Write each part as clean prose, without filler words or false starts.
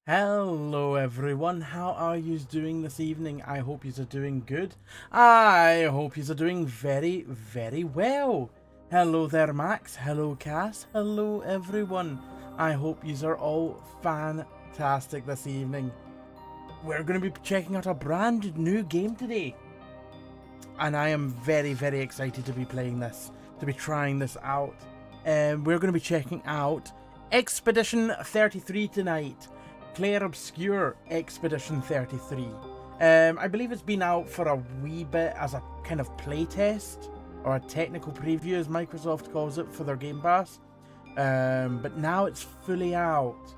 Hello everyone, how are you doing this evening? I hope you are doing good. I hope you are doing very, very well. Hello there Max, hello Cass, hello everyone. I hope you are all fantastic this evening. We're going to be checking out a brand new game today. And I am very, very excited to be playing this, to be trying this out. We're going to be checking out Expedition 33 tonight. Clair Obscur Expedition 33. I believe it's been out for a wee bit as a kind of playtest, or a technical preview as Microsoft calls it for their Game Pass. But now it's fully out,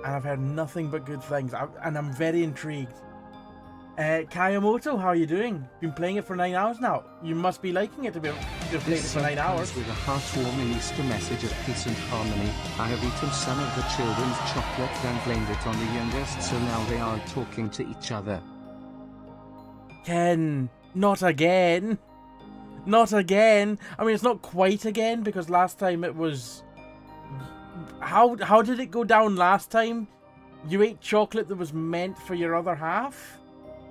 and I've heard nothing but good things, and I'm very intrigued. Kayamoto, how are you doing? Been playing it for 9 hours now. You must be liking it to have played it for 9 hours. With a heartwarming Easter message of peace and harmony, I have eaten some of the children's chocolate and blamed it on the youngest, so now they aren't talking to each other. Ken, not again. Not again. I mean, it's not quite again, because last time it was... How did it go down last time? You ate chocolate that was meant for your other half?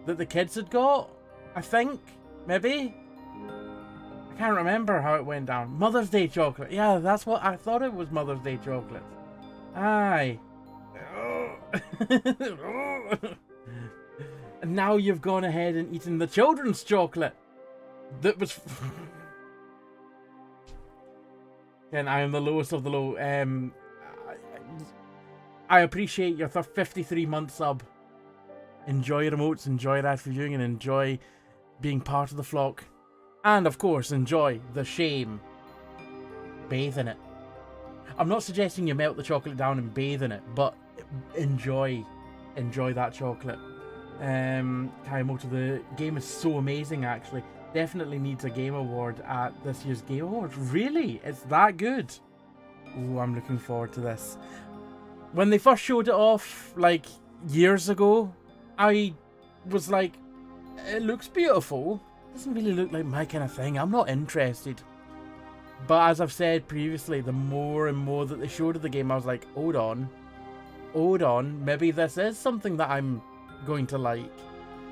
That the kids had got, I think, maybe? I can't remember how it went down. Mother's Day chocolate. Yeah, that's what I thought it was, Mother's Day chocolate. Aye. And now you've gone ahead and eaten the children's chocolate. That was... And I am the lowest of the low. I appreciate your 53-month sub. Enjoy remotes, enjoy live viewing, and enjoy being part of the flock. And, of course, enjoy the shame. Bathe in it. I'm not suggesting you melt the chocolate down and bathe in it, but enjoy that chocolate. Kayamoto, the game is so amazing, actually. Definitely needs a Game Award at this year's Game Awards. Really? It's that good? Ooh, I'm looking forward to this. When they first showed it off, like, years ago, I was like, it looks beautiful. Doesn't really look like my kind of thing. I'm not interested. But as I've said previously, the more and more that they showed of the game, I was like, hold on. Maybe this is something that I'm going to like.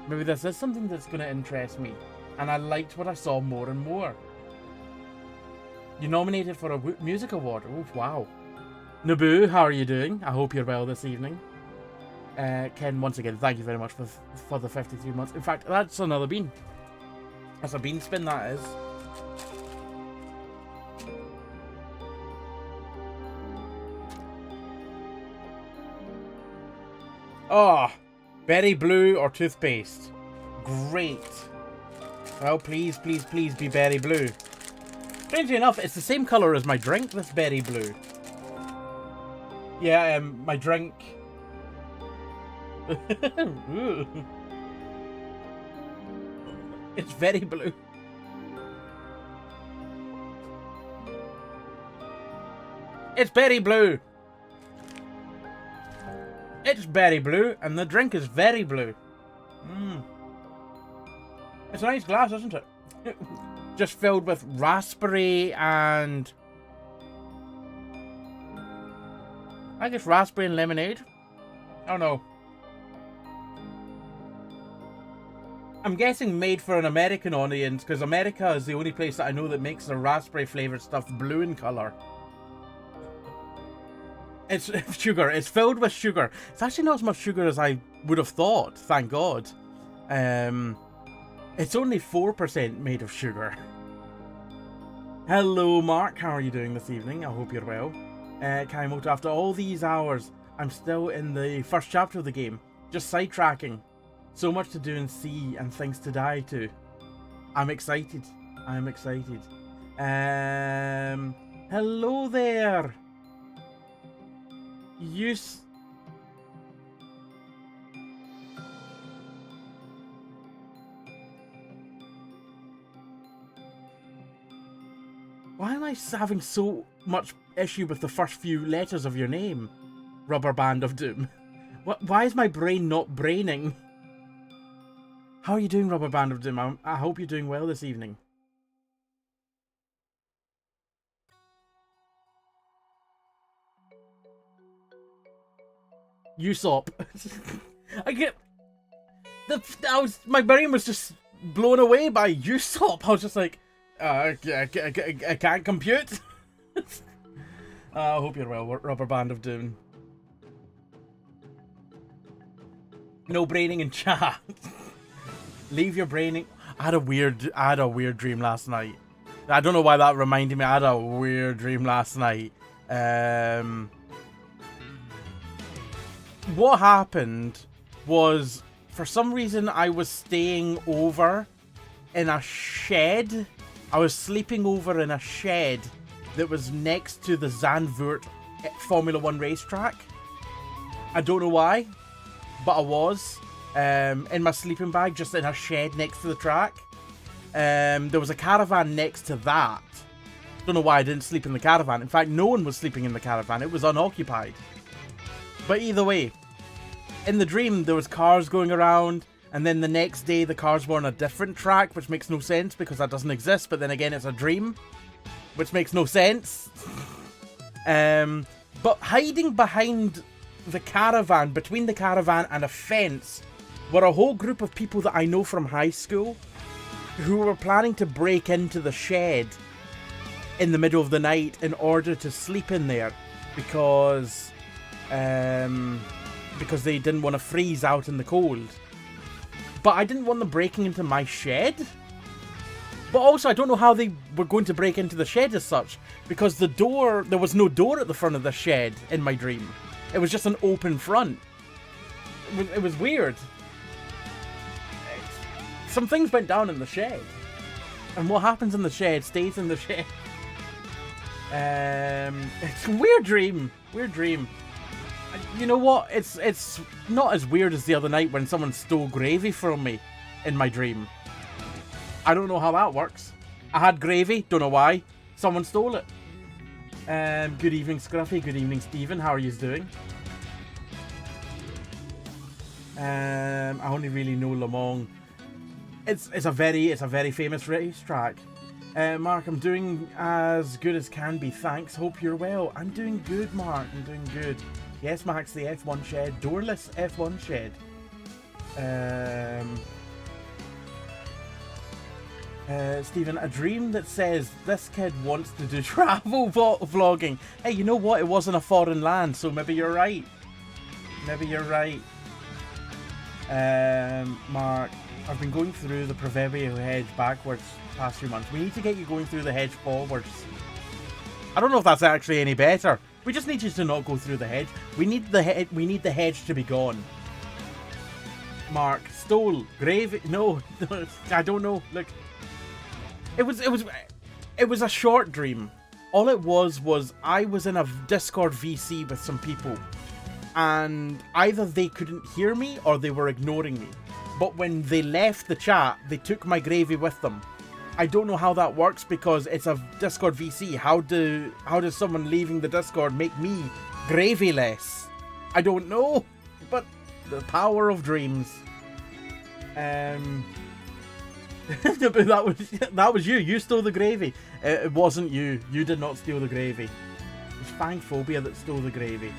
Maybe this is something that's going to interest me. And I liked what I saw more and more. You nominated for a music award. Oh, wow. Naboo, how are you doing? I hope you're well this evening. Ken, once again, thank you very much for the 53 months. In fact, that's another bean. That's a bean spin, that is. Oh, berry blue or toothpaste. Great. Well, please, please, please be berry blue. Strangely enough, it's the same colour as my drink, this berry blue. Yeah, my drink... It's very blue. It's berry blue. It's berry blue, and the drink is very blue. It's a nice glass, isn't it? Just filled with raspberry and... I guess raspberry and lemonade. Oh no. I'm guessing made for an American audience, because America is the only place that I know that makes the raspberry flavoured stuff blue in colour. It's sugar. It's filled with sugar. It's actually not as much sugar as I would have thought, thank God. It's only 4% made of sugar. Hello, Mark. How are you doing this evening? I hope you're well. Kaimoto, after all these hours, I'm still in the first chapter of the game. Just sidetracking. So much to do and see, and things to die to. I'm excited. I'm excited. Hello there. Why am I having so much issue with the first few letters of your name? Rubber Band of Doom. Why is my brain not braining? How are you doing, Rubber Band of Doom? I hope you're doing well this evening. Usopp. My brain was just blown away by Usopp. I was just like, I can't compute. I hope you're well, Rubber Band of Doom. No braining in chat. Leave your braining. I had a weird dream last night. I don't know why that reminded me. I had a weird dream last night. What happened was, for some reason, I was staying over in a shed. I was sleeping over in a shed that was next to the Zandvoort Formula 1 racetrack. I don't know why, but I was in my sleeping bag, just in a shed next to the track. There was a caravan next to that. Don't know why I didn't sleep in the caravan. In fact, no one was sleeping in the caravan. It was unoccupied. But either way, in the dream, there was cars going around, and then the next day, the cars were on a different track, which makes no sense because that doesn't exist. But then again, it's a dream, which makes no sense. But hiding behind the caravan, between the caravan and a fence, were a whole group of people that I know from high school who were planning to break into the shed in the middle of the night in order to sleep in there because they didn't want to freeze out in the cold. But I didn't want them breaking into my shed. But also, I don't know how they were going to break into the shed as such, because there was no door at the front of the shed in my dream. It was just an open front. It was weird. Some things went down in the shed. And what happens in the shed stays in the shed. It's a weird dream. Weird dream. You know what? It's not as weird as the other night when someone stole gravy from me in my dream. I don't know how that works. I had gravy, don't know why. Someone stole it. Good evening, Scruffy. Good evening, Stephen. How are you doing? I only really know Le Mans. It's a very famous racetrack. Mark, I'm doing as good as can be, thanks. Hope you're well. I'm doing good, Mark. I'm doing good. Yes, Max, the F1 shed. Doorless F1 shed. Stephen, a dream that says this kid wants to do travel vlogging. Hey, you know what? It wasn't a foreign land, so maybe you're right. Maybe you're right. Mark, I've been going through the proverbial hedge backwards the past few months. We need to get you going through the hedge forwards. I don't know if that's actually any better. We just need you to not go through the hedge. We need the hedge to be gone. Mark, stole gravy. No, I don't know. Look, it was a short dream. All it was I was in a Discord VC with some people, and either they couldn't hear me or they were ignoring me. But when they left the chat, they took my gravy with them. I don't know how that works because it's a Discord VC. How does someone leaving the Discord make me gravy-less? I don't know, but the power of dreams. That was you. You stole the gravy. It wasn't you. You did not steal the gravy. It's Fangphobia that stole the gravy.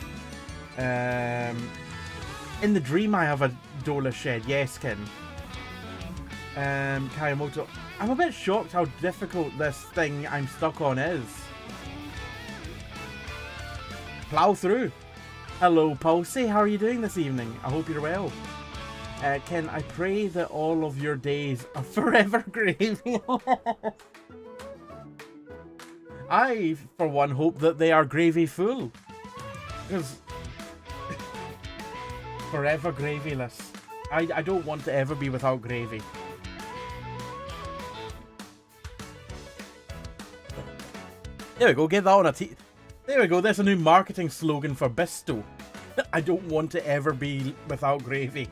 In the dream, I have a doorless shed. Yes, Ken. Kayamoto. I'm a bit shocked how difficult this thing I'm stuck on is. Plow through. Hello, Pulsey. How are you doing this evening? I hope you're well. Ken, I pray that all of your days are forever gravy. I, for one, hope that they are gravy full. Because forever gravyless. I don't want to ever be without gravy. There we go, get that on a t. There we go, there's a new marketing slogan for Bisto. I don't want to ever be without gravy.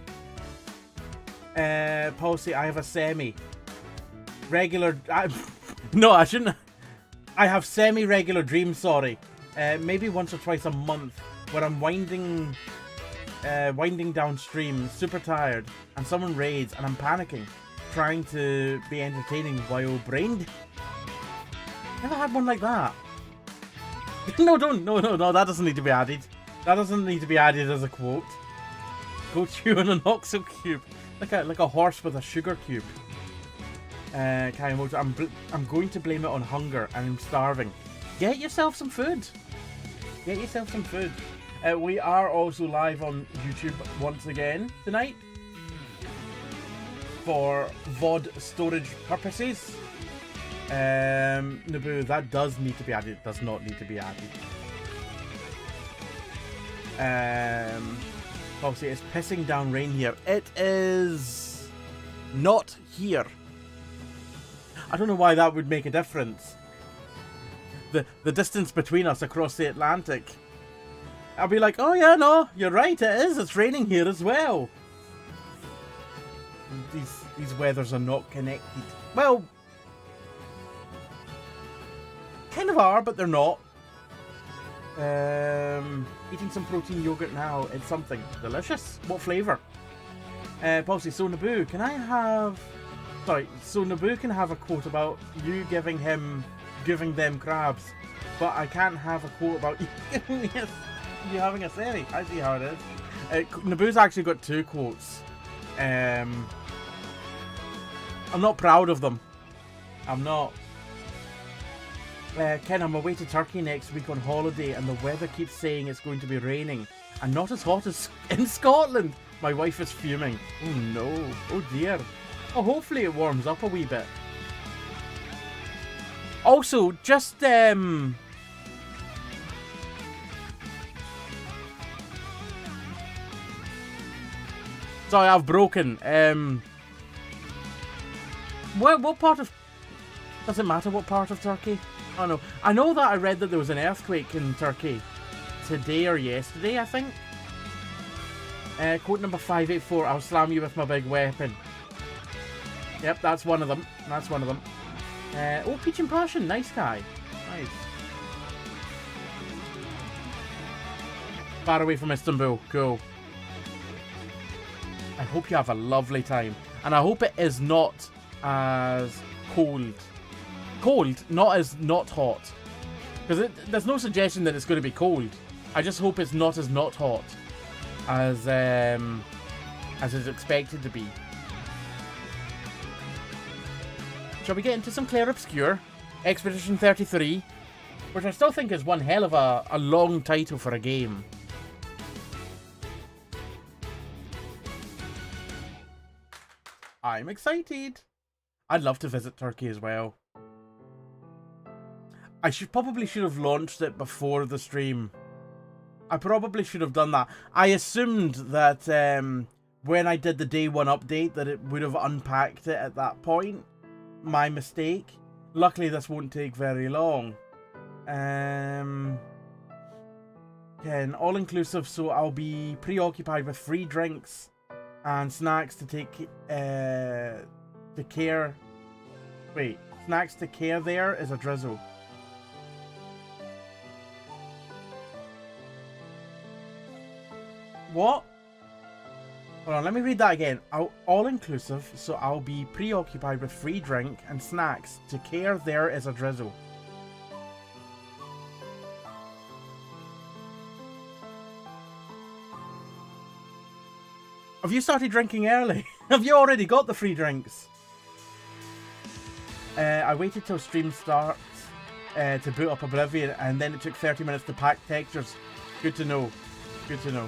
Policy, I have a semi-regular... no, I shouldn't... I have semi-regular dreams, sorry. Maybe once or twice a month, where I'm winding downstream, super tired, and someone raids, and I'm panicking, trying to be entertaining while brain... Never had one like that. No, that doesn't need to be added. That doesn't need to be added as a quote. Go chew on an oxo cube. Like a horse with a sugar cube. Kayamoto, I'm going to blame it on hunger and I'm starving. Get yourself some food. Get yourself some food. We are also live on YouTube once again tonight. For VOD storage purposes. Naboo, that does need to be added. It does not need to be added. Obviously, it's pissing down rain here. It is not here. I don't know why that would make a difference. The distance between us across the Atlantic. I'll be like, oh yeah, no, you're right, it is. It's raining here as well. These weathers are not connected. Well, kind of are, but they're not. Eating some protein yogurt now. It's something delicious. What flavour? Policy. So Naboo, can I have... Sorry, so Naboo can have a quote about you giving them crabs, but I can't have a quote about you having a seri. I see how it is. Naboo's actually got two quotes. I'm not proud of them. I'm not. Ken, I'm away to Turkey next week on holiday and the weather keeps saying it's going to be raining and not as hot as in Scotland. My wife is fuming. Oh no. Oh dear. Oh, hopefully it warms up a wee bit. Also, just sorry, I've broken. What part of... Does it matter what part of Turkey? Oh no. I know that I read that there was an earthquake in Turkey today or yesterday, I think. Quote number 584, I'll slam you with my big weapon. Yep, that's one of them. That's one of them. Oh, Peach and Passion. Nice guy. Nice. Far away from Istanbul. Cool. I hope you have a lovely time. And I hope it is not as cold. Cold, not as not hot. Because there's no suggestion that it's going to be cold. I just hope it's not as not hot as it's expected to be. Shall we get into some Clair Obscur Expedition 33, which I still think is one hell of a long title for a game. I'm excited. I'd love to visit Turkey as well. I probably should have launched it before the stream. I probably should have done that. I assumed that when I did the day one update that it would have unpacked it at that point. My mistake. Luckily this won't take very long. Again, all-inclusive, so I'll be preoccupied with free drinks and snacks to take to care. Wait, snacks to care there is a drizzle. What? Hold on, let me read that again. All-inclusive, so I'll be preoccupied with free drink and snacks. To care there is a drizzle. Have you started drinking early? Have you already got the free drinks? I waited till stream starts to boot up Oblivion, and then it took 30 minutes to pack textures. Good to know. Good to know.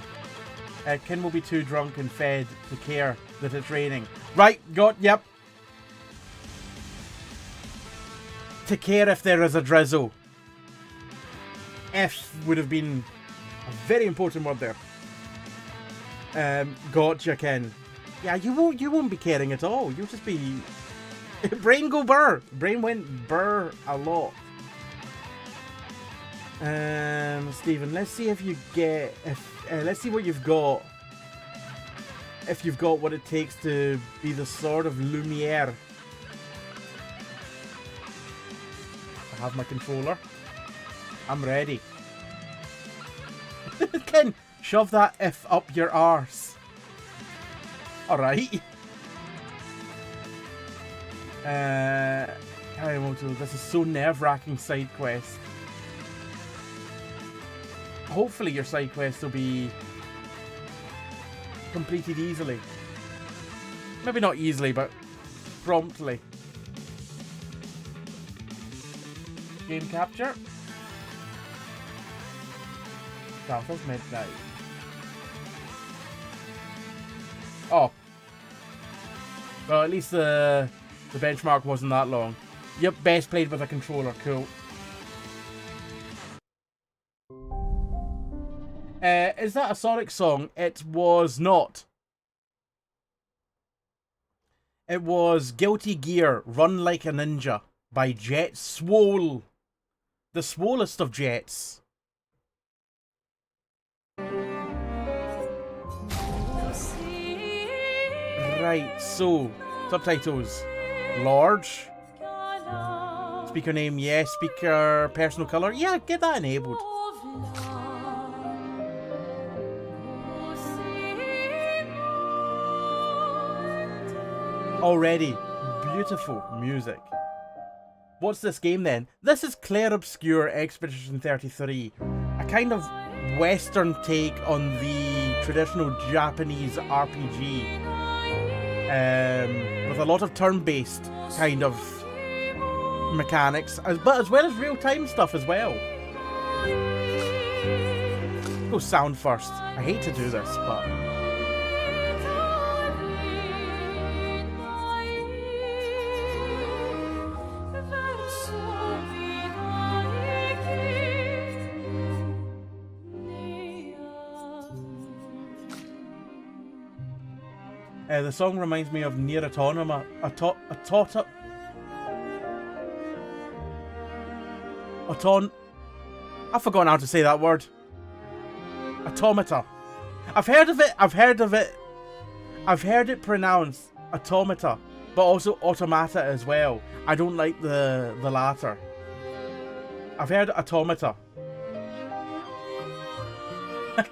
Ken will be too drunk and fed to care that it's raining. Right, yep. To care if there is a drizzle. F would have been a very important word there. Gotcha, Ken. Yeah, you won't be caring at all. You'll just be... Brain go burr. Brain went burr a lot. Stephen, let's see if you get... let's see what you've got. If you've got what it takes to be the Sword of Lumiere. I have my controller. I'm ready. Ken, shove that F up your arse. Alright. This is so nerve-wracking side quest. hopefully your side quests will be completed easily. Maybe not easily, but promptly. Game capture. South of midnight. Oh. Well, at least the benchmark wasn't that long. Yep, best played with a controller. Cool. Is that a Sonic song? It was not. It was Guilty Gear, Run Like a Ninja by Jet Swole. The swollest of jets. Right, so, subtitles. Large. Speaker name, yes. Speaker personal color, yeah, get that enabled. Already, beautiful music. What's this game then? This is Clair Obscur Expedition 33. A kind of Western take on the traditional Japanese RPG. With a lot of turn-based kind of mechanics, but as well as real-time stuff as well. Go sound first. I hate to do this, but... the song reminds me of Nier Automata. I've forgotten how to say that word. Automata. I've heard it pronounced automata, but also automata as well. I don't like the latter. I've heard automata.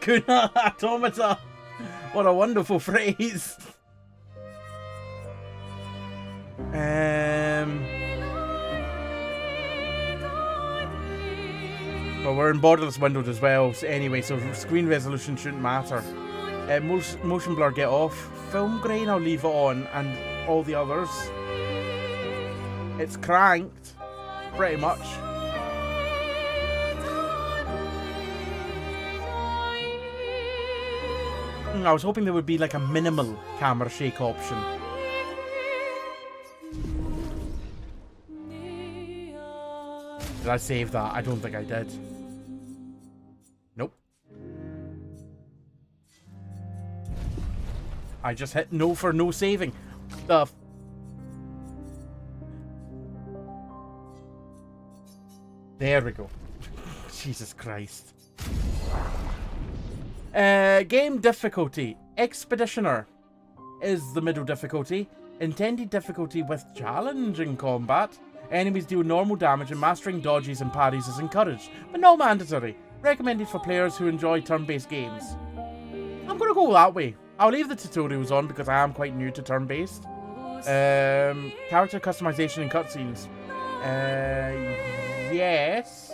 Kuna automata. What a wonderful phrase. Well, we're in borderless windowed as well, so anyway, so screen resolution shouldn't matter. Motion blur, get off. Film grain, I'll leave it on, and all the others. It's cranked, pretty much. I was hoping there would be like a minimal camera shake option. Did I save that? I don't think I did. Nope. I just hit no for no saving. The there we go. Jesus Christ. Game difficulty. Expeditioner is the middle difficulty. Intended difficulty with challenging combat. Enemies deal normal damage and mastering dodges and parries is encouraged, but not mandatory. Recommended for players who enjoy turn-based games. I'm going to go that way. I'll leave the tutorials on because I am quite new to turn-based. Character customization and cutscenes. Yes.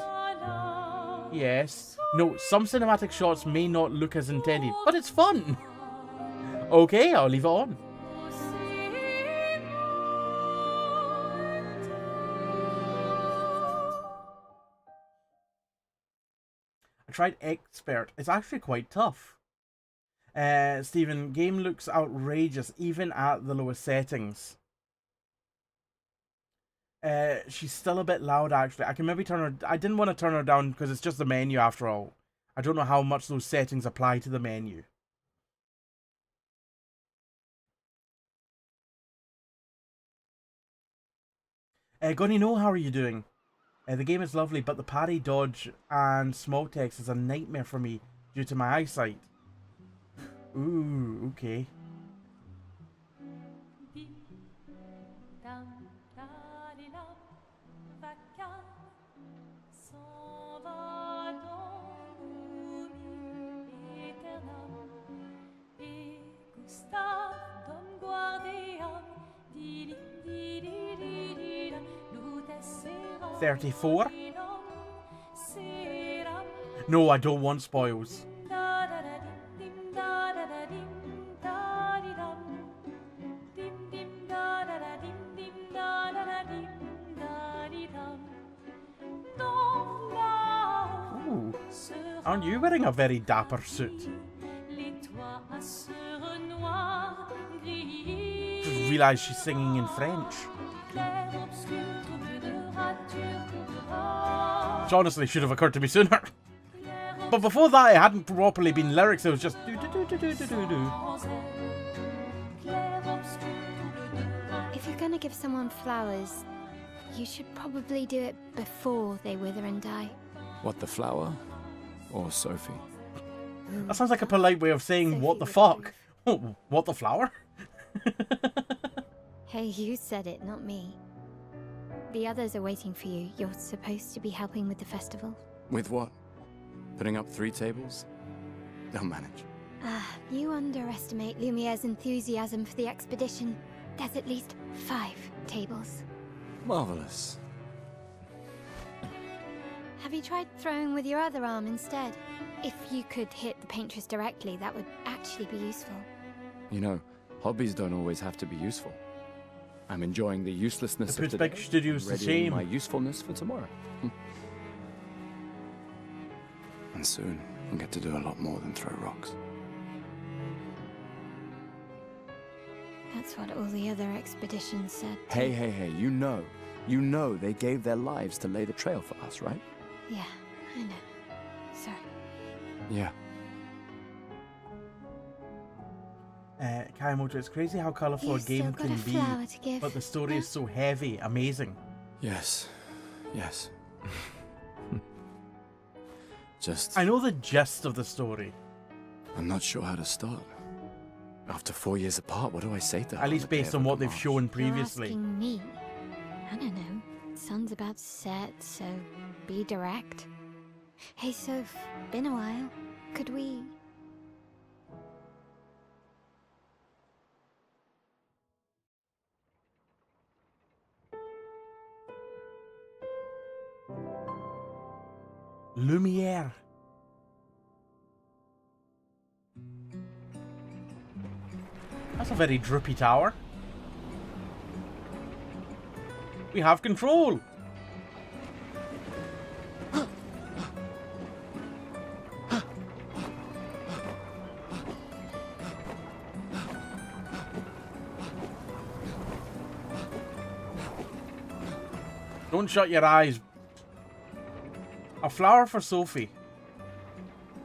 Yes. No, some cinematic shots may not look as intended, but it's fun. Okay, I'll leave it on. I tried Expert. It's actually quite tough. Stephen, game looks outrageous even at the lowest settings. She's still a bit loud, actually. I can maybe turn her... I didn't want to turn her down because it's just the menu after all. I don't know how much those settings apply to the menu. Gunny, no, how are you doing? The game is lovely, but the parry, dodge, and small text is a nightmare for me due to my eyesight. Ooh, okay. $34. No, I don't want spoils. Ooh, aren't you wearing a very dapper suit? Just realised she's singing in French. Which honestly should have occurred to me sooner. But before that, it hadn't properly been lyrics, it was just do do do do do do do do. If you're gonna give someone flowers, you should probably do it before they wither and die. What, the flower? Or Sophie? That sounds like a polite way of saying what the fuck. Oh, what the flower? Hey, you said it, not me. The others are waiting for you. You're supposed to be helping with the festival. With what? Putting up 3 tables? They'll manage. You underestimate Lumiere's enthusiasm for the expedition. There's at least 5 tables. Marvelous. Have you tried throwing with your other arm instead? If you could hit the paintress directly, that would actually be useful. You know, hobbies don't always have to be useful. I'm enjoying the uselessness It puts of today, big studios to readying shame. my usefulness for tomorrow. And soon, I'll get to do a lot more than throw rocks. That's what all the other expeditions said. Hey, you know they gave their lives to lay the trail for us, right? Yeah, I know. Sorry. Yeah. Kayamoto, it's crazy how colourful a You've game still got can a be, flower to give. but the story no? is so heavy, amazing. Yes. Just... I know the gist of the story. I'm not sure how to start. After 4 years apart, what do I say to her? At least based on what they've shown You're previously. asking me? I don't know. Sun's about to set, so be direct. Hey, Soph, been a while. Could we... Lumiere. That's a very droopy tower. We have control. Don't shut your eyes. A flower for Sophie.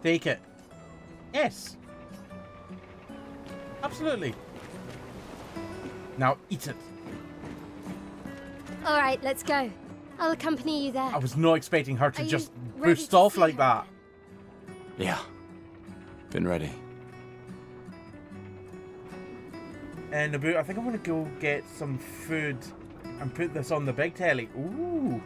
Take it. Yes. Absolutely. Now eat it. All right, let's go. I'll accompany you there. I was not expecting her to Are you just ready boost to off see like her? that. Yeah. Been ready. And about, I think I'm gonna go get some food and put this on the big telly. Ooh.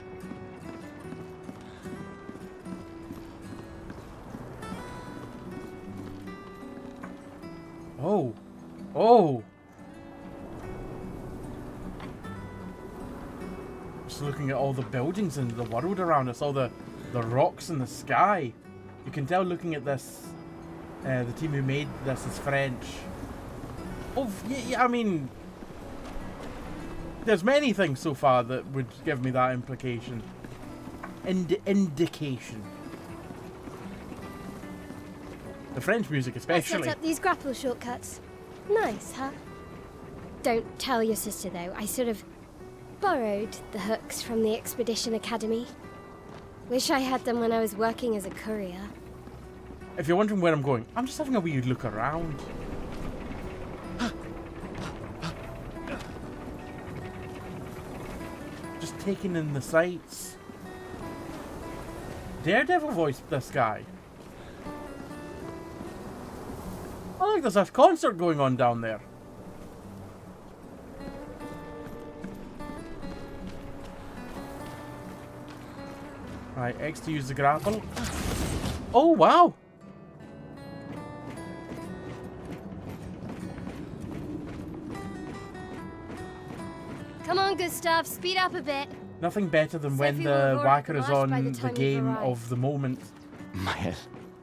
Oh. Oh. Just looking at all the buildings and the world around us, all the rocks in the sky. You can tell looking at this, the team who made this is French. Oh, yeah, I mean, there's many things so far that would give me that implication. Indication. The French music I especially. set up these grapple shortcuts. Nice, huh? Don't tell your sister, though. I sort of borrowed the hooks from the Expedition Academy. Wish I had them when I was working as a courier. If you're wondering where I'm going, I'm just having a wee look around. Just taking in the sights. Daredevil voiced this guy. I think there's a concert going on down there. Right, X to use the grapple. Oh, wow! Come on, Gustav, speed up a bit. Nothing better than when Sophie the will have already whacker is arrived on by the the time we've game arrived. of the moment My head.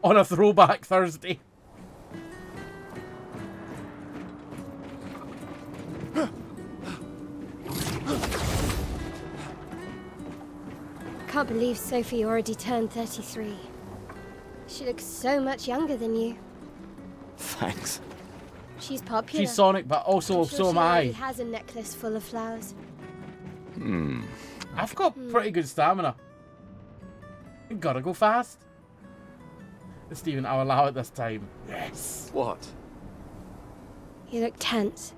On a throwback Thursday. Can't believe Sophie already turned 33. She looks so much younger than you. Thanks. She's popular. She's Sonic, but also I'm sure so am she already I. has a necklace full of flowers. I've got pretty good stamina. You gotta go fast. Stephen, I'll allow it this time. Yes. What? You look tense.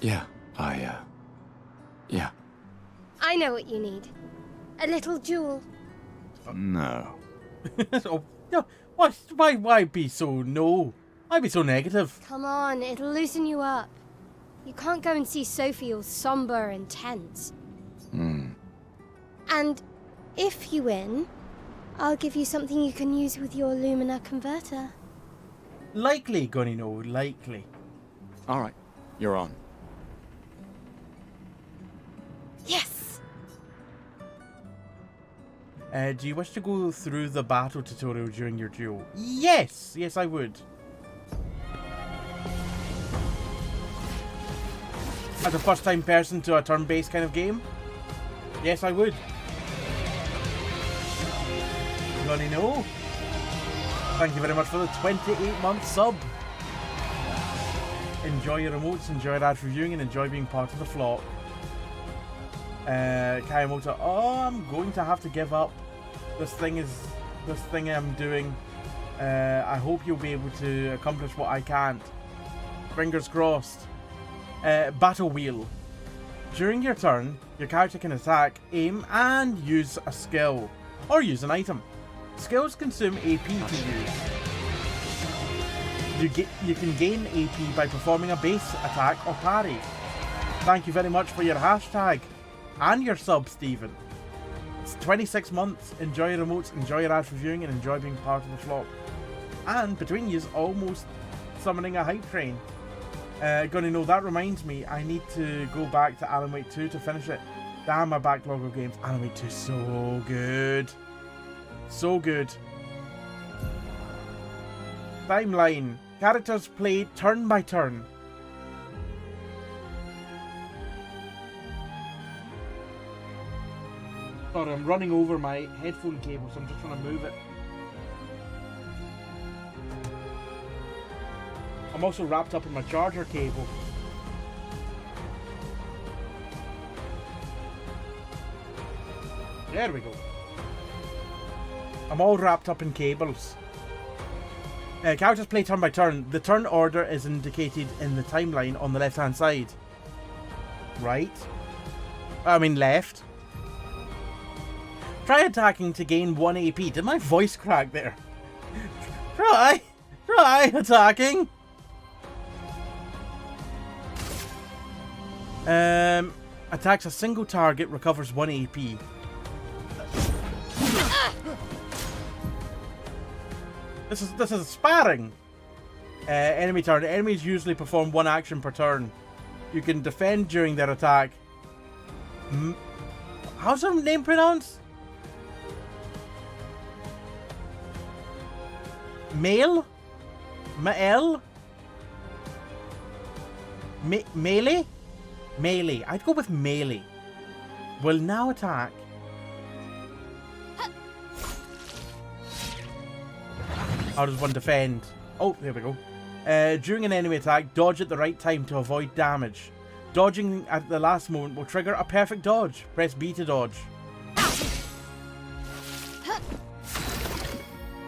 Yeah, yeah. I know what you need. A little jewel. No. Oh, no, why be so no? Why be so negative? Come on, it'll loosen you up. You can't go and see Sophie all somber and tense. And if you win, I'll give you something you can use with your Lumina converter. Likely, gonna know, likely. All right, you're on. Yes! Do you wish to go through the battle tutorial during your duel? Yes! Yes, I would. As a first-time person to a turn-based kind of game? Yes, I would. Gonna know. Thank you very much for the 28-month sub. Enjoy your remotes, enjoy ad reviewing, and enjoy being part of the flock. Kayamoto, oh, I'm going to have to give up. This thing I'm doing. I hope you'll be able to accomplish what I can't. Fingers crossed. Battle wheel. During your turn, your character can attack, aim, and use a skill, or use an item. Skills consume AP to use. You can gain AP by performing a base attack or parry. Thank you very much for your hashtag and your sub, Stephen. It's 26 months. Enjoy your remotes, enjoy your ad reviewing, and enjoy being part of the flock. And between yous, almost summoning a hype train. Gonna know, that reminds me, I need to go back to Alan Wake 2 to finish it. Damn, my backlog of games. Alan Wake 2 is so good. So good. Timeline. Characters play turn by turn. Sorry, I'm running over my headphone cable, so I'm just trying to move it. I'm also wrapped up in my charger cable. There we go. I'm all wrapped up in cables. Characters play turn by turn. The turn order is indicated in the timeline on the left hand side. Right? I mean left. Try attacking to gain 1 AP. Did my voice crack there? Try attacking. Attacks a single target, recovers 1 AP. This is sparring. Enemy turn. Enemies usually perform 1 action per turn. You can defend during their attack. How's her name pronounced? Mael? Mael? Melee? Melee. I'd go with melee. Will now attack. How does one defend? Oh, there we go. During an enemy attack, dodge at the right time to avoid damage. Dodging at the last moment will trigger a perfect dodge. Press B to dodge.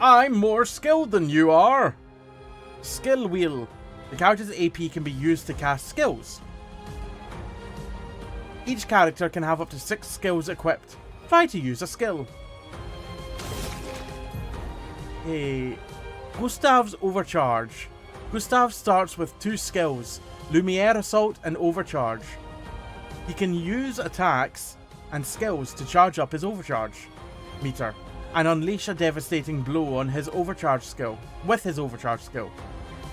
I'm more skilled than you are. Skill wheel. The character's AP can be used to cast skills. Each character can have up to 6 skills equipped. Try to use a skill. Hey, Gustav's Overcharge. Gustav starts with 2 skills, Lumiere Assault and Overcharge. He can use attacks and skills to charge up his overcharge meter and unleash a devastating blow on his overcharge skill. With his overcharge skill,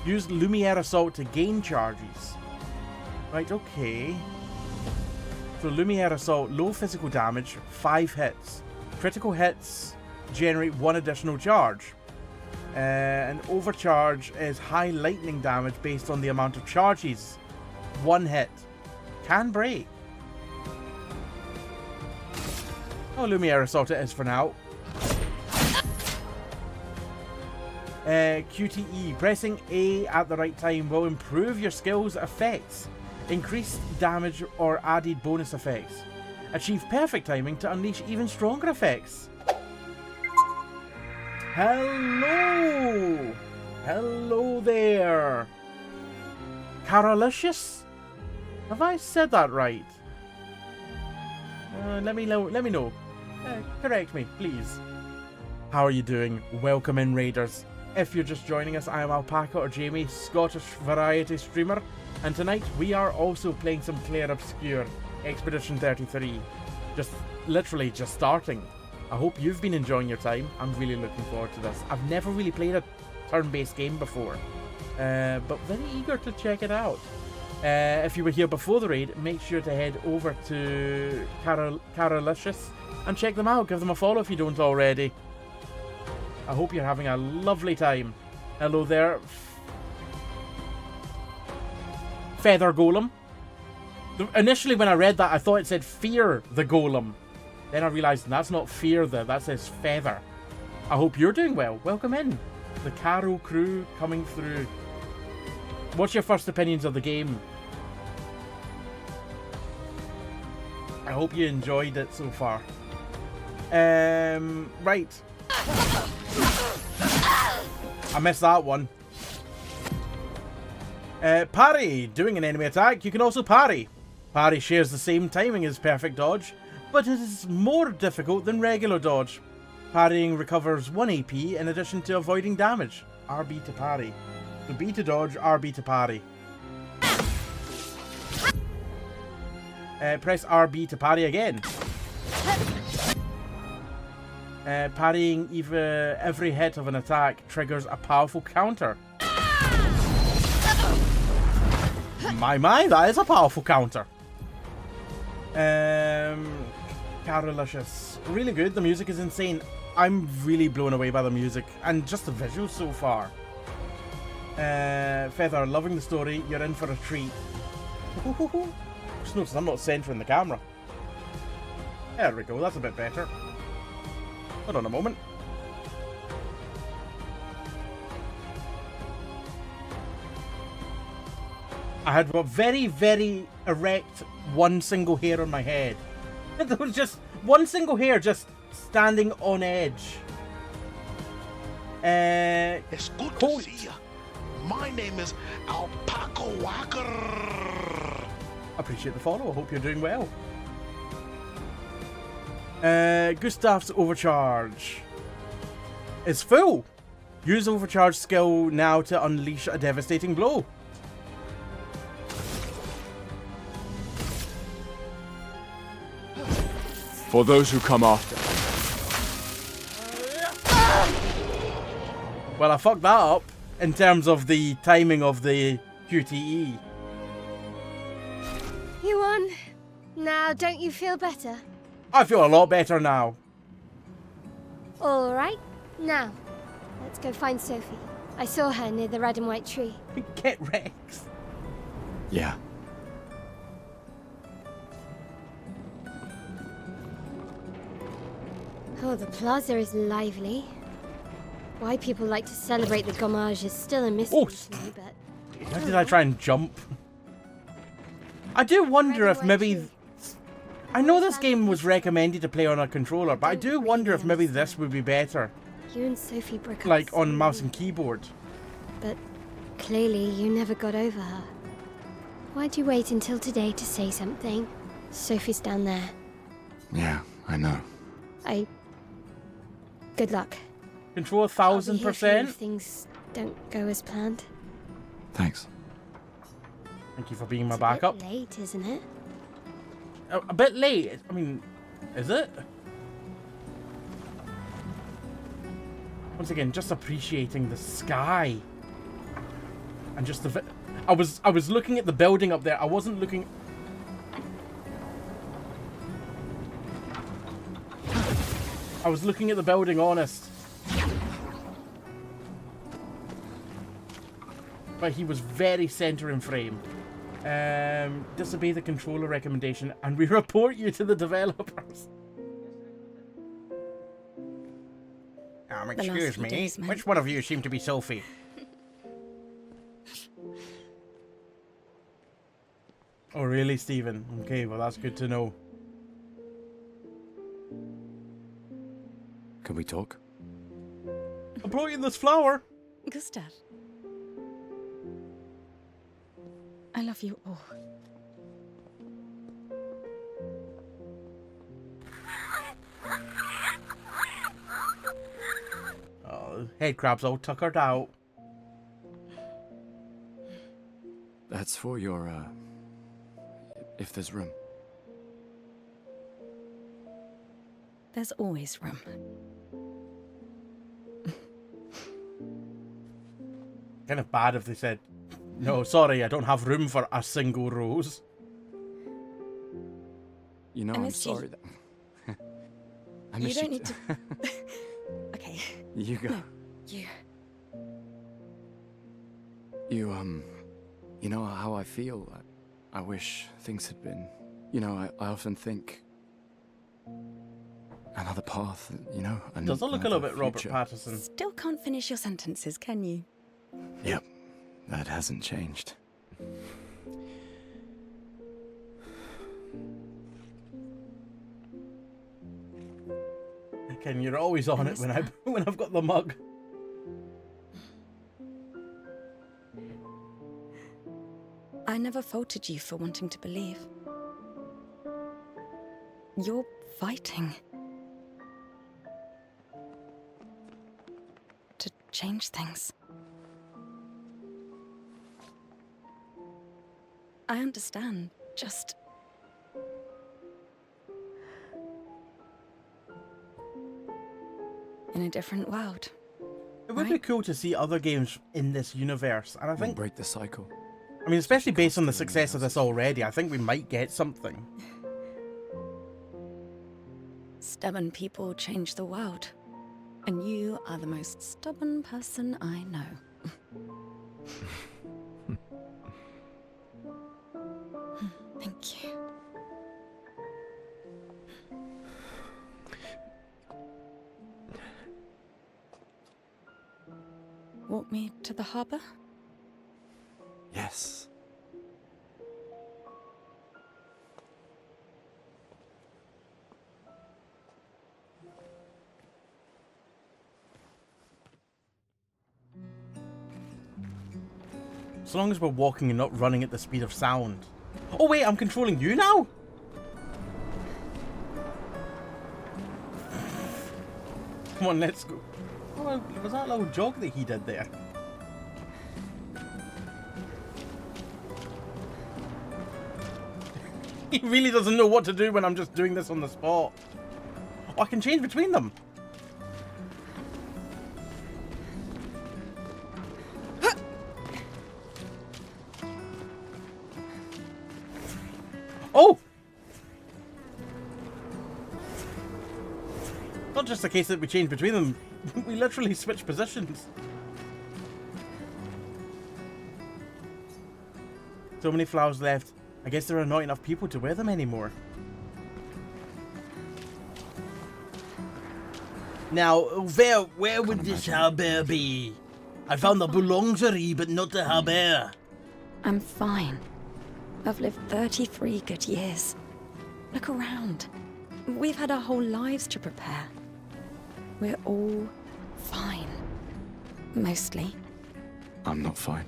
use Lumiere Assault to gain charges. Right, okay. So Lumiere Assault, low physical damage, 5 hits. Critical hits, generate 1 additional charge. An overcharge is high lightning damage based on the amount of charges. 1 hit. Can break. Oh, Lumiere Assault it is for now. QTE. Pressing A at the right time will improve your skill's effects. Increased damage or added bonus effects. Achieve perfect timing to unleash even stronger effects. Hello! Hello there! Carolicious? Have I said that right? Let me know. Correct me, please. How are you doing? Welcome in, Raiders. If you're just joining us, I am Alpaca or Jamie, Scottish variety streamer, and tonight we are also playing some Clair Obscur Expedition 33. Literally just starting. I hope you've been enjoying your time. I'm really looking forward to this. I've never really played a turn-based game before, but very eager to check it out. If you were here before the raid, make sure to head over to Carolicious and check them out. Give them a follow if you don't already. I hope you're having a lovely time. Hello there. Feather Golem. Initially when I read that, I thought it said Fear the Golem. Then I realised that's not Fear that says Feather. I hope you're doing well. Welcome in. The Caro crew coming through. What's your first opinions of the game? I hope you enjoyed it so far. Right. I missed that one. Parry. Doing an enemy attack, you can also parry. Parry shares the same timing as perfect dodge, but it is more difficult than regular dodge. Parrying recovers 1 AP in addition to avoiding damage. RB to parry. So B to dodge, RB to parry. Press RB to parry again. Parrying every hit of an attack triggers a powerful counter. My, that is a powerful counter. Carolicious. Really good. The music is insane. I'm really blown away by the music and just the visuals so far. Feather, loving the story. You're in for a treat. Just noticed I'm not centering the camera. There we go. That's a bit better. Hold on a moment. I had a very, very erect one single hair on my head. There was just one single hair just standing on edge. It's good to see you. My name is Alpaca Wacker. Appreciate the follow. I hope you're doing well. Gustav's overcharge is full. Use overcharge skill now to unleash a devastating blow. For those who come after. Well, I fucked that up in terms of the timing of the QTE. You won. Now, don't you feel better? I feel a lot better now. All right. Now, let's go find Sophie. I saw her near the red and white tree. Get Rex. Yeah. Oh, the plaza is lively. Why people like to celebrate the gommage is still a mystery to me, but... Why did I try and jump? I do wonder if maybe... I know this game was recommended to play on a controller, but I do wonder if maybe this would be better. You and Sophie broke up. Like on mouse and keyboard. But clearly you never got over her. Why'd you wait until today to say something? Sophie's down there. Yeah, I know. Good luck. Control I'll be here for you 1000%. if things don't go as planned. Thanks. Thank you for being my It's backup. a bit late, isn't it? A bit late. I mean, is it? Once again, just appreciating the sky. And just the... I was looking at the building up there. I wasn't looking... I was looking at the building, honest. But he was very center in frame. Disobey the controller recommendation and we report you to the developers. Excuse me, days, man. which one of you seem to be Sophie? Oh really, Stephen? Okay, well that's good to know. Can we talk? I brought you this flower. Gustav. I love you all. Oh, head crab's all tuckered out. That's for your, if there's room. There's always room. Kind of bad if they said, no, sorry, I don't have room for a single rose. You know, I I'm missed you. sorry that... I You missed don't you. need to... Okay, You go. no, you. You know how I feel? I wish things had been... You know, I often think... Another path, you know? Doesn't look a little bit Robert future. Pattinson. Still can't finish your sentences, can you? Yep, that hasn't changed. Ken, you're always on it when I've got the mug. I never faulted you for wanting to believe. You're fighting to change things. I understand, just... in a different world. It would be cool to see other games in this universe, and I We'll think, break the cycle. I mean, especially based on the success of this already, I think we might get something. Stubborn people change the world. And you are the most stubborn person I know. Thank you. Walk me to the harbour? Yes. As long as we're walking and not running at the speed of sound. Oh wait, I'm controlling you now? Come on, let's go. Oh, was that a little jog that he did there? He really doesn't know what to do when I'm just doing this on the spot. Oh, I can change between them. Oh! Not just a case that we change between them, we literally switch positions. So many flowers left. I guess there are not enough people to wear them anymore. Now, where would this harbour be? I found the boulangerie, but not the harbour. I'm fine. I've lived 33 good years. Look around. We've had our whole lives to prepare. We're all fine. Mostly. I'm not fine.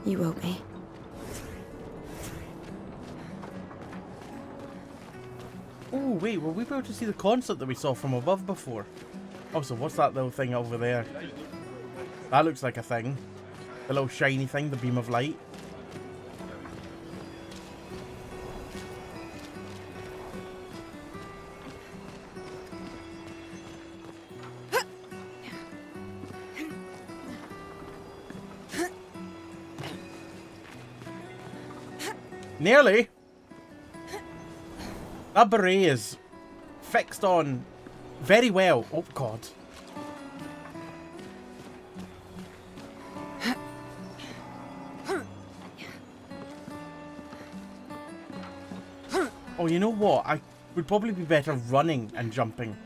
You will be. Oh, wait, were we able to see the concert that we saw from above before? Oh, so what's that little thing over there? That looks like a thing. The little shiny thing, the beam of light. Nearly. That beret is fixed on Very well. Oh, God. Oh, you know what? I would probably be better running and jumping.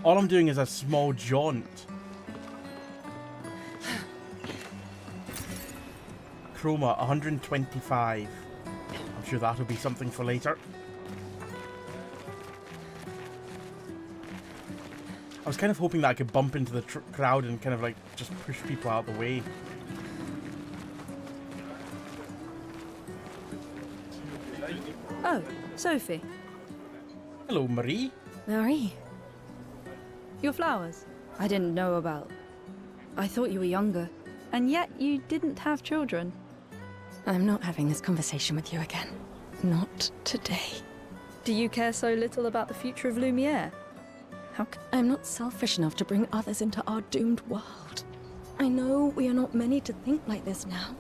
All I'm doing is a small jaunt. Chroma, 125. I'm sure that'll be something for later. I was kind of hoping that I could bump into the crowd and kind of like just push people out of the way. Oh, Sophie. Hello, Marie. Marie, Your flowers. I didn't know about. I thought you were younger. And yet you didn't have children. I'm not having this conversation with you again. Not today. Do you care so little about the future of Lumiere? How c- I'm not selfish enough to bring others into our doomed world. I know we are not many to think like this now.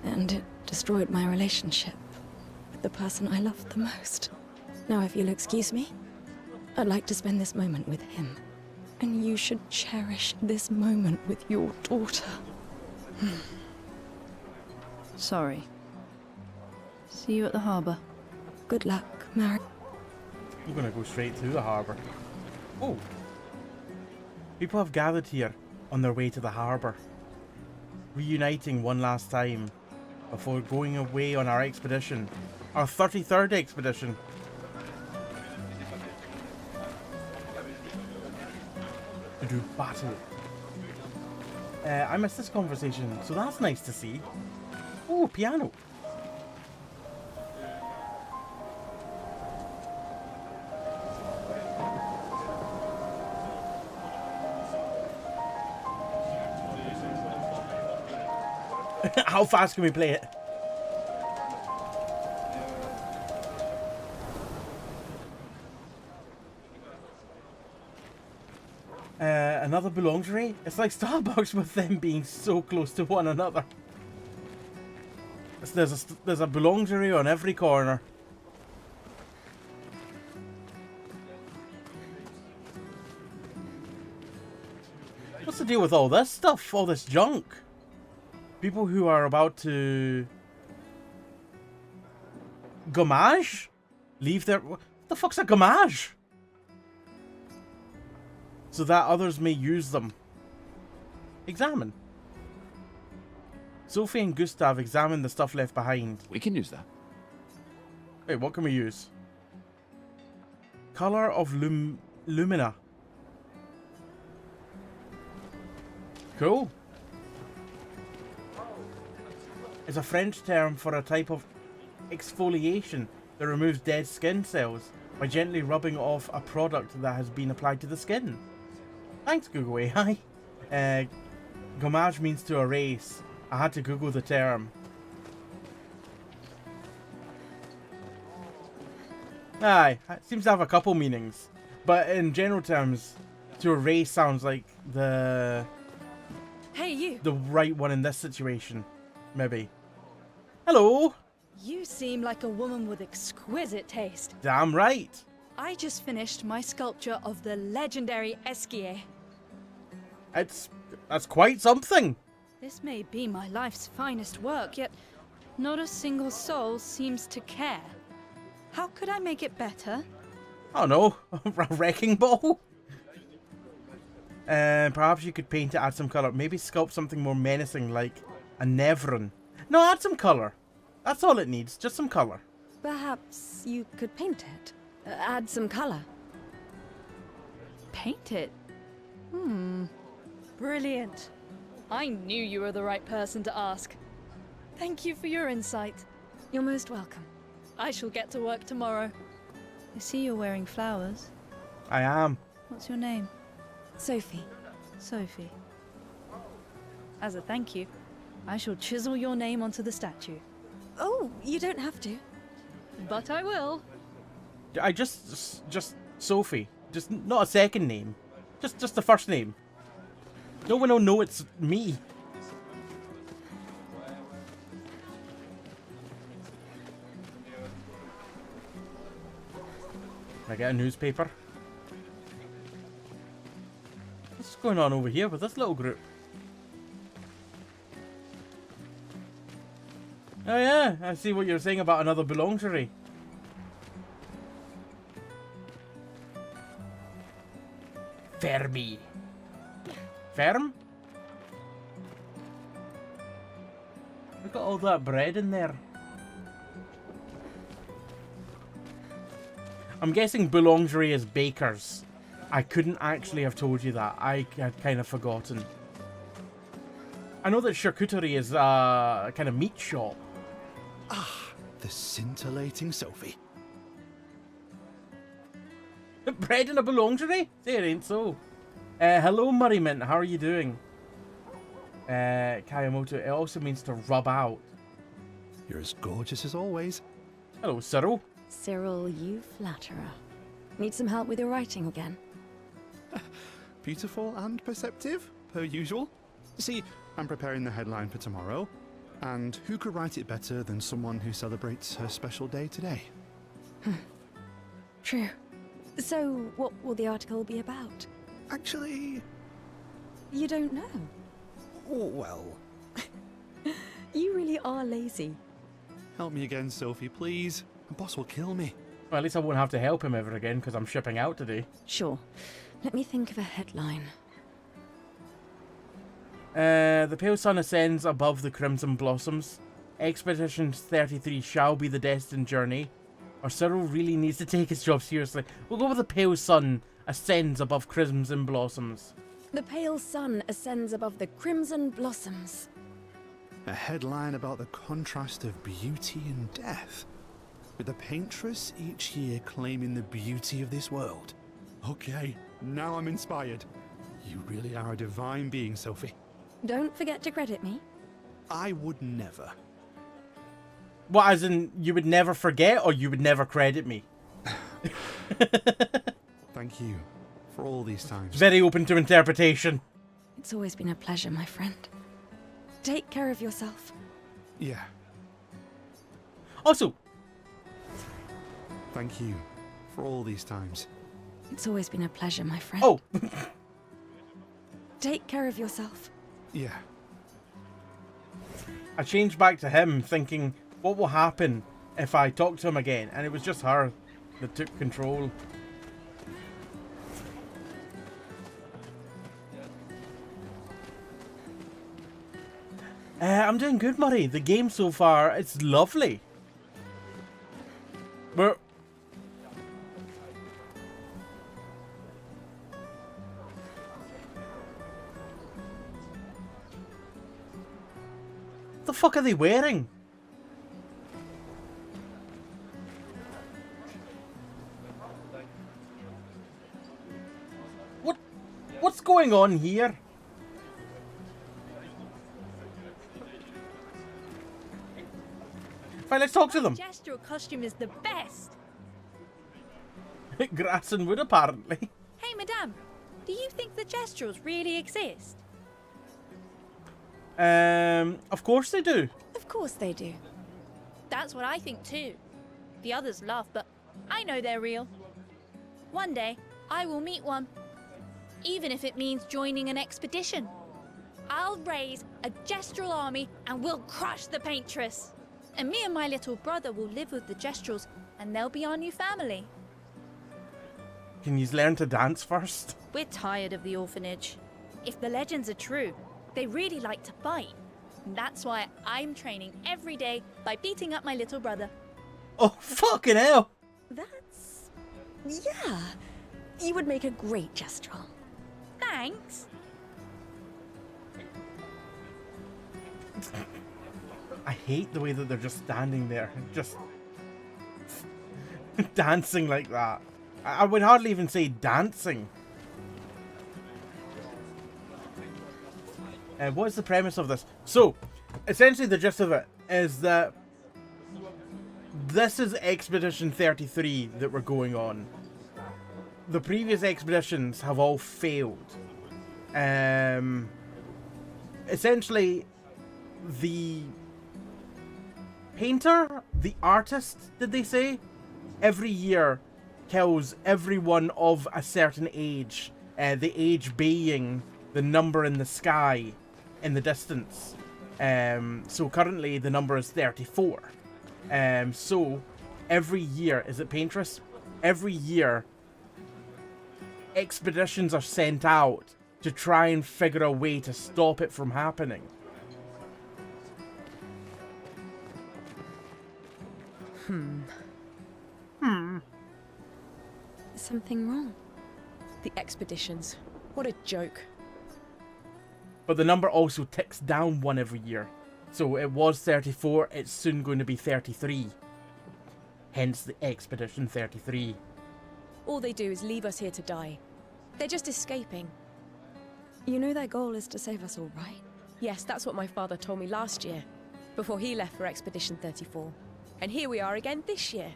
And it destroyed my relationship with the person I loved the most. Now, if you'll excuse me, I'd like to spend this moment with him. And you should cherish this moment with your daughter. Sorry. See you at the harbour. Good luck, Mary. I'm gonna go straight to the harbour. Oh. People have gathered here on their way to the harbour, reuniting one last time before going away on our expedition. Our 33rd expedition. To do battle. I missed this conversation, so that's nice to see. Oh, piano. How fast can we play it? Another boulangerie? It's like Starbucks with them being so close to one another. There's a boulangerie on every corner. What's the deal with all this stuff? All this junk? People who are about to gommage? Leave their... What the fuck's a gommage? So that others may use them. Examine. Sophie and Gustav examine the stuff left behind. We can use that. Wait, what can we use? Color of Lumina. Cool. It's a French term for a type of exfoliation that removes dead skin cells by gently rubbing off a product that has been applied to the skin. Thanks, Google AI. Gommage means to erase. I had to Google the term. Aye, it seems to have a couple meanings. But in general terms, to erase sounds like the Hey, you! right one in this situation. Maybe. Hello! You seem like a woman with exquisite taste. Damn right! I just finished my sculpture of the legendary Esquier. That's quite something! This may be my life's finest work, yet not a single soul seems to care. How could I make it better? I don't know, a wrecking ball? Perhaps you could paint it, add some colour. Maybe sculpt something more menacing like a Nevron. No, add some colour. That's all it needs, just some colour. Perhaps you could paint it. Add some color. Paint it? Brilliant. I knew you were the right person to ask. Thank you for your insight. You're most welcome. I shall get to work tomorrow. I see you're wearing flowers. I am. What's your name? Sophie. Sophie. As a thank you, I shall chisel your name onto the statue. Oh, you don't have to. But I will. I just Sophie. Just not a second name. Just the first name. No one will know it's me. Can I get a newspaper? What's going on over here with this little group? Oh yeah, I see what you're saying about another boulangerie. Fermi. Ferm? Look at all that bread in there. I'm guessing boulangerie is bakers. I couldn't actually have told you that. I had kind of forgotten. I know that charcuterie is a kind of meat shop. Ah, the scintillating Sophie. Bread in a boulangerie? Say it ain't so. Hello, Murray Mint. How are you doing? Kayamoto. It also means to rub out. You're as gorgeous as always. Hello, Cyril. Cyril, you flatterer. Need some help with your writing again? Beautiful and perceptive, per usual. See, I'm preparing the headline for tomorrow. And who could write it better than someone who celebrates her special day today? True. So, what will the article be about? Actually, You don't know. well, You really are lazy. help me again, Sophie, please. My boss will kill me. Well, at least I won't have to help him ever again because I'm shipping out today. Sure. Let me think of a headline. The pale sun ascends above the crimson blossoms. Expedition 33 shall be the destined journey. Or Cyril really needs to take his job seriously. We'll go with the pale sun ascends above crimson blossoms. The pale sun ascends above the crimson blossoms. A headline about the contrast of beauty and death. With the paintress each year claiming the beauty of this world. Okay, now I'm inspired. You really are a divine being, Sophie. Don't forget to credit me. I would never. What, as in, you would never forget or you would never credit me? Thank you for all these times. Very open to interpretation. It's always been a pleasure, my friend. Take care of yourself. Yeah, Also, thank you for all these times. It's always been a pleasure, my friend. oh, Take care of yourself. Yeah, I changed back to him thinking, what will happen if I talk to him again? And it was just her that took control. I'm doing good, Murray. The game so far, it's lovely. We're... What the fuck are they wearing? What's going on here? Fine, let's talk to them. Gestural costume is the best. Grass and wood, apparently. Hey, madame, do you think the Gestrals really exist? Of course they do. Of course they do. That's what I think too. The others laugh, but I know they're real. One day, I will meet one. Even if it means joining an expedition. I'll raise a Gestral army and we'll crush the paintress. And me and my little brother will live with the Gestrals and they'll be our new family. Can you learn to dance first? We're tired of the orphanage. If the legends are true, they really like to fight. And that's why I'm training every day by beating up my little brother. Oh, fucking hell. That's... yeah. You would make a great Gestral. Thanks. I hate the way that they're just standing there, just dancing like that. I would hardly even say dancing. What is the premise of this? So, essentially the gist of it is that this is Expedition 33 that we're going on. The previous expeditions have all failed. Essentially, the painter, the artist, did they say, every year kills everyone of a certain age the age being the number in the sky in the distance. So currently the number is 34. So every year, is it Paintress? Every year, expeditions are sent out to try and figure a way to stop it from happening. Is something wrong? The expeditions. What a joke. But the number also ticks down one every year. So it was 34, it's soon going to be 33. Hence the Expedition 33. All they do is leave us here to die. They're just escaping. You know their goal is to save us all, right? Yes, that's what my father told me last year, before he left for Expedition 34. And here we are again this year.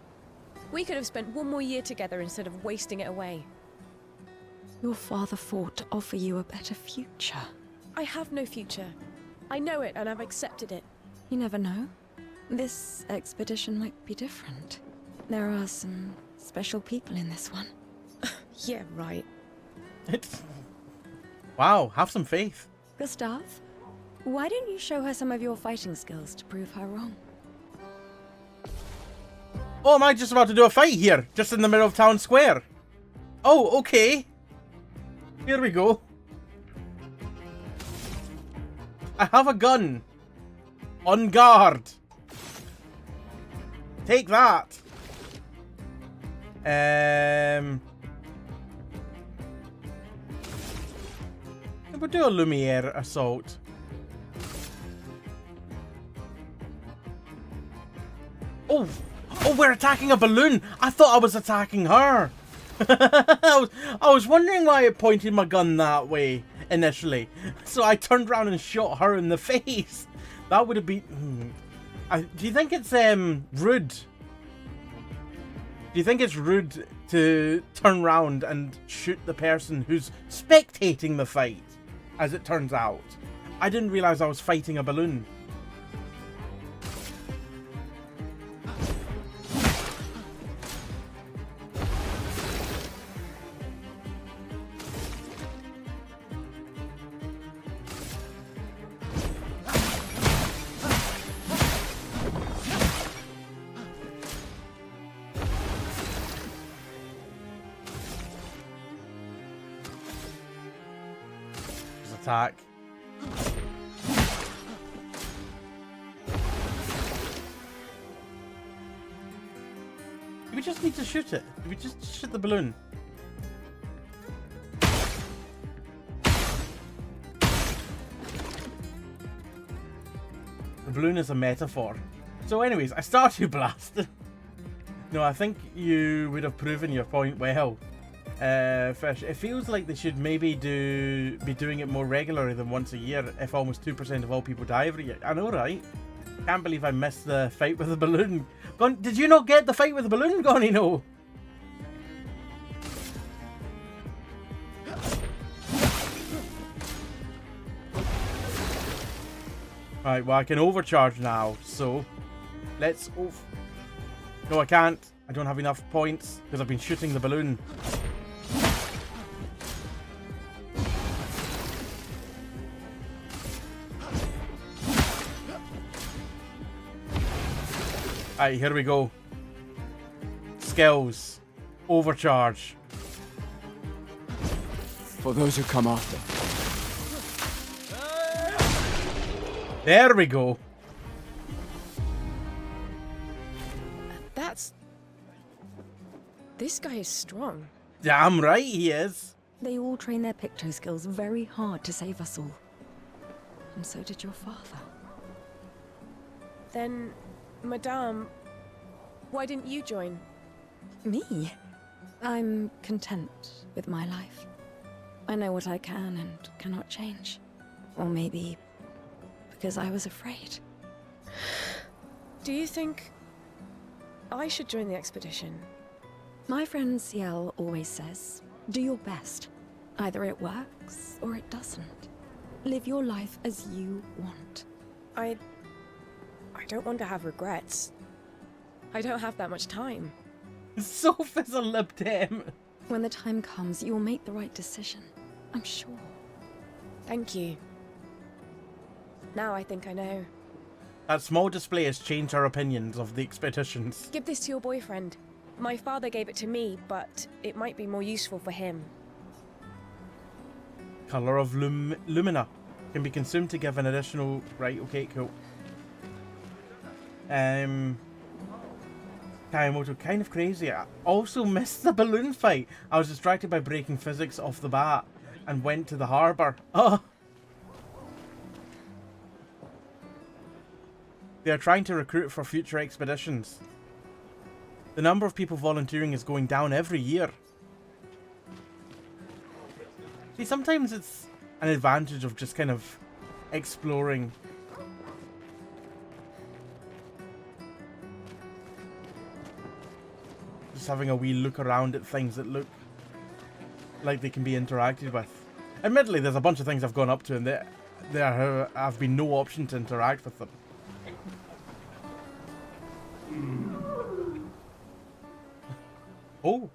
We could have spent one more year together instead of wasting it away. Your father fought to offer you a better future. I have no future. I know it, and I've accepted it. You never know. This expedition might be different. There are some special people in this one. Yeah, right. Wow, have some faith. Gustav, why don't you show her some of your fighting skills to prove her wrong? Oh, am I just about to do a fight here? Just in the middle of town square? Oh, okay. Here we go. I have a gun. On guard. Take that. We'll do a Lumiere assault. Oh, we're attacking a balloon. I thought I was attacking her. I was wondering why it pointed my gun that way initially. So I turned around and shot her in the face. That would have been... do you think it's rude? Do you think it's rude to turn around and shoot the person who's spectating the fight, as it turns out? I didn't realize I was fighting a balloon. Attack. Do we just need to shoot it? Do we just shoot the balloon? The balloon is a metaphor. So anyways, I started blasting. No, I think you would have proven your point well. Fish, it feels like they should maybe be doing it more regularly than once a year if almost 2% of all people die every year. I know, right? Can't believe I missed the fight with the balloon. Did you not get the fight with the balloon, Gonnie? No. Right, well I can overcharge now, so let's... No, I can't. I don't have enough points because I've been shooting the balloon. Alright, here we go. Skills. Overcharge. For those who come after. There we go. This guy is strong. Damn right he is. They all train their picto skills very hard to save us all. And so did your father. Then, Madame, why didn't you join? Me? I'm content with my life. I know what I can and cannot change. Or maybe because I was afraid. Do you think I should join the expedition? My friend Ciel always says, do your best. Either it works or it doesn't. Live your life as you want. I don't want to have regrets. I don't have that much time. So fizzle lib dem. When the time comes, you'll make the right decision. I'm sure. Thank you. Now I think I know. That small display has changed our opinions of the expeditions. Give this to your boyfriend. My father gave it to me, but it might be more useful for him. Color of Lumina can be consumed to give an additional... Right, okay, cool. Kayamoto, kind of crazy. I also missed the balloon fight. I was distracted by breaking physics off the bat and went to the harbour. Oh! They are trying to recruit for future expeditions. The number of people volunteering is going down every year. See, sometimes it's an advantage of just kind of exploring. Just having a wee look around at things that look like they can be interacted with. Admittedly, there's a bunch of things I've gone up to and there have been no option to interact with them. Oh.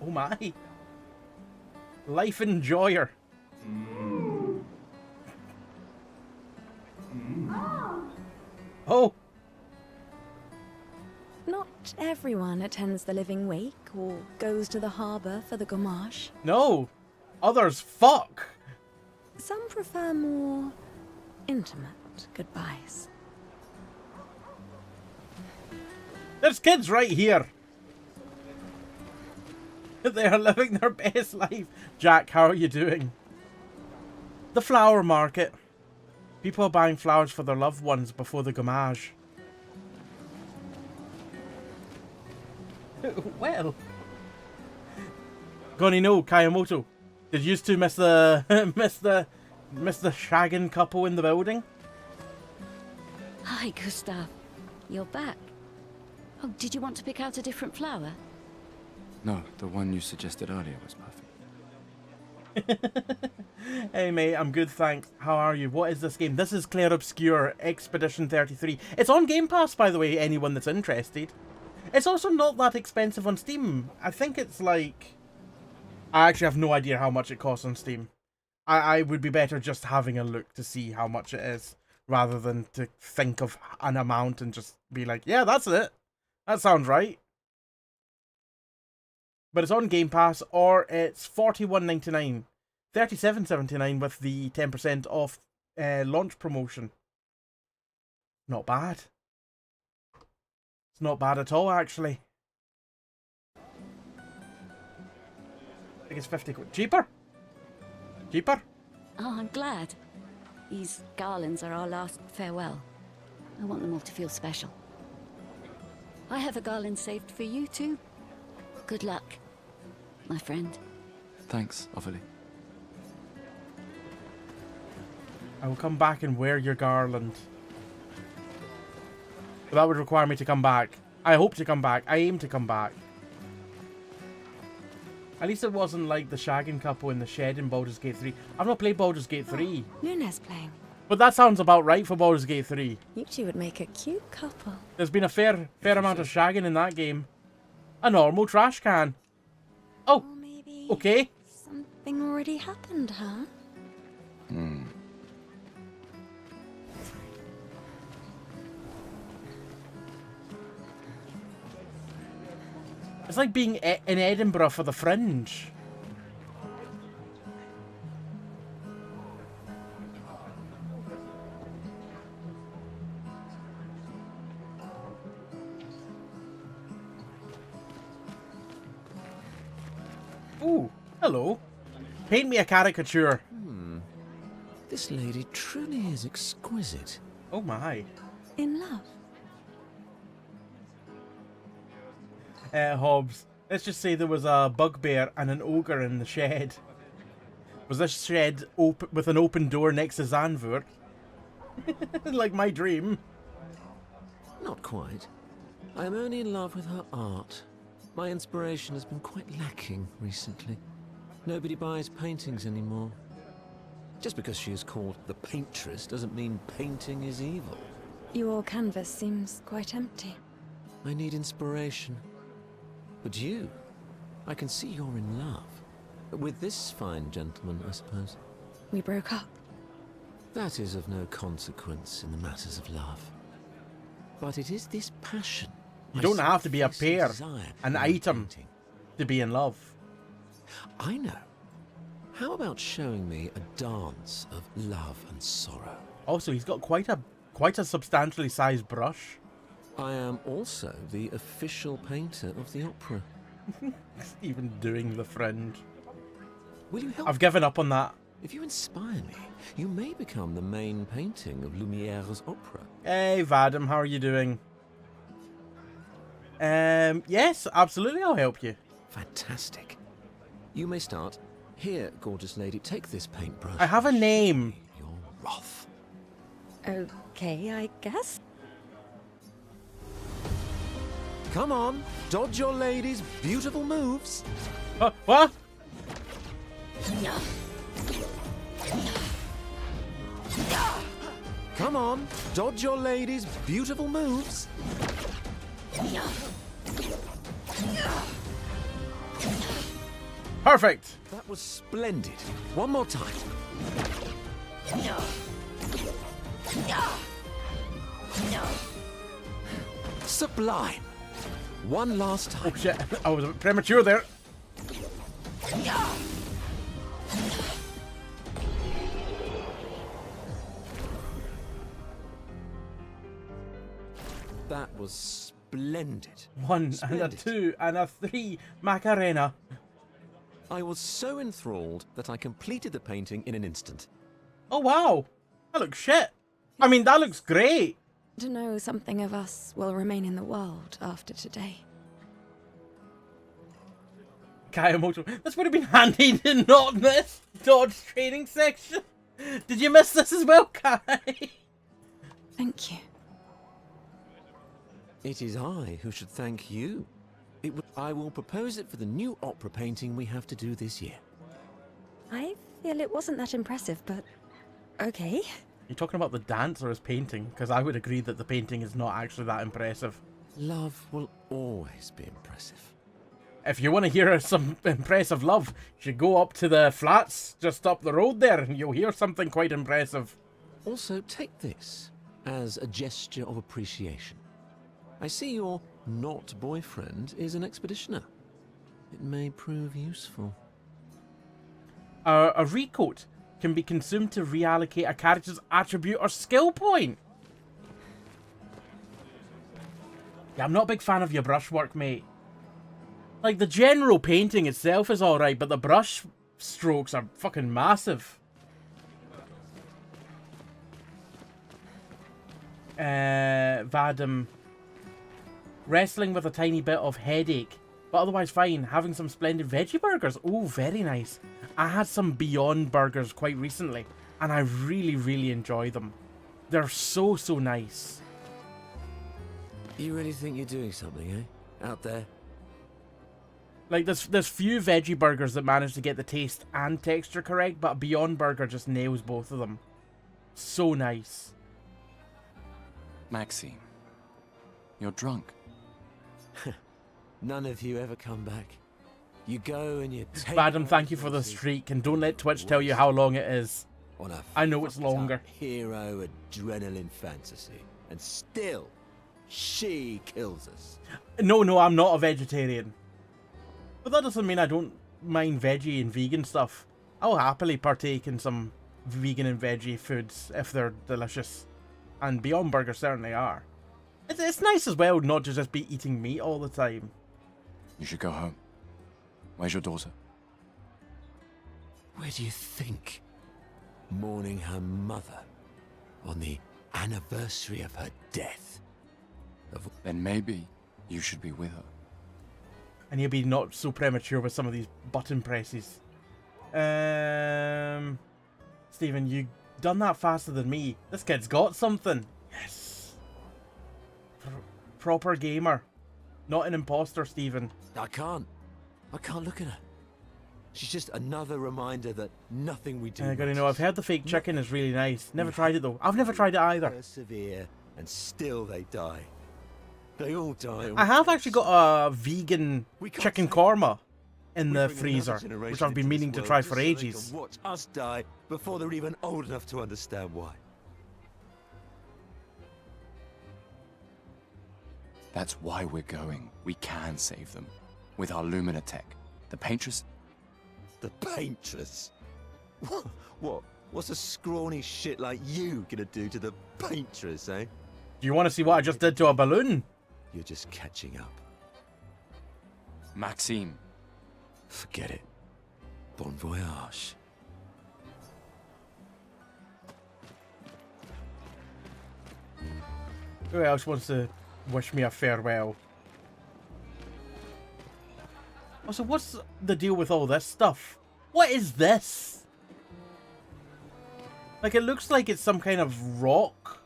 Oh my. Life enjoyer. Oh. Not everyone attends the living wake or goes to the harbour for the gommage. No. Others fuck. Some prefer more intimate goodbyes. There's kids right here. They are living their best life. Jack, how are you doing? The flower market. People are buying flowers for their loved ones before the gommage. Well. Gonna know, Kayamoto. Did you two miss the miss the shagging couple in the building? Hi, Gustav. You're back. Oh, did you want to pick out a different flower? No, the one you suggested earlier was perfect. Hey mate, I'm good thanks. How are you? What is this game? This is Clair Obscur Expedition 33. It's on Game Pass, by the way, anyone that's interested. It's also not that expensive on Steam. I think it's like... I actually have no idea how much it costs on Steam. I would be better just having a look to see how much it is, rather than to think of an amount and just be like, yeah, that's it. That sounds right. But it's on Game Pass, or it's $41.99, $37.79 with the 10% off launch promotion. Not bad. It's not bad at all, actually. I think it's 50 quid. Cheaper? Cheaper? Oh, I'm glad. These garlands are our last farewell. I want them all to feel special. I have a garland saved for you too. Good luck, my friend. Thanks, Ophelia. I will come back and wear your garland. But that would require me to come back. I hope to come back. I aim to come back. At least it wasn't like the shagging couple in the shed in Baldur's Gate 3. I've not played Baldur's Gate 3. Luna's playing. But that sounds about right for Baldur's Gate 3. You two would make a cute couple. There's been a fair amount of shagging in that game. A normal trash can. Oh, Or maybe okay. something already happened, huh? It's like being in Edinburgh for the Fringe. Ooh, hello. Paint me a caricature. This lady truly is exquisite. Oh my. In love. Hobbs, let's just say there was a bugbear and an ogre in the shed. Was this shed with an open door next to Zanvur? Like my dream. Not quite. I am only in love with her art. My inspiration has been quite lacking recently. Nobody buys paintings anymore. Just because she is called the paintress doesn't mean painting is evil. Your canvas seems quite empty. I need inspiration. But you I can see you're in love. With this fine gentleman, I suppose. We broke up. That is of no consequence in the matters of love. But it is this passion. You don't have to be a pair, an in item, painting. to be in love. I know. How about showing me a dance of love and sorrow? Also, he's got quite a substantially sized brush. I am also the official painter of the opera. Even doing the friend. Will you help? I've given up on that. If you inspire me, you may become the main painting of Lumiere's opera. Hey, Vadim, how are you doing? Yes, absolutely, I'll help you. Fantastic. You may start. Here, gorgeous lady, take this paintbrush. I have a name. Your wrath. Okay, I guess. Come on, dodge your lady's beautiful moves. What? Come on, dodge your lady's beautiful moves. Perfect. That was splendid. One more time. Sublime. One last time. Oh shit, I was a bit premature there. That was splendid. 1 and a Splendid. 2 and a 3 Macarena. I was so enthralled that I completed the painting in an instant. Oh wow, that looks shit. I mean, that looks great. To know something of us will remain in the world after today. Kayamoto, this would have been handy to not miss Dodge training section. Did you miss this as well, Kai? Thank you. It is I who should thank you. I will propose it for the new opera painting we have to do this year. I feel it wasn't that impressive, but okay. You talking about the dance or his painting? Because I would agree that the painting is not actually that impressive. Love will always be impressive. If you want to hear some impressive love, you should go up to the flats just up the road there and you'll hear something quite impressive. Also, take this as a gesture of appreciation. I see your not boyfriend is an expeditioner. It may prove useful. A recoat can be consumed to reallocate a character's attribute or skill point. Yeah, I'm not a big fan of your brushwork, mate. Like, the general painting itself is alright, but the brush strokes are fucking massive. Vadim. Wrestling with a tiny bit of headache, but otherwise fine. Having some splendid veggie burgers. Oh, very nice. I had some Beyond burgers quite recently, and I really, really enjoy them. They're so, so nice. You really think you're doing something, eh? Out there? Like, there's few veggie burgers that manage to get the taste and texture correct, but a Beyond Burger just nails both of them. So nice. Maxine, you're drunk. None of you ever come back. You go and you take... Vadim, thank you for the streak, and don't let Twitch tell you how long it is. On a I know it's longer. hero adrenaline fantasy. And still, she kills us. No, I'm not a vegetarian. But that doesn't mean I don't mind veggie and vegan stuff. I'll happily partake in some vegan and veggie foods if they're delicious. And Beyond Burgers certainly are. It's nice as well not to just be eating meat all the time. You should go home. Where's your daughter? Where do you think? Mourning her mother on the anniversary of her death. Then maybe you should be with her. And you'll be not so premature with some of these button presses. Stephen, you done that faster than me. This kid's got something. Yes. Proper gamer. Not an imposter, Stephen. I can't look at her. She's just another reminder that nothing we do. I gotta know, I've heard the fake chicken is really nice. Never tried it though. I've never tried it either. Persevere, and still they die. They all die. I have actually got a vegan chicken korma. in the freezer, which I've been meaning to try for ages. Watch us die before they're even old enough to understand why. That's why we're going. We can save them. With our Lumina tech. The Paintress... The Paintress? What? What's a scrawny shit like you gonna do to the Paintress, eh? Do you want to see what I just did to a balloon? You're just catching up. Maxime. Forget it. Bon voyage. Who else wants to wish me a farewell? Also, what's the deal with all this stuff? What is this? Like, it looks like it's some kind of rock.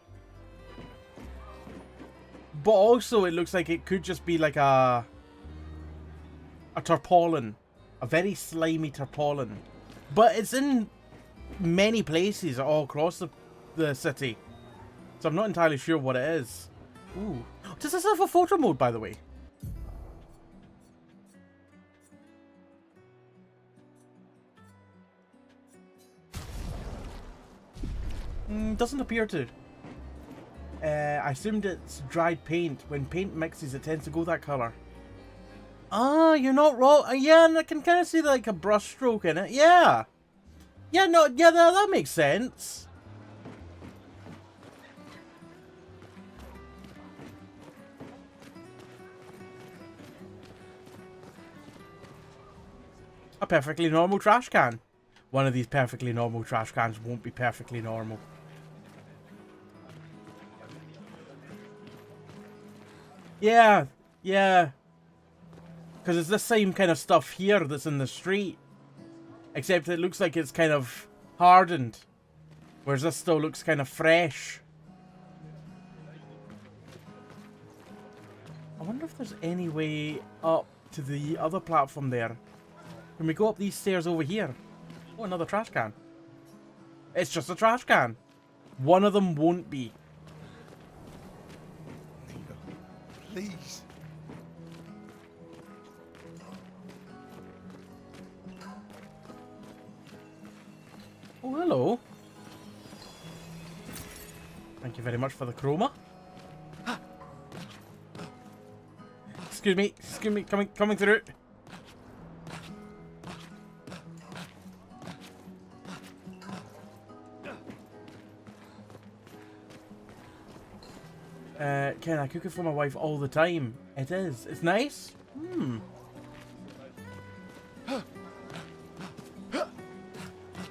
But also, it looks like it could just be like a tarpaulin. A very slimy tarpaulin. But it's in many places all across the city. So I'm not entirely sure what it is. Ooh. Does this have a photo mode, by the way? Doesn't appear to. I assumed it's dried paint. When paint mixes, it tends to go that colour. Ah, you're not wrong. Yeah, and I can kind of see like a brush stroke in it. Yeah. Yeah, no, yeah, that makes sense. A perfectly normal trash can. One of these perfectly normal trash cans won't be perfectly normal. Yeah, yeah. Because it's the same kind of stuff here that's in the street. Except it looks like it's kind of hardened. Whereas this still looks kind of fresh. I wonder if there's any way up to the other platform there. Can we go up these stairs over here? Oh, another trash can. It's just a trash can. One of them won't be. Please. Oh, hello. Thank you very much for the chroma. Excuse me, coming through. Ken, I cook it for my wife all the time. It is. It's nice.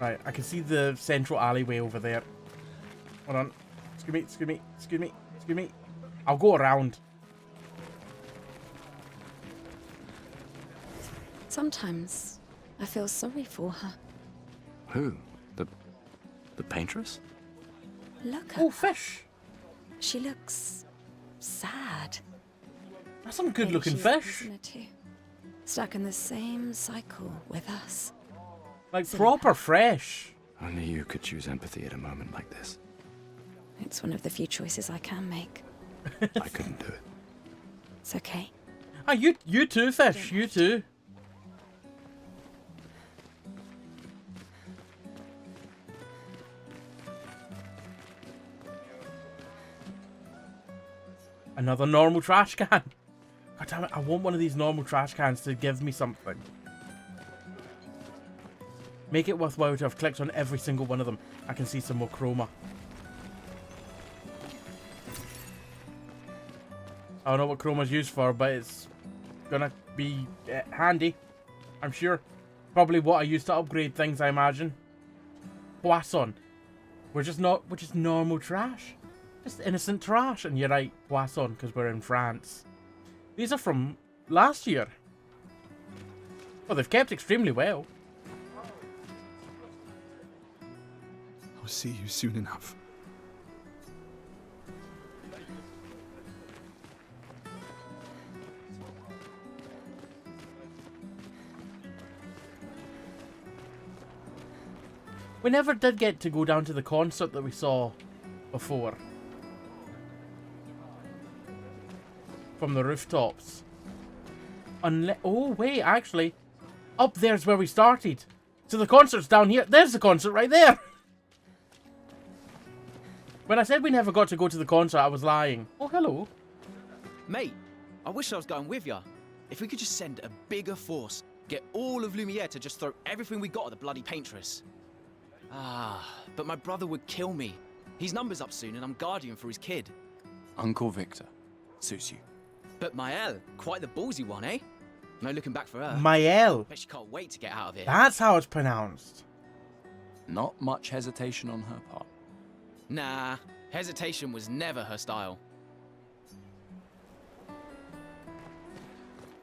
Right, I can see the central alleyway over there. Hold on. Excuse me. I'll go around. Sometimes I feel sorry for her. Who? The Paintress? Look at Oh, fish. She looks sad. That's some good looking Maybe she's fish. a prisoner too. Stuck in the same cycle with us. Like proper fresh. Only you could choose empathy at a moment like this. It's one of the few choices I can make. I couldn't do it. It's okay. Ah, you too, fish. You too. Another normal trash can. God damn it, I want one of these normal trash cans to give me something. Make it worthwhile to have clicked on every single one of them. I can see some more chroma. I don't know what chroma's used for, but it's gonna be handy. I'm sure. Probably what I use to upgrade things, I imagine. Poisson. We're just normal trash. Just innocent trash. And you're right, Poisson, because we're in France. These are from last year. Well, they've kept extremely well. I'll see you soon enough. We never did get to go down to the concert that we saw before. From the rooftops. Oh, wait, actually. Up there's where we started. So the concert's down here. There's the concert right there. When I said we never got to go to the concert, I was lying. Oh, hello. Mate, I wish I was going with ya. If we could just send a bigger force, get all of Lumiere to just throw everything we got at the bloody paintress. But my brother would kill me. His number's up soon and I'm guardian for his kid. Uncle Victor. Suits you. But Maëlle, quite the ballsy one, eh? No looking back for her. Maëlle. Bet she can't wait to get out of here. That's how it's pronounced. Not much hesitation on her part. Nah, hesitation was never her style.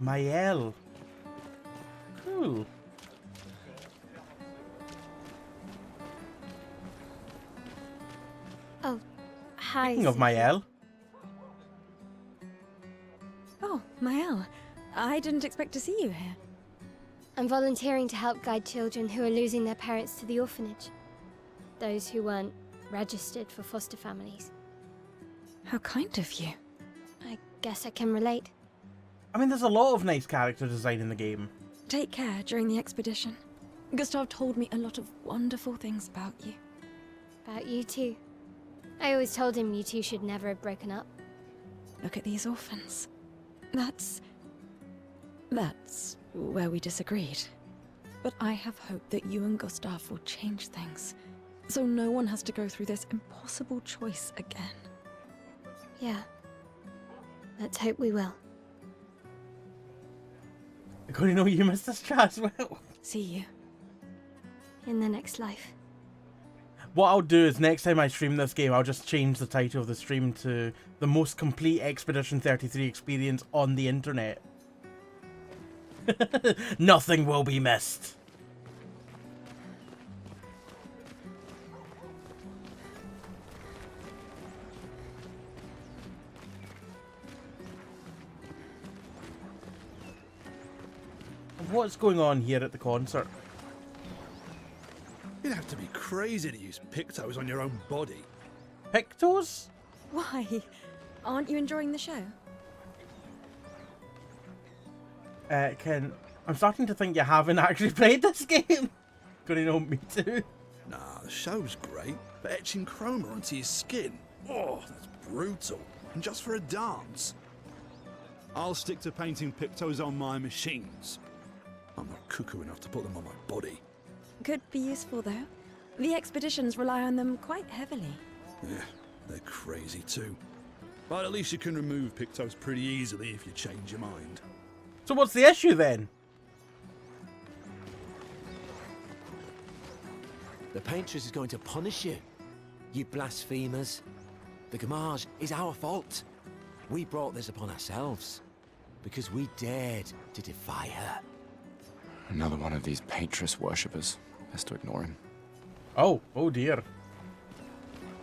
Maëlle. Cool. Oh, hi. Speaking of Maëlle. Oh, Maëlle. I didn't expect to see you here. I'm volunteering to help guide children who are losing their parents to the orphanage. Those who weren't registered for foster families. How kind of you. I guess I can relate. I mean, there's a lot of nice character design in the game. Take care during the expedition. Gustav told me a lot of wonderful things about you. About you too. I always told him you two should never have broken up. Look at these orphans. That's where we disagreed. But I have hope that you and Gustav will change things, so no one has to go through this impossible choice again. Yeah. Let's hope we will. I'm going to know you missed this chat as well. See you. In the next life. What I'll do is next time I stream this game, I'll just change the title of the stream to the most complete Expedition 33 experience on the internet. Nothing will be missed. What's going on here at the concert? You'd have to be crazy to use pictos on your own body. Pictos? Why? Aren't you enjoying the show? Ken, I'm starting to think you haven't actually played this game. Gonna know me too. Nah, the show's great, but etching chroma onto your skin, oh, that's brutal. And just for a dance. I'll stick to painting pictos on my machines. I'm not cuckoo enough to put them on my body. Could be useful though. The expeditions rely on them quite heavily. Yeah, they're crazy too. But at least you can remove pictos pretty easily if you change your mind. So what's the issue then? The paintress is going to punish you. You blasphemers. The Gamage is our fault. We brought this upon ourselves. Because we dared to defy her. Another one of these paintress worshippers. Best to ignore him. Oh dear.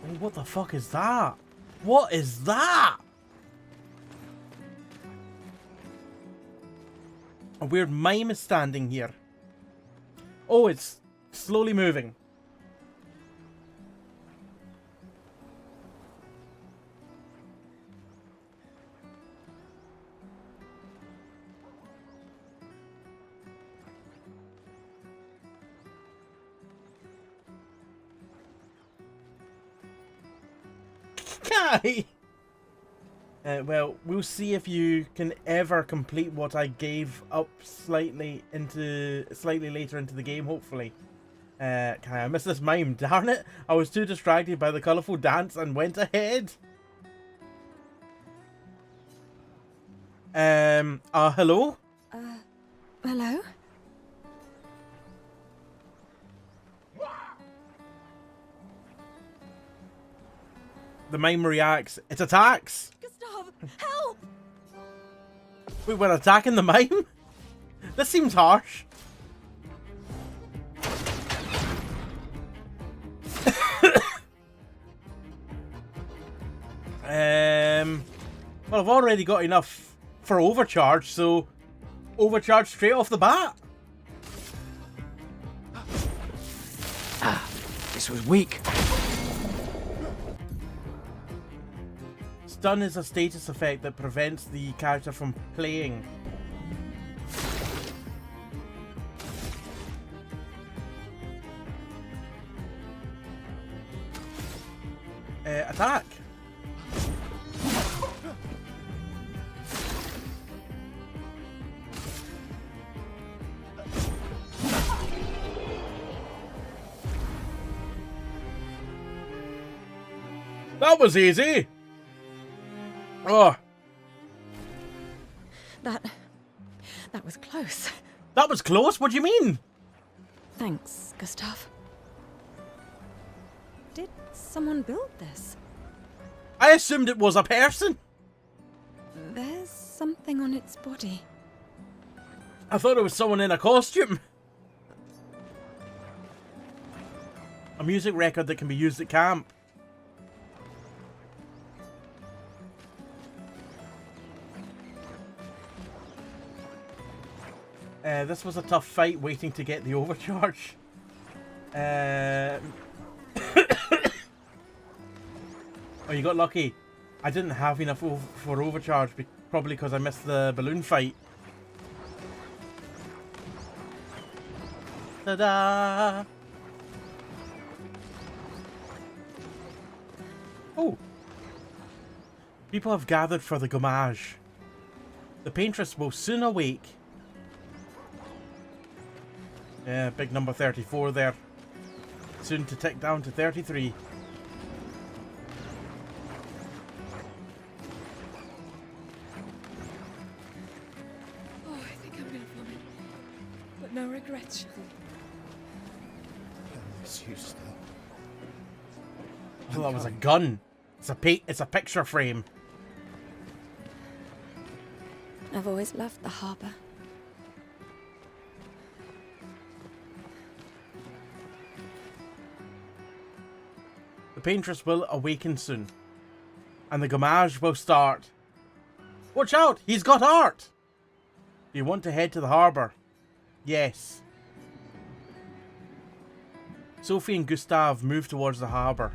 Oh, what the fuck is that? What is that? A weird mime is standing here. Oh, it's slowly moving. Well, we'll see if you can ever complete what I gave up slightly later into the game, hopefully. I missed this mime, darn it. I was too distracted by the colourful dance and went ahead. Hello? Hello? The mime reacts. It attacks! Gustav, help! Wait, we're attacking the mime? This seems harsh. Well, I've already got enough for overcharge, so overcharge straight off the bat. This was weak. Stun is a status effect that prevents the character from playing. attack. That was easy. Oh. That was close. That was close? What do you mean? Thanks, Gustav. Did someone build this? I assumed it was a person. There's something on its body. I thought it was someone in a costume. A music record that can be used at camp. This was a tough fight waiting to get the overcharge. Oh, you got lucky. I didn't have enough for overcharge, probably because I missed the balloon fight. Ta-da! Oh! People have gathered for the gommage. The paintress will soon awake. Yeah, big number 34 there. Soon to tick down to 33. Oh, I think I'm gonna vomit. But no regrets. Miss you still. Oh, that was a gun. It's a picture frame. I've always loved the harbour. The paintress will awaken soon. And the gommage will start. Watch out! He's got art! Do you want to head to the harbour? Yes. Sophie and Gustav move towards the harbour.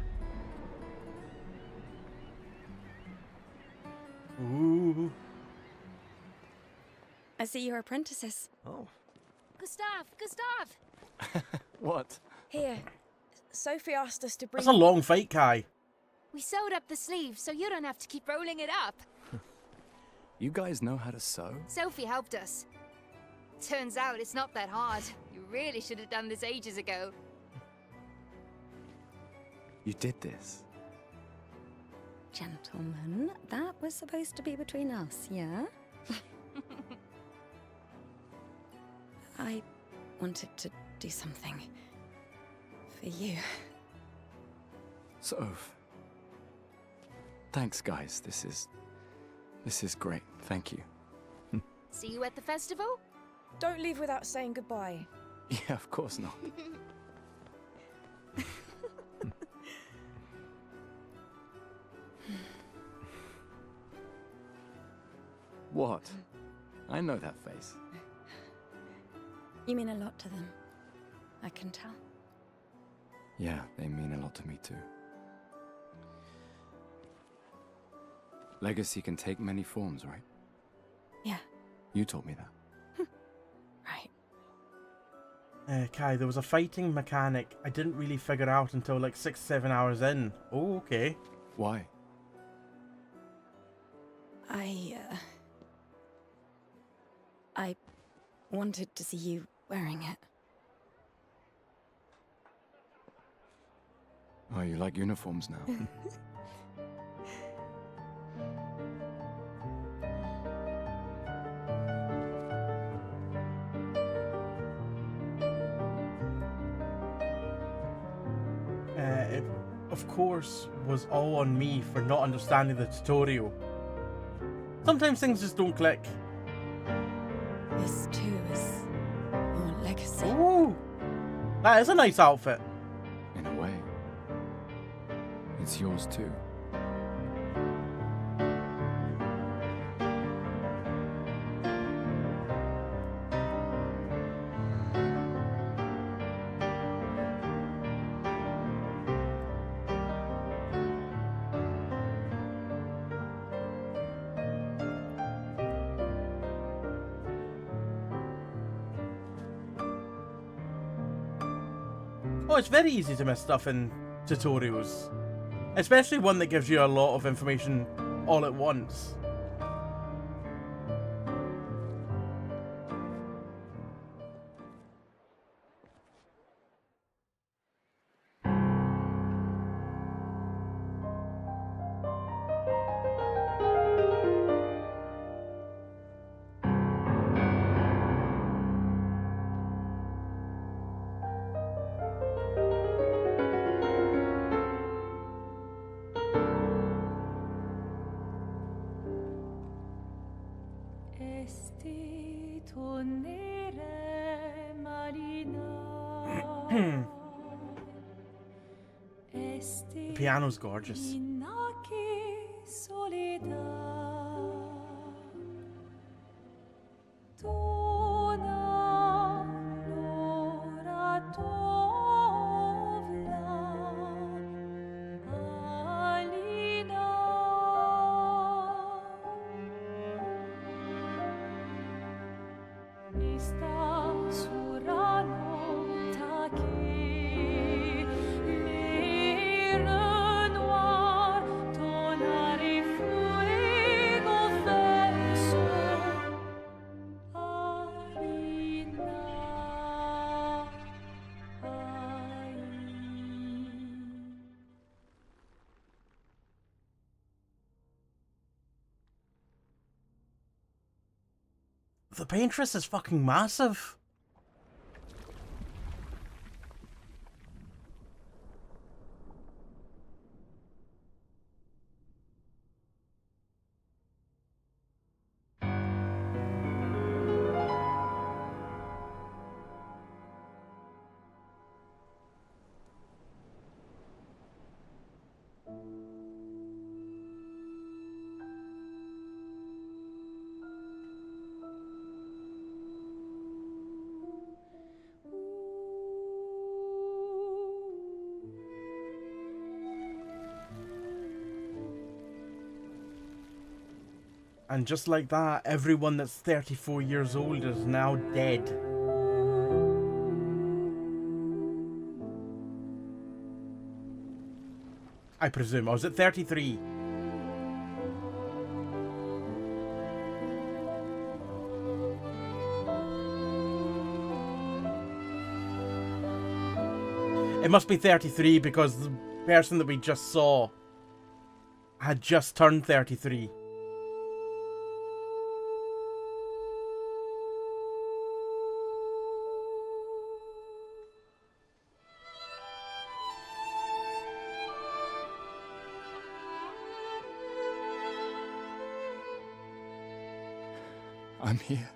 Ooh. I see you're apprentices. Oh. Gustav! What? Here. Sophie asked us to bring... That's a long fight, Kai. We sewed up the sleeve so you don't have to keep rolling it up. You guys know how to sew? Sophie helped us. Turns out it's not that hard. You really should have done this ages ago. You did this? Gentlemen, that was supposed to be between us, yeah? I wanted to do something for you. Soph. Thanks, guys. This is great. Thank you. See you at the festival? Don't leave without saying goodbye. Yeah, of course not. What? I know that face. You mean a lot to them. I can tell. Yeah, they mean a lot to me too. Legacy can take many forms, right? Yeah. You told me that. Right. Kai, there was a fighting mechanic I didn't really figure out until like 6-7 hours in. Oh, okay. Why? I wanted to see you wearing it. Oh, you like uniforms now? It, of course, was all on me for not understanding the tutorial. Sometimes things just don't click. This too is your legacy. Ooh, that is a nice outfit. In a way. It's yours too. Oh, it's very easy to miss stuff in tutorials. Especially one that gives you a lot of information all at once. The piano's gorgeous. The paintress is fucking massive. And just like that, everyone that's 34 years old is now dead. I presume. Or was it 33? It must be 33 because the person that we just saw had just turned 33. I'm here.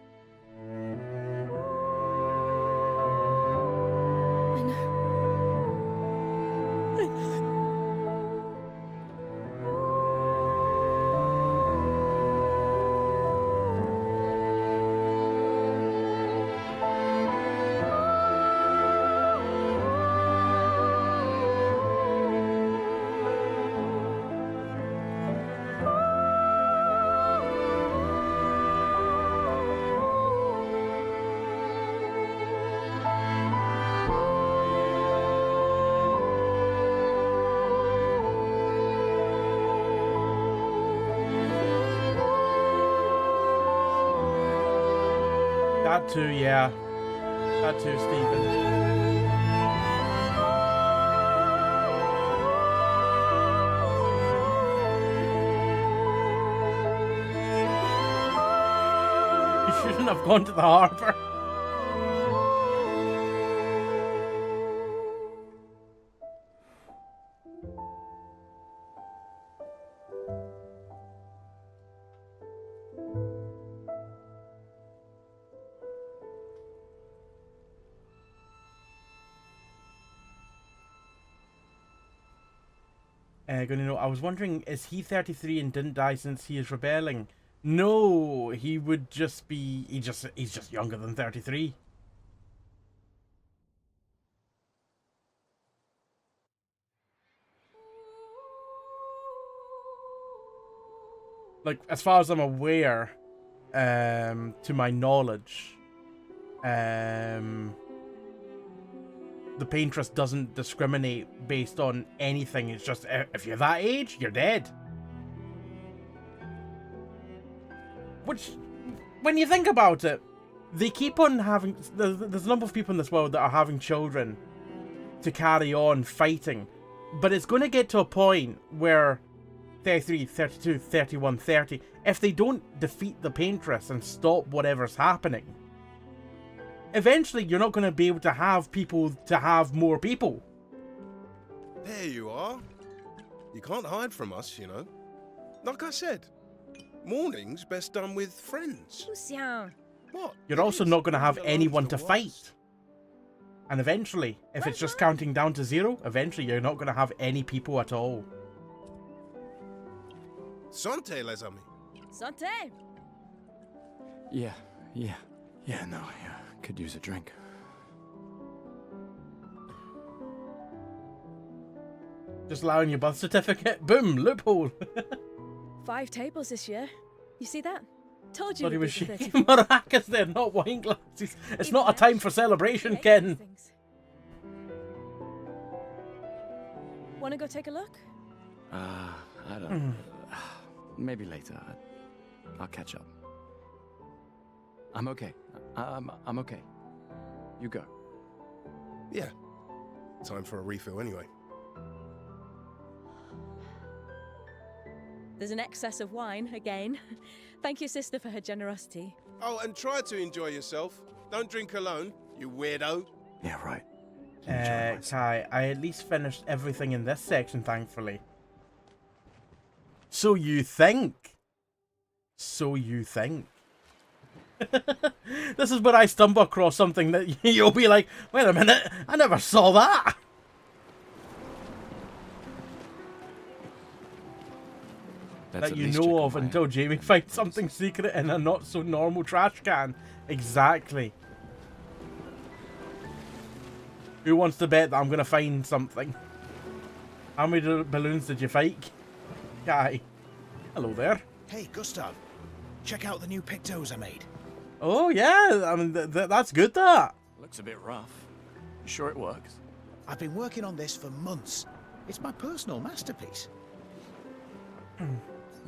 That too, yeah. That too, Stephen. You shouldn't have gone to the harbour. Gonna know. I was wondering, is he 33 and didn't die since he is rebelling? No, he would just be. He's just younger than 33. Like, as far as I'm aware, to my knowledge, the the paintress doesn't discriminate based on anything. It's just, if you're that age, you're dead. Which, when you think about it, they keep on having... There's a number of people in this world that are having children to carry on fighting. But it's going to get to a point where 33, 32, 31, 30, if they don't defeat the paintress and stop whatever's happening, eventually you're not going to be able to have people to have more people. There you are. You can't hide from us, you know. Like I said, mourning's best done with friends. What? You're also not going to have anyone to fight. And eventually, if it's just counting down to 0, eventually you're not going to have any people at all. Santé, les amis. Santé! Yeah, no, yeah, could use a drink. Just allowing your birth certificate. Boom, loophole. 5 tables this year. You see that? Told you. Thought he was shaking maracas there, not wine glasses. It's not a time for celebration, Ken. Wanna go take a look? I don't... Maybe later. I'll catch up. I'm okay. I'm okay. You go. Yeah. Time for a refill anyway. There's an excess of wine, again. Thank you, sister, for her generosity. Oh, and try to enjoy yourself. Don't drink alone, you weirdo. Yeah, right. Kai, I at least finished everything in this section, thankfully. So you think. So you think. This is where I stumble across something that you'll be like, wait a minute, I never saw that. That you know of until Jamie finds something secret in a not so normal trash can. Exactly. Who wants to bet that I'm going to find something? How many balloons did you fight? Guy. Hello there. Hey, Gustav. Check out the new pictos I made. Oh, yeah. I mean, that's good, that. Looks a bit rough. You sure it works? I've been working on this for months. It's my personal masterpiece.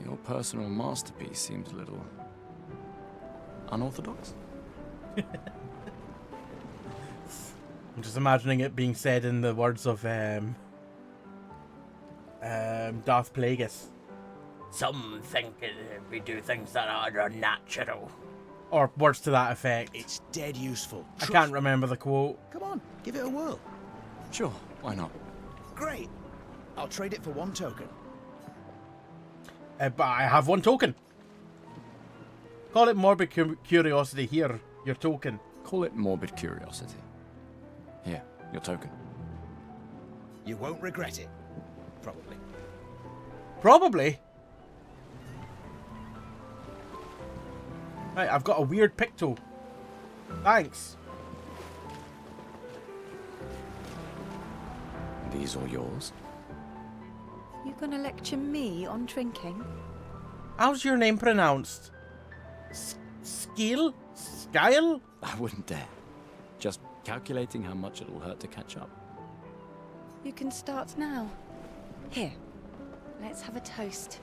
Your personal masterpiece seems a little... unorthodox? I'm just imagining it being said in the words of Darth Plagueis. Some think we do things that are unnatural. Or words to that effect. It's dead useful. I can't remember the quote. Come on, give it a whirl. Sure, why not? Great. I'll trade it for 1 token. But I have 1 token. Call it morbid curiosity. Here, your token. Call it morbid curiosity. Here, your token. You won't regret it. Probably. Probably? Right, I've got a weird picto. Thanks. These all yours? You gonna lecture me on drinking? How's your name pronounced? Skill? Skyle? I wouldn't dare. Just calculating how much it'll hurt to catch up. You can start now. Here, let's have a toast.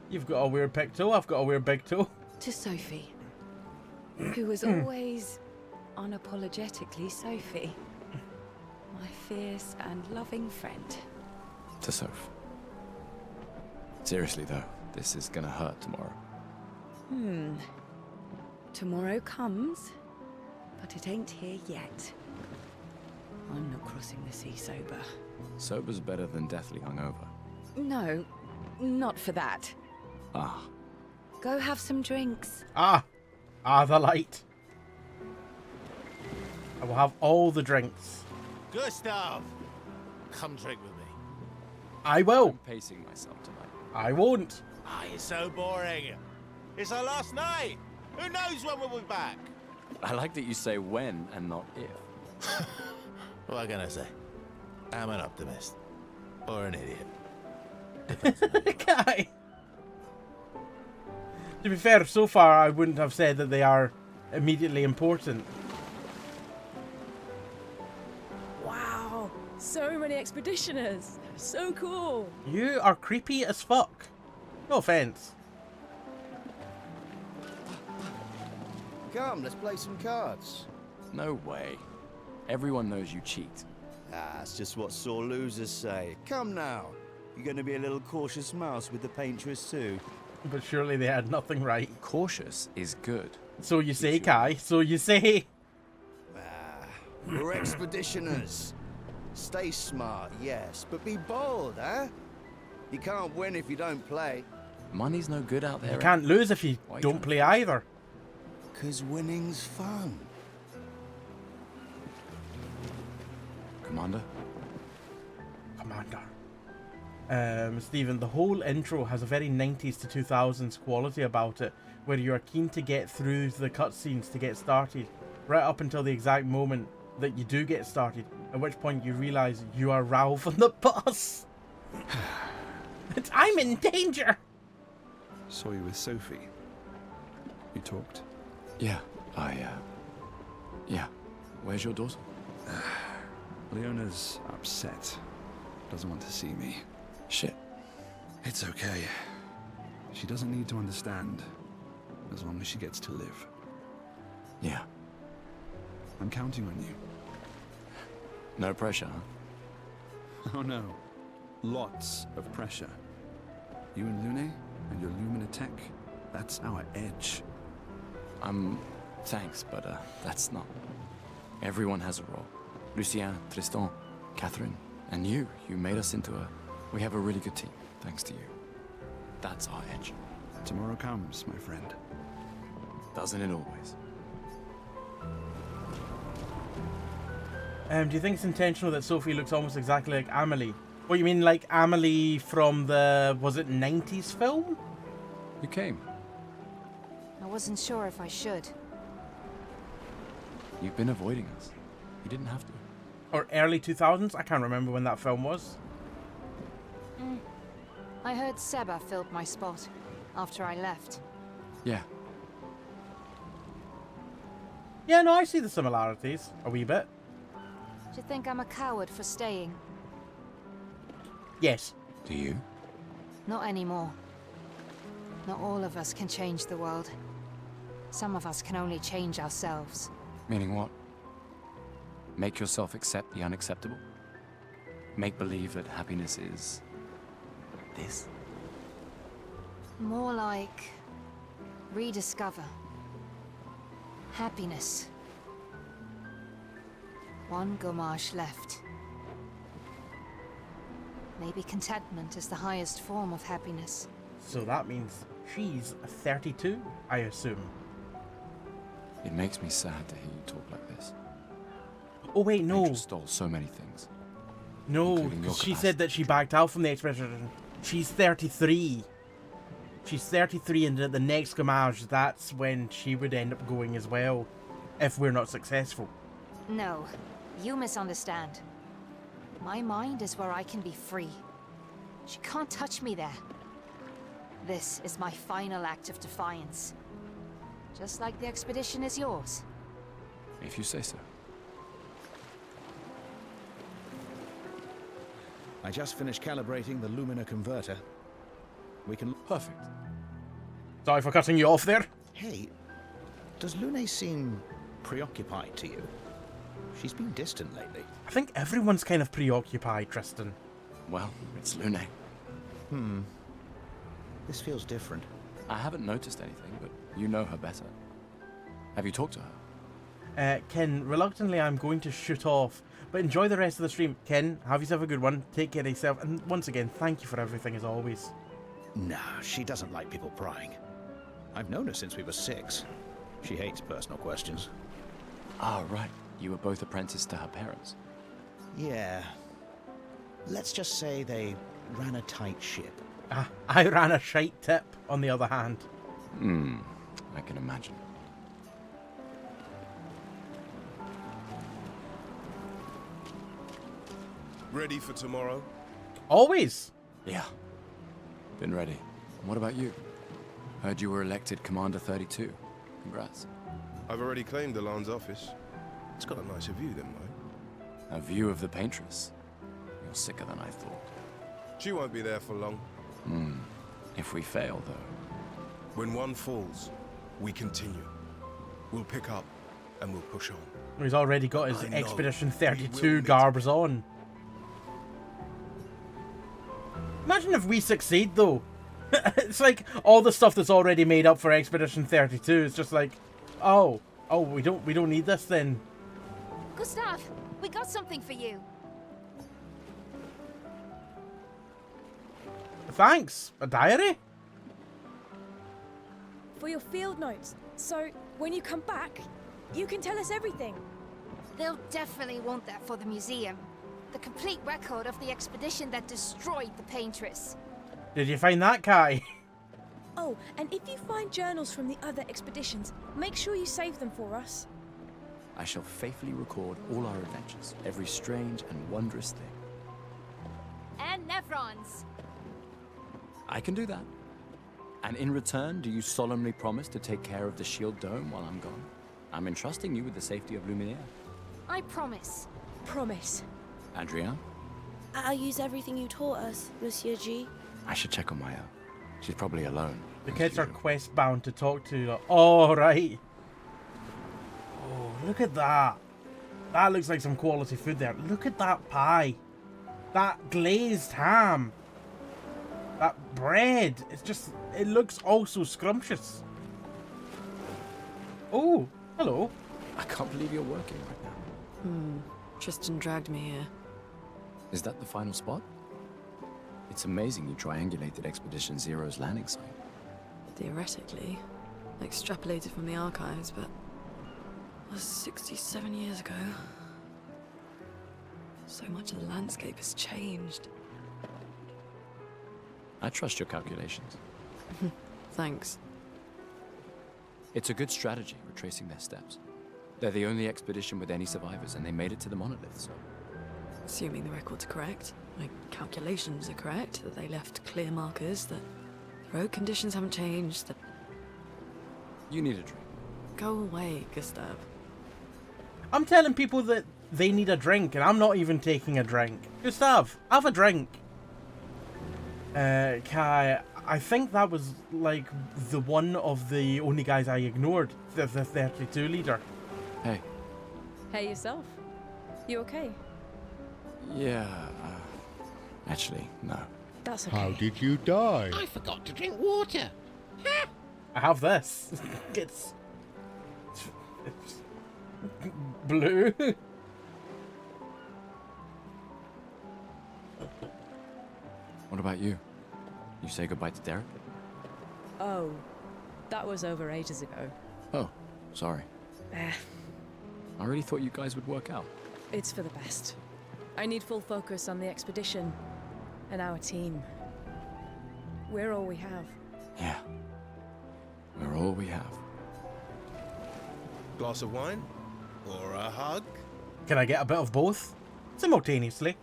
You've got a weird picto, I've got a weird big toe. To Sophie, who was always unapologetically Sophie. My fierce and loving friend. To Soph. Seriously though, this is gonna hurt tomorrow. Tomorrow comes, but it ain't here yet. I'm not crossing the sea sober. Sober's better than deathly hungover. No, not for that. Ah. Go have some drinks. Ah, the light. I will have all the drinks. Gustav, come drink with me. I will. I'm pacing myself tonight. I won't. Ah, you're so boring. It's our last night. Who knows when we'll be back? I like that you say when and not if. What can I say? I'm an optimist. Or an idiot. Guy. To be fair, so far I wouldn't have said that they are immediately important. so many expeditioners. So cool. You are creepy as fuck. No offense. Come, let's play some cards. No way. Everyone knows you cheat. Ah, it's just what sore losers say. Come now. You're going to be a little cautious mouse with the paintress too. But surely they had nothing right. Cautious is good. So you say, Kai. So you say. We're expeditioners. Stay smart, yes, but be bold, huh? You can't win if you don't play. Money's no good out there. You can't lose if you don't play either. 'Cause winning's fun. Commander? Stephen, the whole intro has a very 90s to 2000s quality about it, where you are keen to get through the cutscenes to get started, right up until the exact moment that you do get started, at which point you realise you are Ralph on the bus. I'm in danger! Saw you with Sophie. You talked? Yeah, yeah. Where's your daughter? Leona's upset. Doesn't want to see me. Shit. It's okay. She doesn't need to understand, as long as she gets to live. Yeah. I'm counting on you. No pressure, huh? Oh no. Lots of pressure. You and Lune and your Lumina tech, that's our edge. Thanks, but that's not. Everyone has a role. Lucien, Tristan, Catherine, and you made us into we have a really good team, thanks to you. That's our edge. Tomorrow comes, my friend. Doesn't it always? Do you think it's intentional that Sophie looks almost exactly like Amelie? What, you mean like Amelie from the, was it 90s film? You came. I wasn't sure if I should. You've been avoiding us. You didn't have to. Or early 2000s? I can't remember when that film was. I heard Seba filled my spot after I left. Yeah. Yeah, no, I see the similarities. A wee bit. Do you think I'm a coward for staying? Yes. Do you? Not anymore. Not all of us can change the world. Some of us can only change ourselves. Meaning what? Make yourself accept the unacceptable? Make believe that happiness is this? More like rediscover happiness. One Gomash left. Maybe contentment is the highest form of happiness. So that means she's 32, I assume. It makes me sad to hear you talk like this. Oh wait, no. You stole so many things. No, including your she said that she backed out from the expedition. She's 33. She's 33, and at the next Gamage, that's when she would end up going as well, if we're not successful. No, you misunderstand. My mind is where I can be free. She can't touch me there. This is my final act of defiance. Just like the expedition is yours. If you say so. I just finished calibrating the Lumina converter. We can... Perfect. Sorry for cutting you off there. Hey, does Lune seem preoccupied to you? She's been distant lately. I think everyone's kind of preoccupied, Tristan. Well, it's Lune. This feels different. I haven't noticed anything, but you know her better. Have you talked to her? Ken, reluctantly I'm going to shoot off, but enjoy the rest of the stream. Ken, have yourself a good one. Take care of yourself, and once again, thank you for everything as always. Nah, she doesn't like people prying. I've known her since we were 6. She hates personal questions. Ah, right. You were both apprenticed to her parents. Yeah. Let's just say they ran a tight ship. I ran a shite tip, on the other hand. I can imagine. Ready for tomorrow? Always. Yeah. Been ready. And what about you? Heard you were elected Commander 32. Congrats. I've already claimed the Lan's office. It's got a nicer view than mine. A view of the Paintress. sicker than I thought. She won't be there for long. If we fail, though. When one falls, we continue. We'll pick up and we'll push on. He's already got his I know Expedition we 32 will garbs on. Imagine if we succeed, though. It's like all the stuff that's already made up for Expedition 32. It's just like, oh, we don't need this then. Gustav, we got something for you. Thanks. A diary? For your field notes. So, when you come back, you can tell us everything. They'll definitely want that for the museum. The complete record of the expedition that destroyed the Paintress. Did you find that, Kai? Oh, and if you find journals from the other expeditions, make sure you save them for us. I shall faithfully record all our adventures, every strange and wondrous thing. And Nevrons. I can do that. And in return, do you solemnly promise to take care of the shield dome while I'm gone? I'm entrusting you with the safety of Luminaire. I promise. Promise. Adrien? I'll use everything you taught us, Monsieur G. I should check on Maya. She's probably alone. The kids are quest bound to talk to. Oh, right. Oh, look at that. That looks like some quality food there. Look at that pie. That glazed ham. That bread. It's just, it looks all so scrumptious. Oh, hello. I can't believe you're working right now. Tristan dragged me here. Is that the final spot? It's amazing you triangulated Expedition Zero's landing site. Theoretically. Extrapolated from the archives, but... that was 67 years ago. So much of the landscape has changed. I trust your calculations. Thanks. It's a good strategy, retracing their steps. They're the only expedition with any survivors, and they made it to the monolith, so... Assuming the record's correct, my calculations are correct, that they left clear markers, that the road conditions haven't changed, that... You need a drink. Go away, Gustav. I'm telling people that they need a drink, and I'm not even taking a drink. Gustav, have a drink. Kai, I think that was, like, the one of the only guys I ignored. The 32 leader. Hey. Hey yourself. You okay? Yeah, actually, no. That's okay. How did you die? I forgot to drink water. I have this. it's blue. What about you? You say goodbye to Derek? Oh, that was over ages ago. Oh, sorry. I really thought you guys would work out. It's for the best. I need full focus on the expedition and our team. We're all we have. Yeah. We're all we have. Glass of wine? Or a hug? Can I get a bit of both? Simultaneously.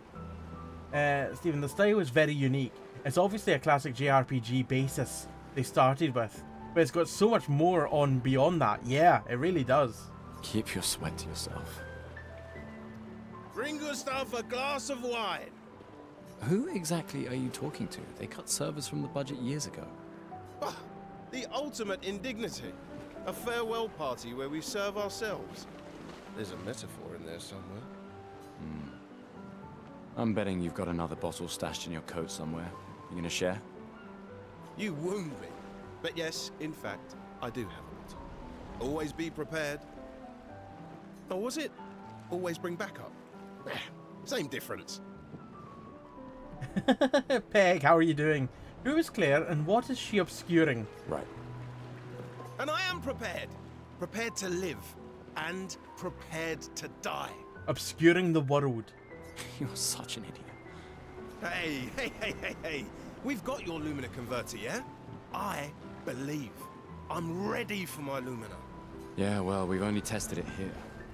Stephen, the style is very unique. It's obviously a classic JRPG basis they started with, but it's got so much more on beyond that. Yeah, it really does. Keep your sweat to yourself. Bring Gustav a glass of wine. Who exactly are you talking to? They cut servers from the budget years ago. Ah, the ultimate indignity. A farewell party where we serve ourselves. There's a metaphor in there somewhere. I'm betting you've got another bottle stashed in your coat somewhere. You gonna share? You wound me. But yes, in fact, I do have a bottle. Always be prepared. Or was it always bring backup? Same difference. Peg, how are you doing? Who is Claire and what is she obscuring? Right. And I am prepared. Prepared to live. And prepared to die. Obscuring the world. You're such an idiot. Hey. We've got your Lumina converter, yeah? I believe. I'm ready for my Lumina. Yeah, well, we've only tested it here.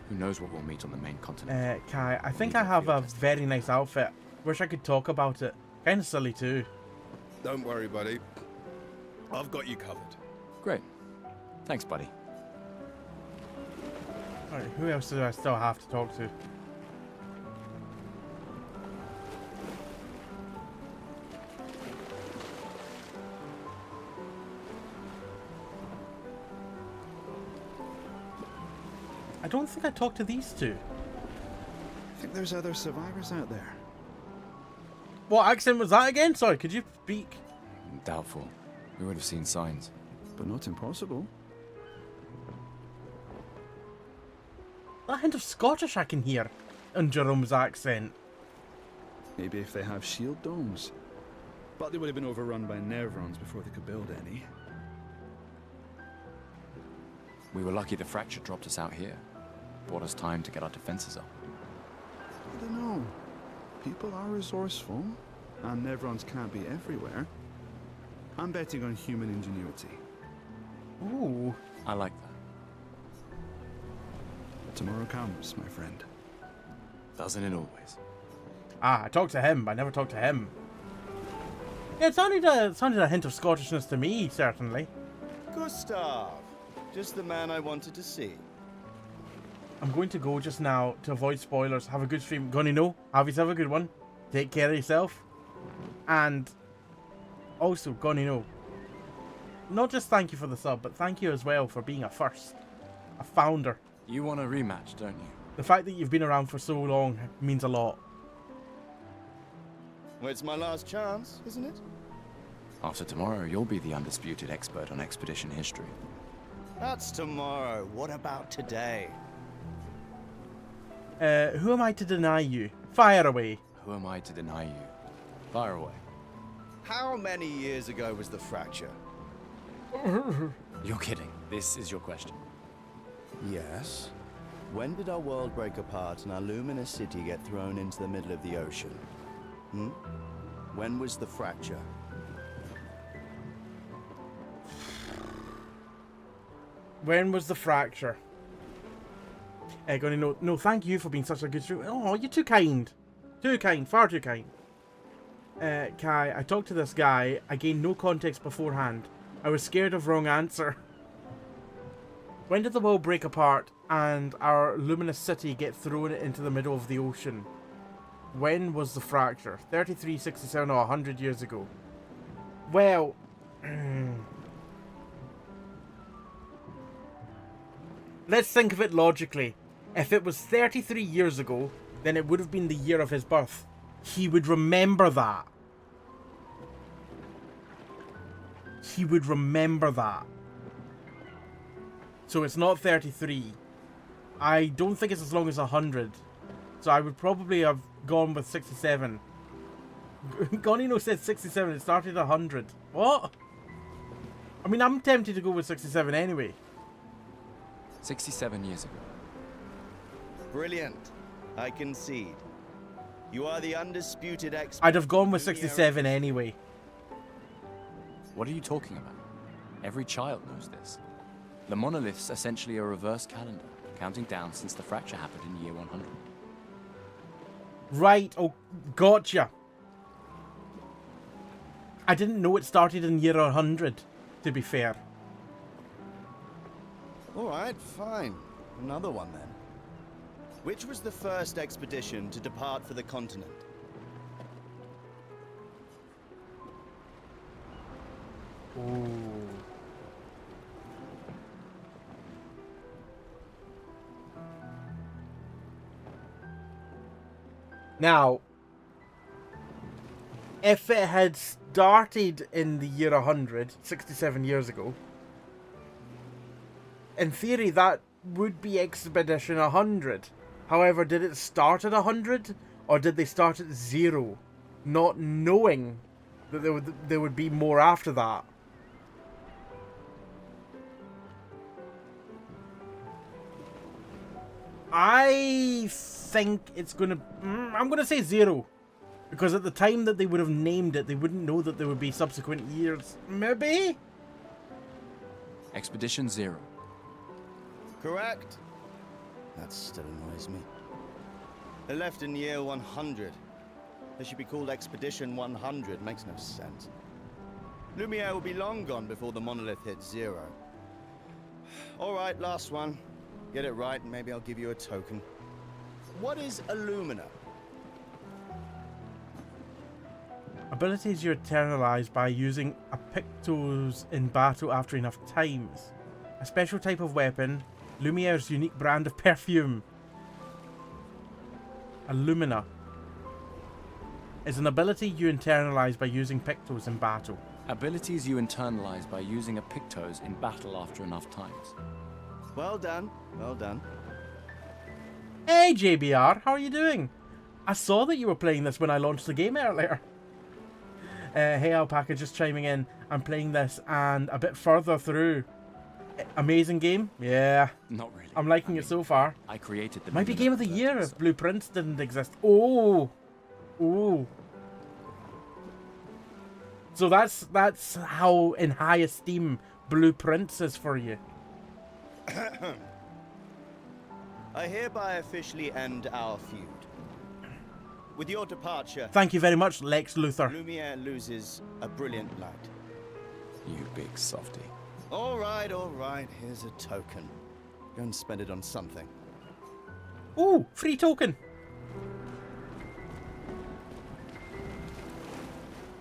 Who knows what we'll meet on the main continent. Kai, I think I have a very nice outfit. Wish I could talk about it. Kinda silly too. Don't worry, buddy. I've got you covered. Great. Thanks, buddy. Alright, who else do I still have to talk to? I don't think I talked to these two. I think there's other survivors out there. What accent was that again? Sorry, could you speak? Doubtful. We would have seen signs. But not impossible. That hint of Scottish I can hear in Jerome's accent. Maybe if they have shield domes. But they would have been overrun by Nevrons before they could build any. We were lucky the fracture dropped us out here. Bought us time to get our defenses up. I don't know. People are resourceful, and Nevrons can't be everywhere. I'm betting on human ingenuity. Ooh. I like that. Tomorrow comes, my friend. Doesn't it always? Ah, I talked to him, but I never talked to him. Yeah, it sounded a hint of Scottishness to me, certainly. Gustav, just the man I wanted to see. I'm going to go just now to avoid spoilers. Have a good stream. Gonna know. Have yourself a good one. Take care of yourself. And also, gonna know. Not just thank you for the sub, but thank you as well for being a first. A founder. You want a rematch, don't you? The fact that you've been around for so long means a lot. Well, it's my last chance, isn't it? After tomorrow, you'll be the undisputed expert on expedition history. That's tomorrow. What about today? Who am I to deny you? Fire away. Who am I to deny you? Fire away. How many years ago was the fracture? You're kidding. This is your question. Yes. When did our world break apart and our luminous city get thrown into the middle of the ocean? Hmm? When was the fracture? When was the fracture? Gonna know. No, thank you for being such a good streamer. Oh, you're too kind. Too kind. Far too kind. Kai, I talked to this guy. I gained no context beforehand. I was scared of wrong answer. When did the world break apart and our luminous city get thrown into the middle of the ocean? When was the fracture? 33, 67, or 100 years ago? Well... let's think of it logically. If it was 33 years ago, then it would have been the year of his birth. He would remember that. He would remember that. So it's not 33. I don't think it's as long as 100. So I would probably have gone with 67. Gonino said 67. It started at 100. What? I mean, I'm tempted to go with 67 anyway. 67 years ago. Brilliant. I concede. You are the undisputed expert. I'd have gone with 67 anyway. What are you talking about? Every child knows this. The monolith's essentially a reverse calendar, counting down since the fracture happened in year 100. Right, oh, gotcha. I didn't know it started in year 100, to be fair. Alright, fine. Another one then. Which was the first expedition to depart for the continent? Ooh. Now, if it had started in the year 100, 67 years ago, in theory that would be Expedition 100. However, did it start at 100 or did they start at 0, not knowing that there would be more after that? I think it's gonna... I'm gonna say 0. Because at the time that they would have named it, they wouldn't know that there would be subsequent years. Maybe? Expedition 0. Correct. That still annoys me. They left in year 100. They should be called Expedition 100. Makes no sense. Lumiere will be long gone before the monolith hits 0. Alright, last one. Get it right and maybe I'll give you a token. What is Illumina? Abilities you eternalize by using a Pictos in battle after enough times. A special type of weapon Lumiere's unique brand of perfume. Illumina is an ability you internalize by using Pictos in battle. Abilities you internalize by using a Pictos in battle after enough times. Well done, well done. Hey JBR, how are you doing? I saw that you were playing this when I launched the game earlier. Hey Alpaca, just chiming in. I'm playing this and a bit further through. Amazing game? Yeah. Not really. I'm liking it so far. I created the Might be game of the year if Blueprints didn't exist. Oh. Oh. So that's how in high esteem Blueprints is for you. I hereby officially end our feud. With your departure... Thank you very much, Lex Luthor. Lumiere loses a brilliant light. You big softy. All right, here's a token. Go and spend it on something. Ooh, free token.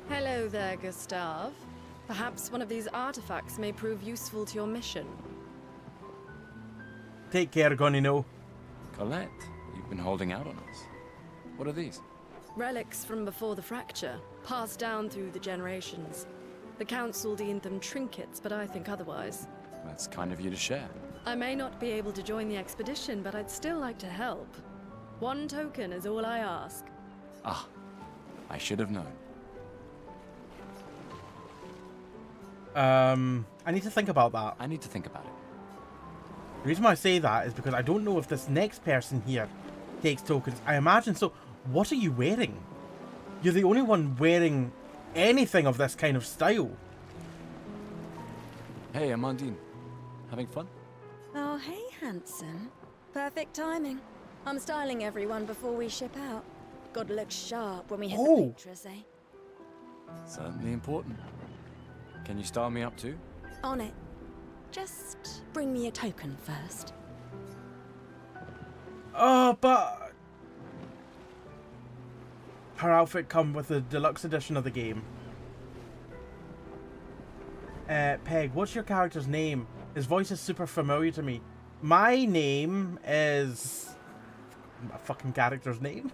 Hello there, Gustave. Perhaps one of these artifacts may prove useful to your mission. Take care, Gonino. Colette, you've been holding out on us. What are these? Relics from before the fracture, passed down through the generations. The council deemed them trinkets, but I think otherwise. That's kind of you to share. I may not be able to join the expedition, but I'd still like to help. One token is all I ask. Ah, I should have known. I need to think about that. I need to think about it. The reason why I say that is because I don't know if this next person here takes tokens. I imagine so. What are you wearing? You're the only one wearing anything of this kind of style. Hey, Amandine. Having fun? Oh, hey, handsome. Perfect timing. I'm styling everyone before we ship out. Gotta look sharp when we hit the waitress, eh? Certainly important. Can you style me up too? On it. Just bring me a token first. Oh, but... her outfit come with the deluxe edition of the game. Peg, what's your character's name? His voice is super familiar to me. My name is... my fucking character's name?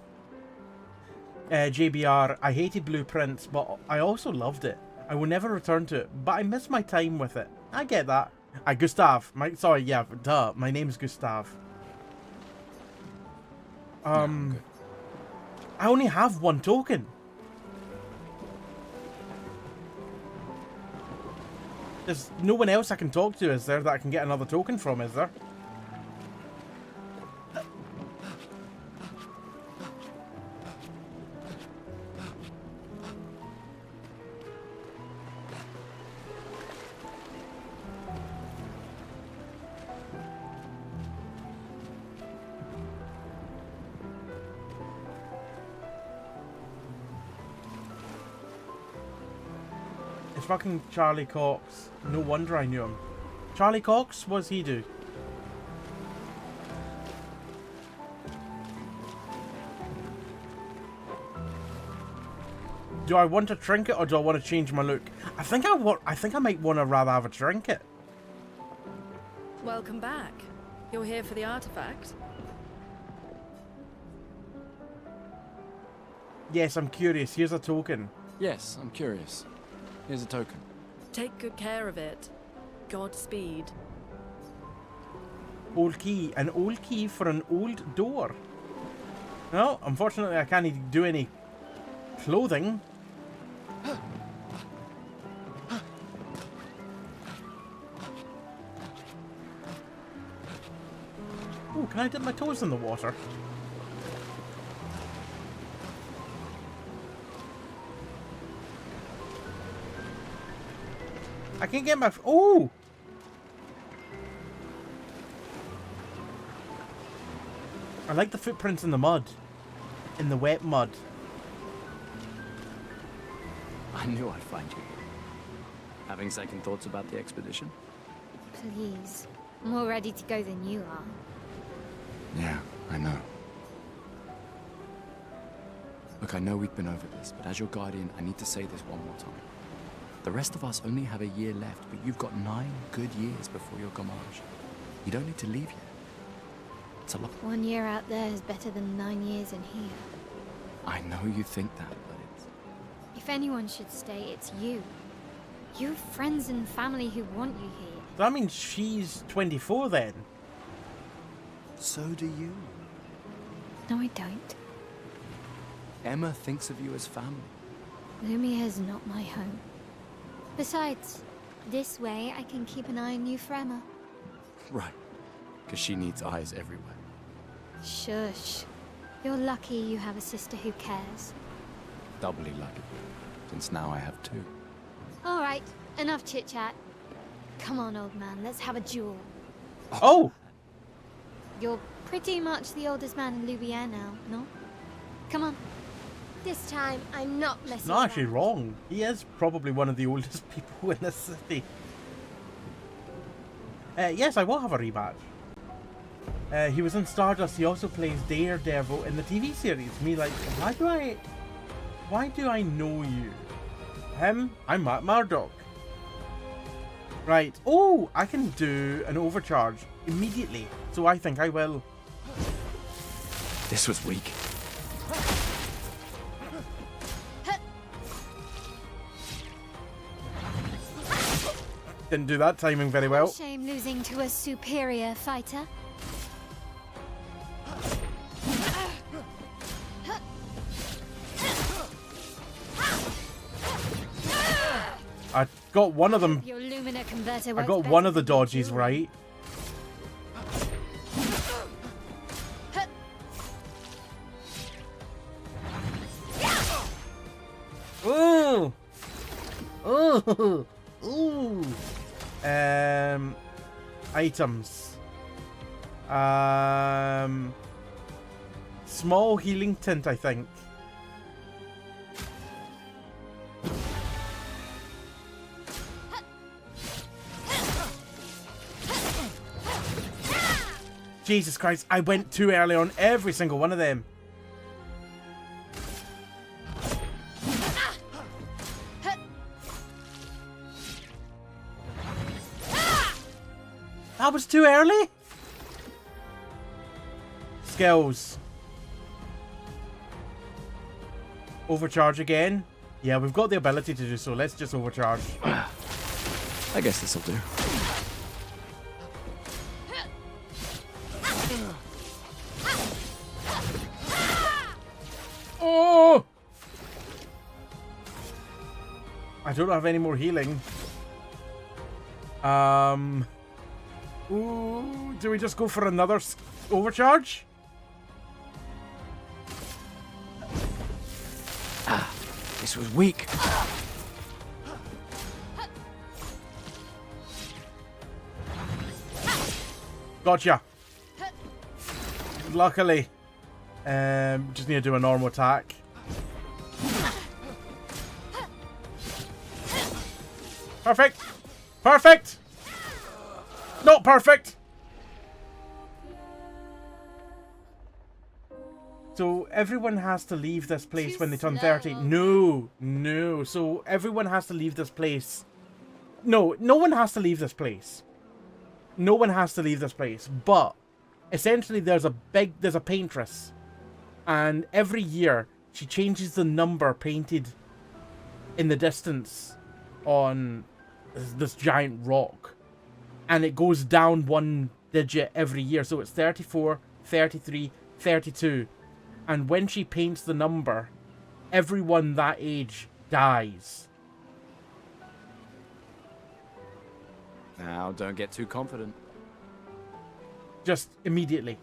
JBR, I hated Blueprints, but I also loved it. I will never return to it, but I miss my time with it. I get that. Gustav. Sorry, yeah, duh. My name's Gustav. I only have one token. There's no one else I can talk to, is there, that I can get another token from, is there? Fucking Charlie Cox. No wonder I knew him. Charlie Cox? What does he do? Do I want a trinket or do I want to change my look? I think I might want to rather have a trinket. Welcome back. You're here for the artifact? Yes, I'm curious. Here's a token. Yes, I'm curious. Here's a token. Take good care of it. Godspeed. Old key. An old key for an old door. No, unfortunately I can't do any clothing. Oh, can I dip my toes in the water? I can't get my... oh! I like the footprints in the mud. In the wet mud. I knew I'd find you here. Having second thoughts about the expedition? Please. More ready to go than you are. Yeah, I know. Look, I know we've been over this, but as your guardian, I need to say this one more time. The rest of us only have a year left, but you've got 9 good years before your Gamage. You don't need to leave yet. It's a lot. 1 year out there is better than 9 years in here. I know you think that, but it's... If anyone should stay, it's you. You have friends and family who want you here. That means she's 24 then. So do you. No, I don't. Emma thinks of you as family. Lumiere's not my home. Besides, this way I can keep an eye on you for Emma. Right. Because she needs eyes everywhere. Shush. You're lucky you have a sister who cares. Doubly lucky, since now I have two. All right, enough chit-chat. Come on, old man, let's have a duel. Oh! You're pretty much the oldest man in Lumiere now, no? Come on. This time, I'm not messing It's not actually wrong. He is probably one of the oldest people in this city. Yes, I will have a rematch. He was in Stardust. He also plays Daredevil in the TV series. Me like, why do I know you? Him? I'm Matt Murdock. Right. Oh, I can do an overcharge immediately. So I think I will. This was weak. Didn't do that timing very well. Shame losing to a superior fighter. I got one of them. Your Lumina converter I got one of the dodges right. Ooh! Ooh! Ooh! Items. Small healing tint, I think. Jesus Christ, I went too early on every single one of them. That was too early? Skills. Overcharge again. Yeah, we've got the ability to do so. Let's just overcharge. I guess this'll do. Oh! I don't have any more healing. Ooh, do we just go for another overcharge? Ah, this was weak. Gotcha. Luckily. Just need to do a normal attack. Perfect. Perfect. Not perfect. So everyone has to leave this place when they turn 30. No, no. So everyone has to leave this place. No, no one has to leave this place. No one has to leave this place. But essentially there's a paintress. And every year she changes the number painted in the distance on this giant rock. And it goes down one digit every year. So it's 34, 33, 32. And when she paints the number, everyone that age dies. Now, don't get too confident. Just immediately.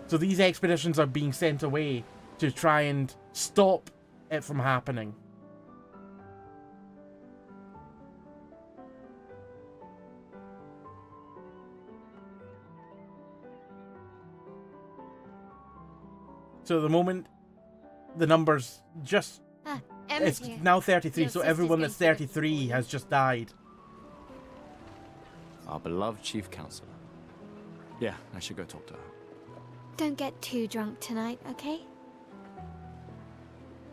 So these expeditions are being sent away to try and stop it from happening. So at the moment, the number's just... it's here. now 33, Your so sister's everyone that's going 33 has just died. Our beloved chief counselor. Yeah, I should go talk to her. Don't get too drunk tonight, okay?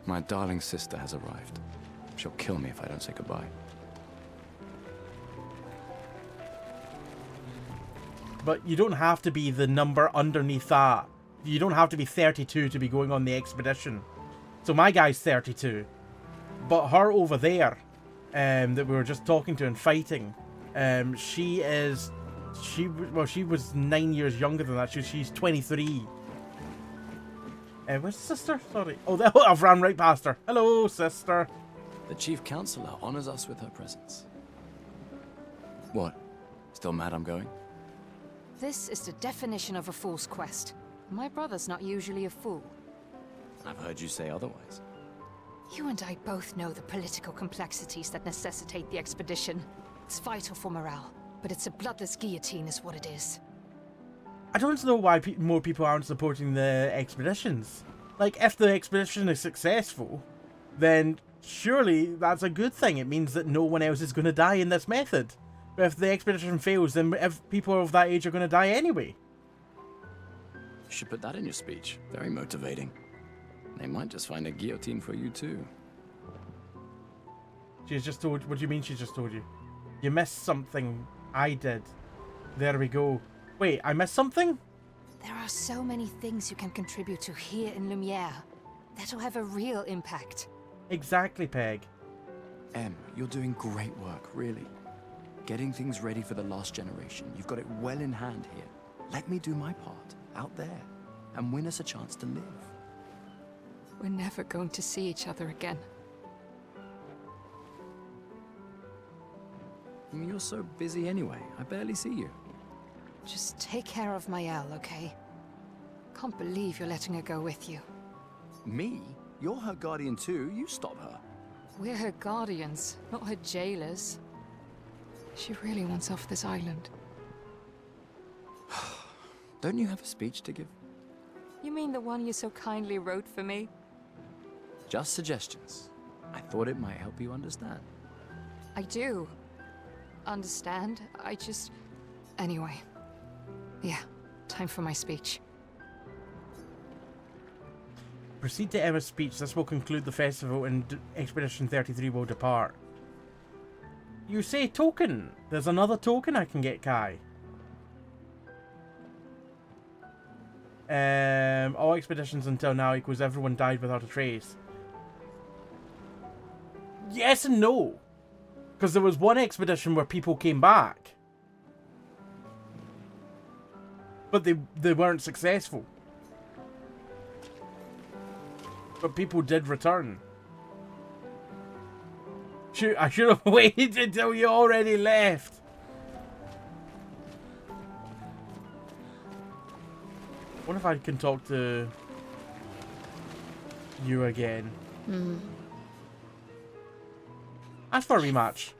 My darling sister has arrived. She'll kill me if I don't say goodbye. but you don't have to be the number underneath that. You don't have to be 32 to be going on the expedition. So my guy's 32. But her over there, that we were just talking to and fighting, she was 9 years younger than that. She's 23. Where's the sister? Sorry. Oh, I've ran right past her. Hello, sister. The Chief Counselor honors us with her presence. What? Still mad I'm going? This is the definition of a fool's quest. My brother's not usually a fool. I've heard you say otherwise. You and I both know the political complexities that necessitate the expedition. It's vital for morale, but it's a bloodless guillotine is what it is. I don't know why more people aren't supporting the expeditions. Like, if the expedition is successful, then surely that's a good thing. It means that no one else is going to die in this method. But if the expedition fails, then people of that age are going to die anyway. You should put that in your speech. Very motivating. They might just find a guillotine for you too. She's just told... What do you mean she's just told you? You missed something. I did. There we go. Wait, I missed something? There are so many things you can contribute to here in Lumiere. That'll have a real impact. Exactly, Peg. Em, you're doing great work, really. Getting things ready for the last generation. You've got it well in hand here. Let me do my part, out there, and win us a chance to live. We're never going to see each other again. You're so busy anyway. I barely see you. Just take care of Maëlle, okay? Can't believe you're letting her go with you. Me? You're her guardian too. You stop her. We're her guardians, not her jailers. She really wants off this island. Don't you have a speech to give? You mean the one you so kindly wrote for me? Just suggestions. I thought it might help you understand. I do. Understand? I just... Anyway. Yeah, time for my speech. Proceed to Emma's speech. This will conclude the festival and Expedition 33 will depart. You say token. There's another token I can get, Kai. All expeditions until now equals everyone died without a trace. Yes and no. Because there was one expedition where people came back. But they weren't successful. But people did return. Shoot, I should have waited until you already left. What if I can talk to you again? Ask for a rematch.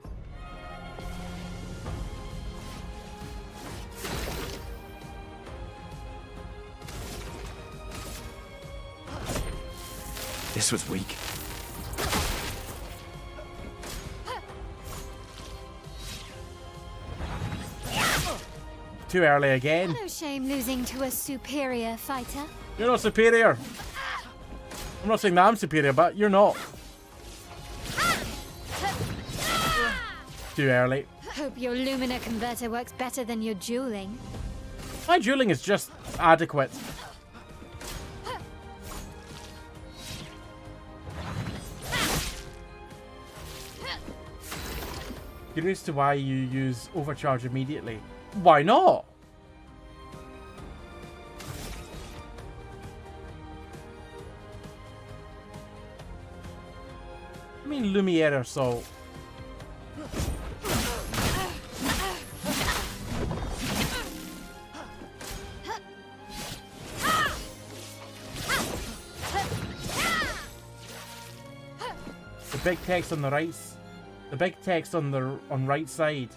This was weak. Too early again. No shame losing to a superior fighter. You're not superior. I'm not saying that I'm superior, but you're not. Too early. Hope your Lumina converter works better than your dueling. My dueling is just adequate. Curious to why you use overcharge immediately. Why not? I mean Lumiere assault. The big text on the right. The big text on the right side.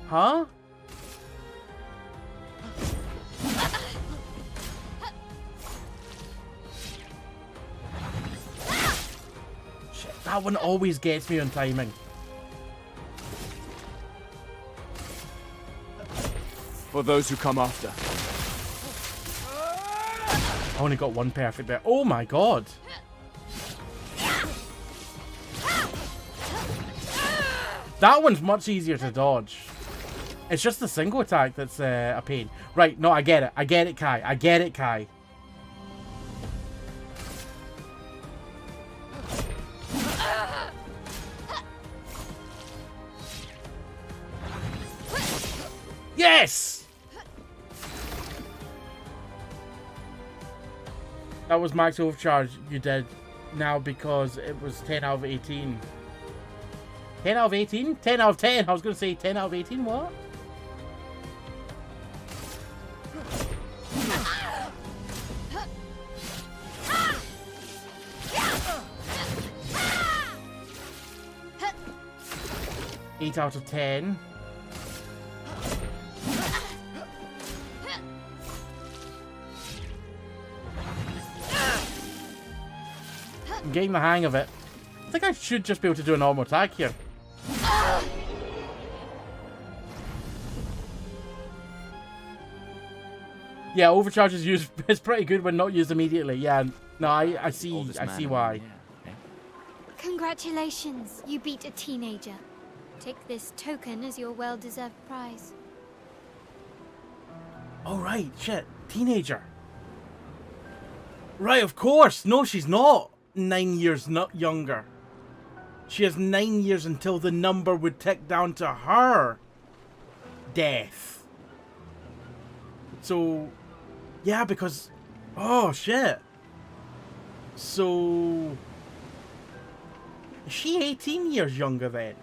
Huh? Shit, that one always gets me on timing. For those who come after. I only got one perfect there. Oh my god. That one's much easier to dodge. It's just the single attack that's a pain. Right, no, I get it. I get it, Kai. I get it, Kai. Yes! That was max overcharge you did now because it was 10 out of 18. 10 out of 18? 10 out of 10. I was going to say 10 out of 18. What? Eight out of 10. I'm getting the hang of it. I think I should just be able to do a normal attack here. Yeah, overcharge is used. It's pretty good when not used immediately. Yeah, no, I see why. Congratulations, you beat a teenager. Take this token as your well-deserved prize. Oh right, shit, teenager. Right, of course. No, she's not 9 years not younger. She has 9 years until the number would tick down to her death. So, yeah, because... Oh, shit. So... Is she 18 years younger then?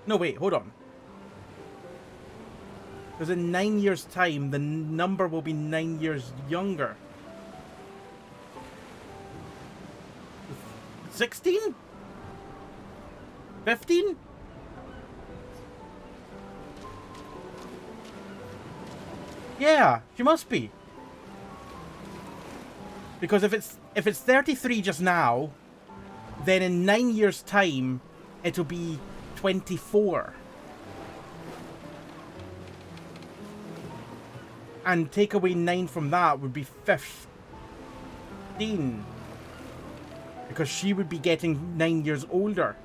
No, wait, hold on. Because in 9 years' time, the number will be 9 years younger. 16? 15? Yeah, she must be. Because if it's 33 just now, then in 9 years' time, it'll be 24. And take away 9 from that would be 15. Because she would be getting 9 years older.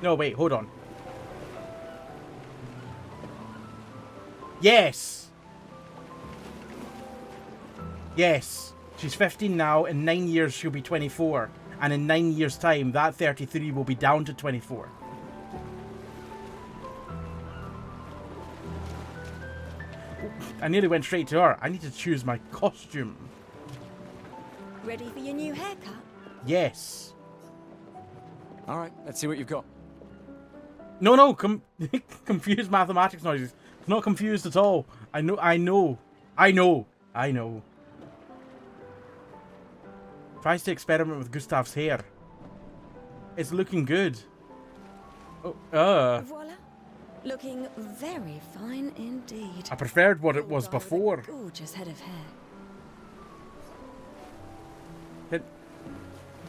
No, wait, hold on. Yes! Yes. She's 15 now. In 9 years, she'll be 24. And in 9 years' time, that 33 will be down to 24. I nearly went straight to her. I need to choose my costume. Ready for your new haircut? Yes. All right, let's see what you've got. No, confused mathematics noises. It's not confused at all. I know. Tries to experiment with Gustav's hair. It's looking good. Oh, Voila. Looking very fine indeed. I preferred what it was before. Gorgeous head of hair.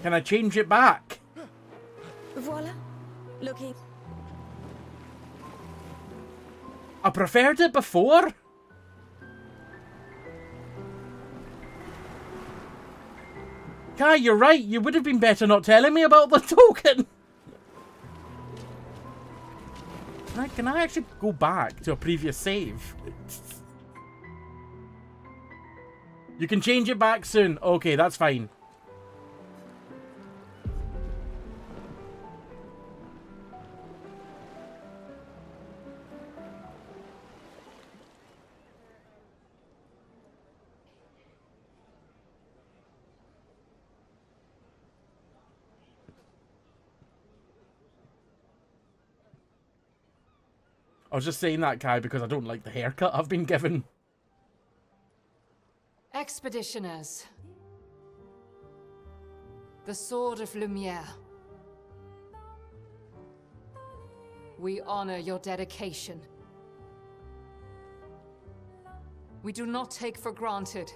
Can I change it back? Voila. Looking... I preferred it before? Kai, you're right. You would have been better not telling me about the token. Can I actually go back to a previous save? You can change it back soon. Okay, that's fine. I was just saying that, Kai, because I don't like the haircut I've been given. Expeditioners. The Sword of Lumiere. We honor your dedication. We do not take for granted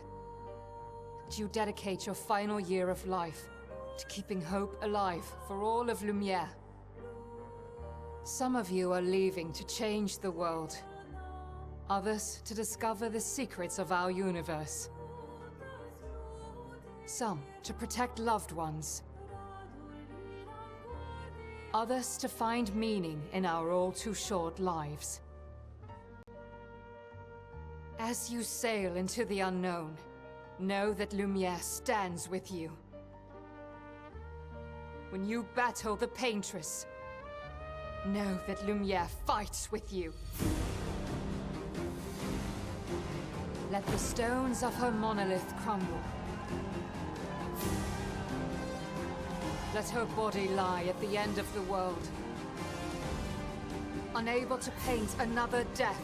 that you dedicate your final year of life to keeping hope alive for all of Lumiere. Some of you are leaving to change the world. Others to discover the secrets of our universe. Some to protect loved ones. Others to find meaning in our all too short lives. As you sail into the unknown, know that Lumiere stands with you. When you battle the Paintress, know that Lumiere fights with you. Let the stones of her monolith crumble. Let her body lie at the end of the world. Unable to paint another death,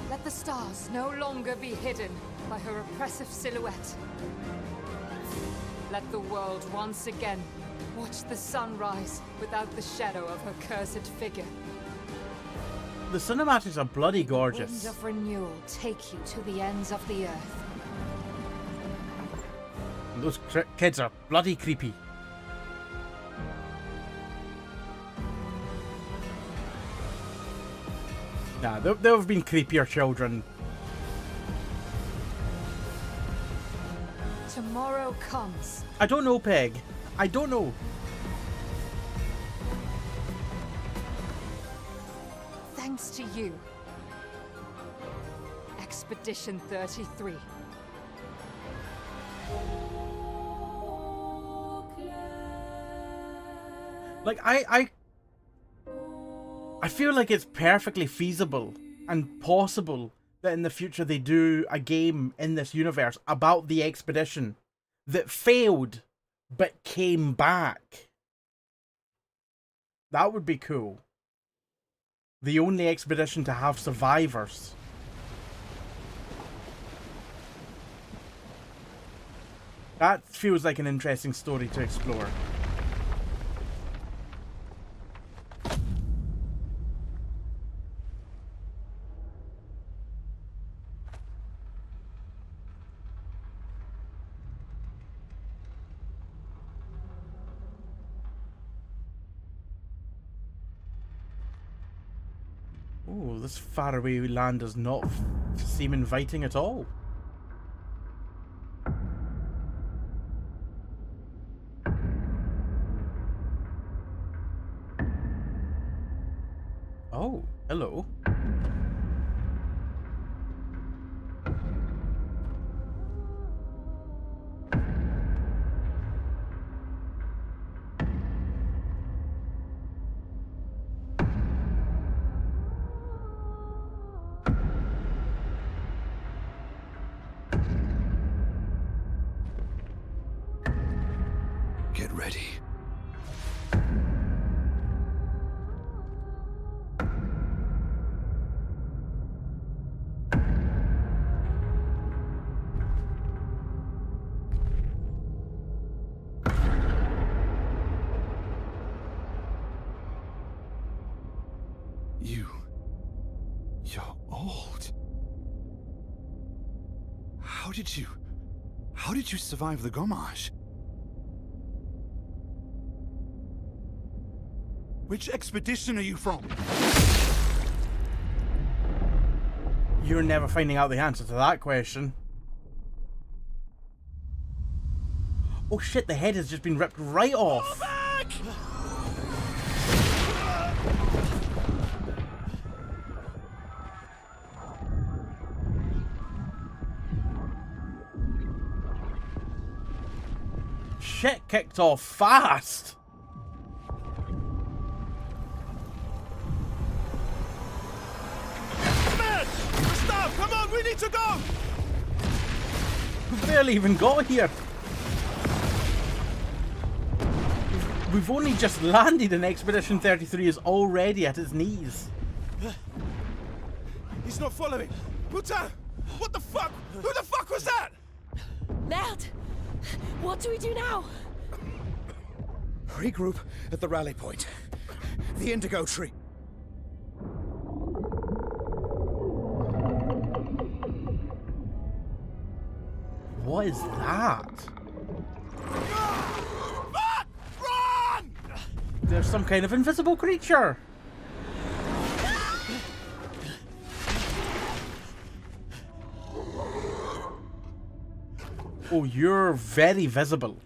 let the stars no longer be hidden by her oppressive silhouette. Let the world once again watch the sun rise without the shadow of her cursed figure. The cinematics are bloody Winds gorgeous. of renewal take you to the ends of the earth. Those kids are bloody creepy. Nah, there have been creepier children. Tomorrow comes. I don't know, Peg. I don't know. Thanks to you. Expedition 33. Like, I feel like it's perfectly feasible and possible that in the future they do a game in this universe about the expedition that failed but came back. That would be cool. The only expedition to have survivors. That feels like an interesting story to explore. Oh, this faraway land does not seem inviting at all. Oh, hello. Get ready. You're old. How did you survive the Gommage? Which expedition are you from? You're never finding out the answer to that question. Oh shit, the head has just been ripped right off. Shit kicked off fast. Stop! Come on, we need to go! We barely even got here. We've only just landed and Expedition 33 is already at its knees. He's not following. Putain! What the fuck? Who the fuck was that? Merde! What do we do now? Regroup at the rally point. The Indigo Tree. What is that? Fuck! Run! There's some kind of invisible creature. Oh, you're very visible.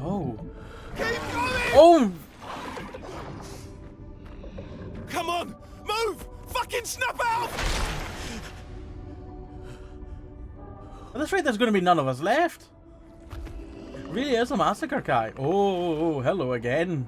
Oh. Oh! Come on! Move! Fucking snap out! At this rate, there's going to be none of us left. It really is a massacre, Kai. Oh, hello again.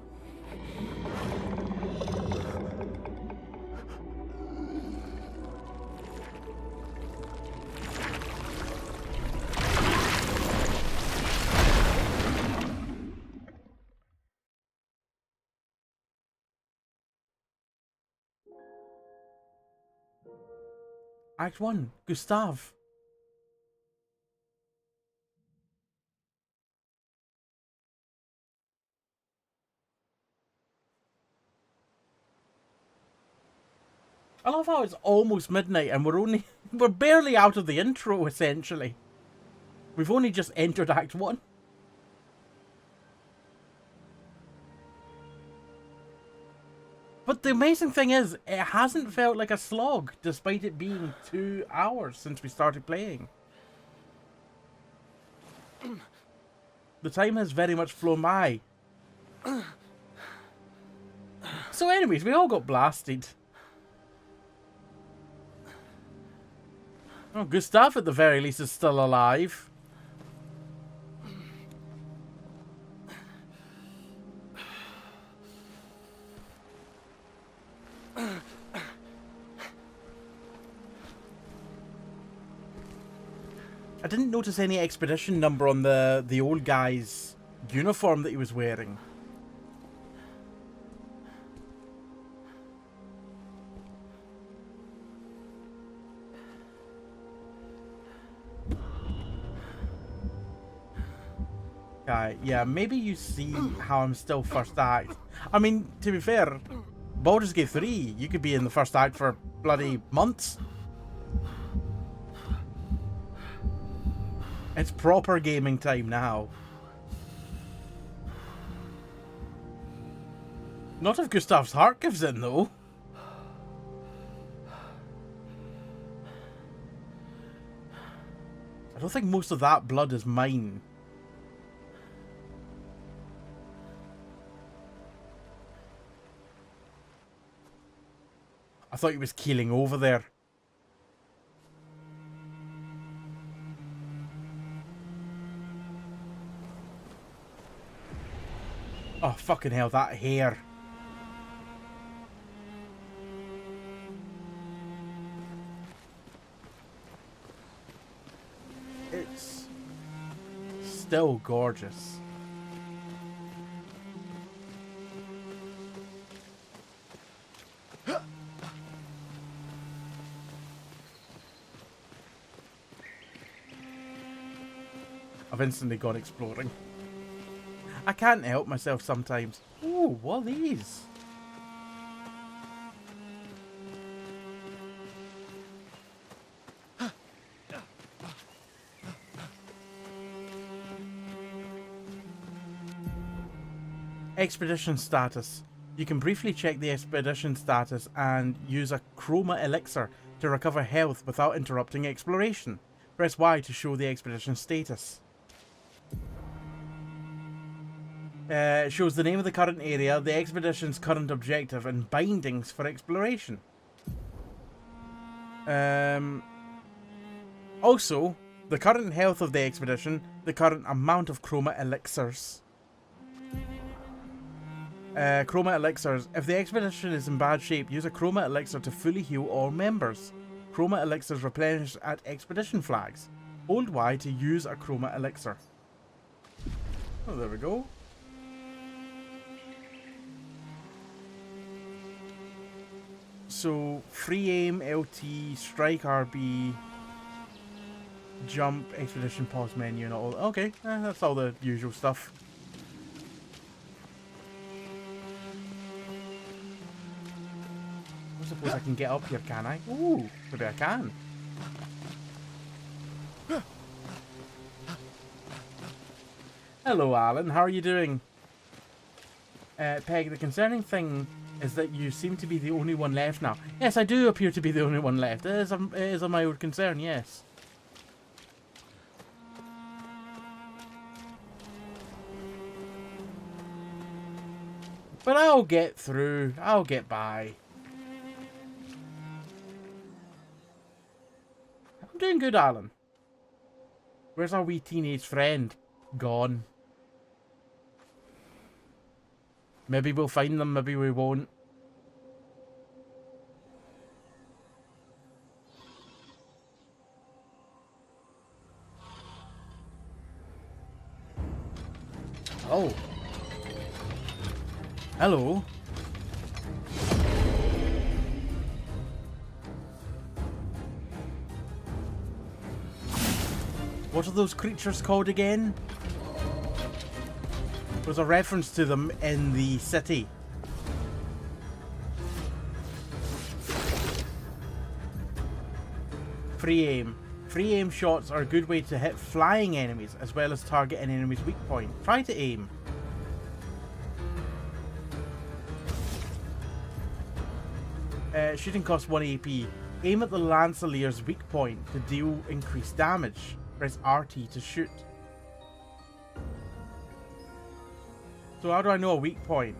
Act 1, Gustav. I love how it's almost midnight and we're barely out of the intro, essentially. We've only just entered Act 1. But the amazing thing is, it hasn't felt like a slog, despite it being 2 hours since we started playing. The time has very much flown by. So anyways, we all got blasted. Oh, Gustav at the very least is still alive. I didn't notice any expedition number on the old guy's uniform that he was wearing. Yeah, maybe you see how I'm still first act. I mean, to be fair, Baldur's Gate 3, you could be in the first act for bloody months. It's proper gaming time now. Not if Gustav's heart gives in, though. I don't think most of that blood is mine. I thought he was keeling over there. Oh, fucking hell, that hair. It's still gorgeous. I've instantly gone exploring. I can't help myself sometimes. Ooh, what are these? Expedition status. You can briefly check the expedition status and use a chroma elixir to recover health without interrupting exploration. Press Y to show the expedition status. It shows the name of the current area, the expedition's current objective, and bindings for exploration. Also, the current health of the expedition, the current amount of chroma elixirs. Chroma elixirs. If the expedition is in bad shape, use a chroma elixir to fully heal all members. Chroma elixirs replenish at expedition flags. Hold Y to use a chroma elixir. Oh, there we go. So, free aim, LT, strike RB, jump, expedition, pause menu, and all. Okay, that's all the usual stuff. I suppose I can get up here, can I? Ooh, maybe I can. Hello, Alan. How are you doing? Peg, the concerning thing is that you seem to be the only one left now. Yes, I do appear to be the only one left. It is a mild concern, yes. But I'll get through. I'll get by. I'm doing good, Alan. Where's our wee teenage friend? Gone. Maybe we'll find them, maybe we won't. Oh. Hello. What are those creatures called again? There's a reference to them in the city. Free aim. Free aim shots are a good way to hit flying enemies as well as target an enemy's weak point. Try to aim. Shooting costs 1 AP. Aim at the Lancelier's weak point to deal increased damage. Press RT to shoot. So how do I know a weak point?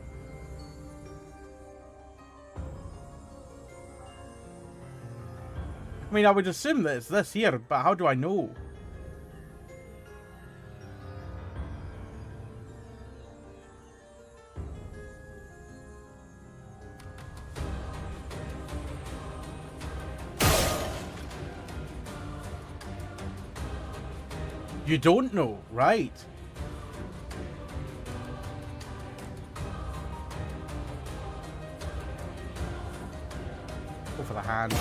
I mean, I would assume that it's this here, but how do I know? You don't know, right? Go for the hand.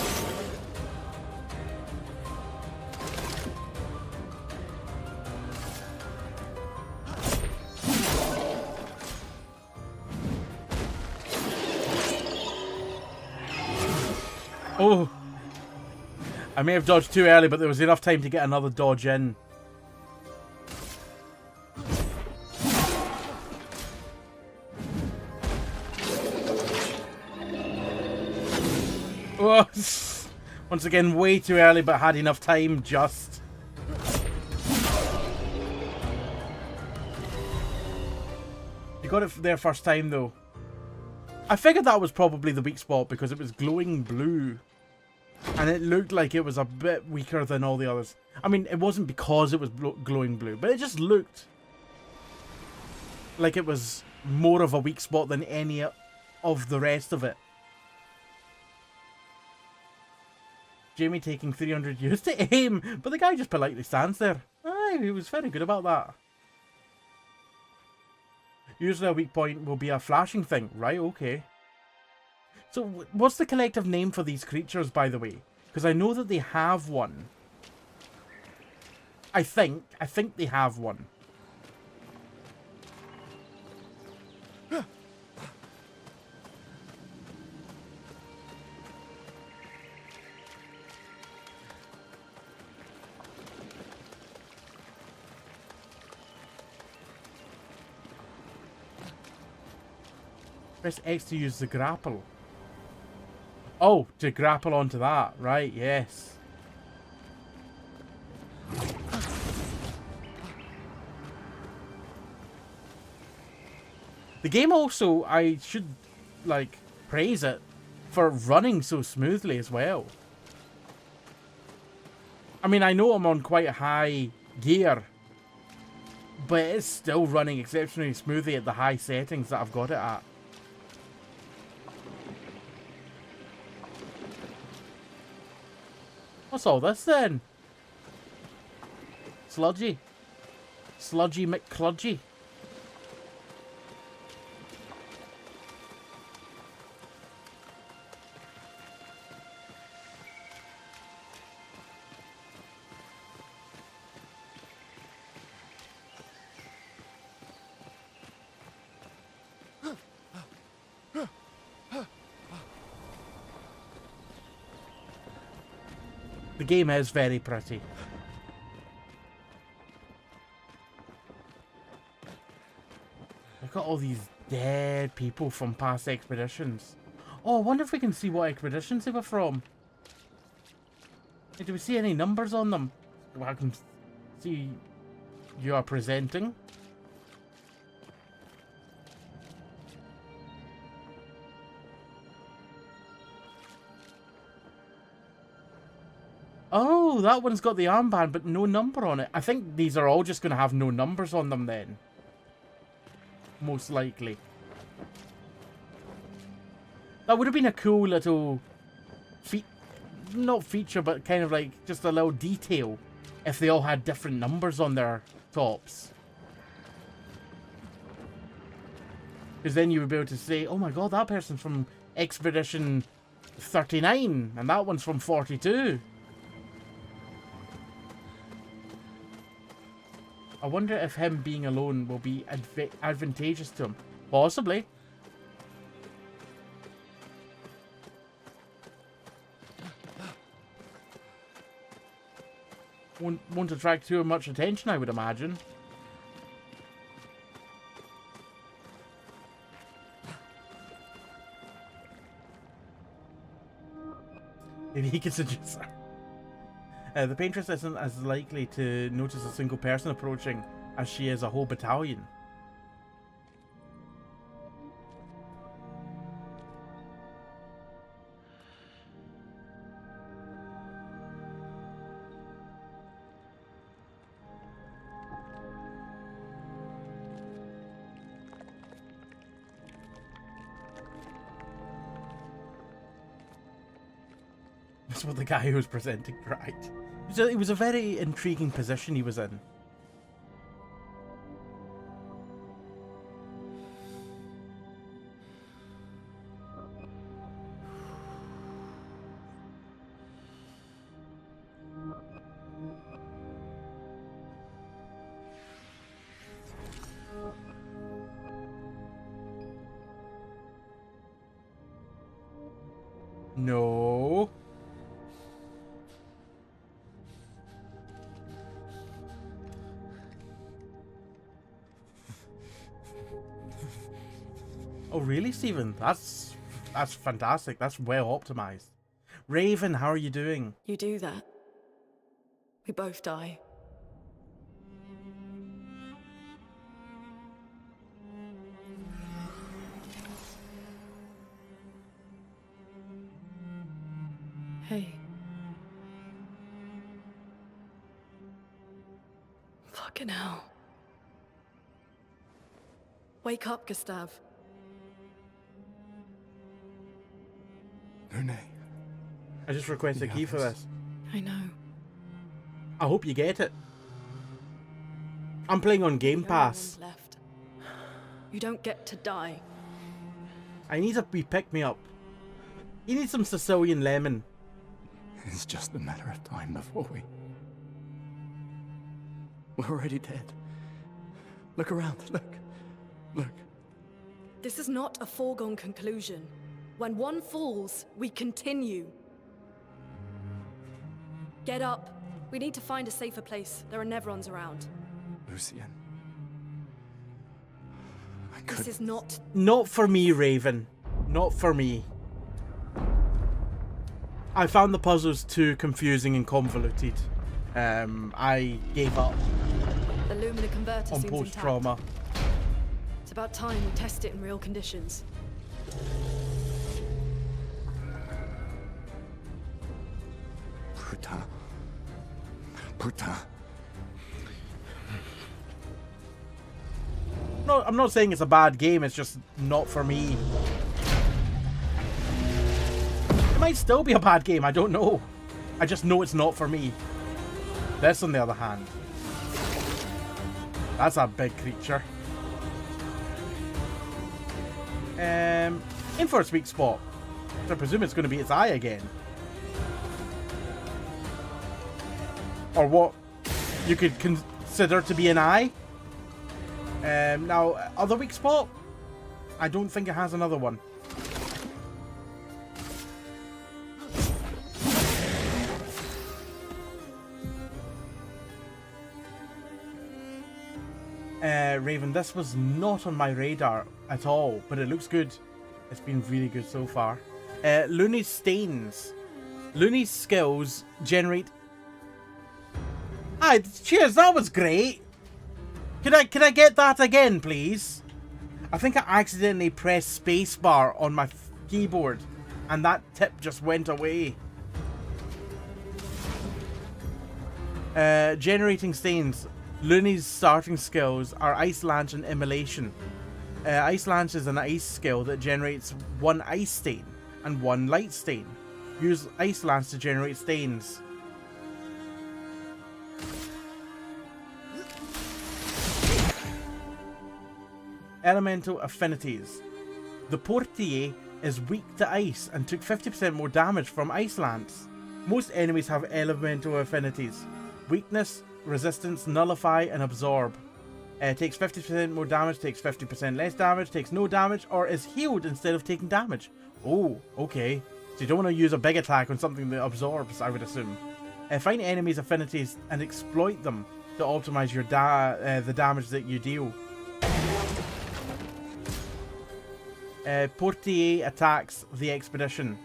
Oh! I may have dodged too early, but there was enough time to get another dodge in. Once again, way too early, but had enough time just. You got it there first time, though. I figured that was probably the weak spot because it was glowing blue. And it looked like it was a bit weaker than all the others. I mean, it wasn't because it was glowing blue, but it just looked like it was more of a weak spot than any of the rest of it. Jamie taking 300 years to aim, but the guy just politely stands there. Aye, he was very good about that. Usually a weak point will be a flashing thing. Right, okay. So, what's the collective name for these creatures, by the way? Because I know that they have one. I think they have one. Press X to use the grapple. Oh, to grapple onto that. Right, yes. The game also, I should, like, praise it for running so smoothly as well. I mean, I know I'm on quite a high gear, but it's still running exceptionally smoothly at the high settings that I've got it at. What's all this then? Sludgy. Sludgy McCludgy. The game is very pretty. I've got all these dead people from past expeditions. Oh, I wonder if we can see what expeditions they were from. Hey, do we see any numbers on them? Well, I can see you are presenting. Oh, that one's got the armband, but no number on it. I think these are all just going to have no numbers on them then. Most likely. That would have been a cool little... not feature, but kind of like just a little detail if they all had different numbers on their tops. Because then you would be able to say, oh my god, that person's from Expedition 39 and that one's from 42. I wonder if him being alone will be advantageous to him. Possibly. Won't attract too much attention, I would imagine. Maybe he can suggest that. The paintress isn't as likely to notice a single person approaching as she is a whole battalion. That's what the guy who was presenting tried. It was a very intriguing position he was in. No. Oh really, Stephen? That's fantastic. That's well optimized. Raven, how are you doing? You do that. We both die. Hey. Fucking hell. Wake up, Gustav. Lune. I just requested a key for this. I know. I hope you get it. I'm playing on Game Pass. Left. You don't get to die. I need a wee pick-me-up. You need some Sicilian lemon. It's just a matter of time before we're already dead. Look around, look. This is not a foregone conclusion. When one falls, we continue. Get up. We need to find a safer place. There are Nevrons around. Lucien. This is not... Not for me, Raven. Not for me. I found the puzzles too confusing and convoluted. I gave up The Lumina converter on seems post-trauma. intact. It's about time we test it in real conditions. Putain. No, I'm not saying it's a bad game, it's just not for me. It might still be a bad game, I don't know. I just know it's not for me. This, on the other hand. That's a big creature. In for a sweet spot. I presume it's going to be its eye again. Or what you could consider to be an eye. Now, other weak spot? I don't think it has another one. Raven, this was not on my radar. at all, but it looks good. It's been really good so far. Looney's stains. Looney's skills generate... Hi, cheers, that was great. Can I get that again, please? I think I accidentally pressed spacebar on my keyboard, and that tip just went away. Generating stains. Looney's starting skills are Ice Lance and Immolation. Ice Lance is an ice skill that generates 1 ice stain and 1 light stain. Use Ice Lance to generate stains. Elemental affinities. The Portier is weak to ice and took 50% more damage from Ice Lance. Most enemies have elemental affinities. Weakness, resistance, nullify, and absorb. Takes 50% more damage, takes 50% less damage, takes no damage, or is healed instead of taking damage. Oh, okay. So you don't want to use a big attack on something that absorbs, I would assume. Find enemies' affinities and exploit them to optimize your the damage that you deal. Portier attacks the expedition.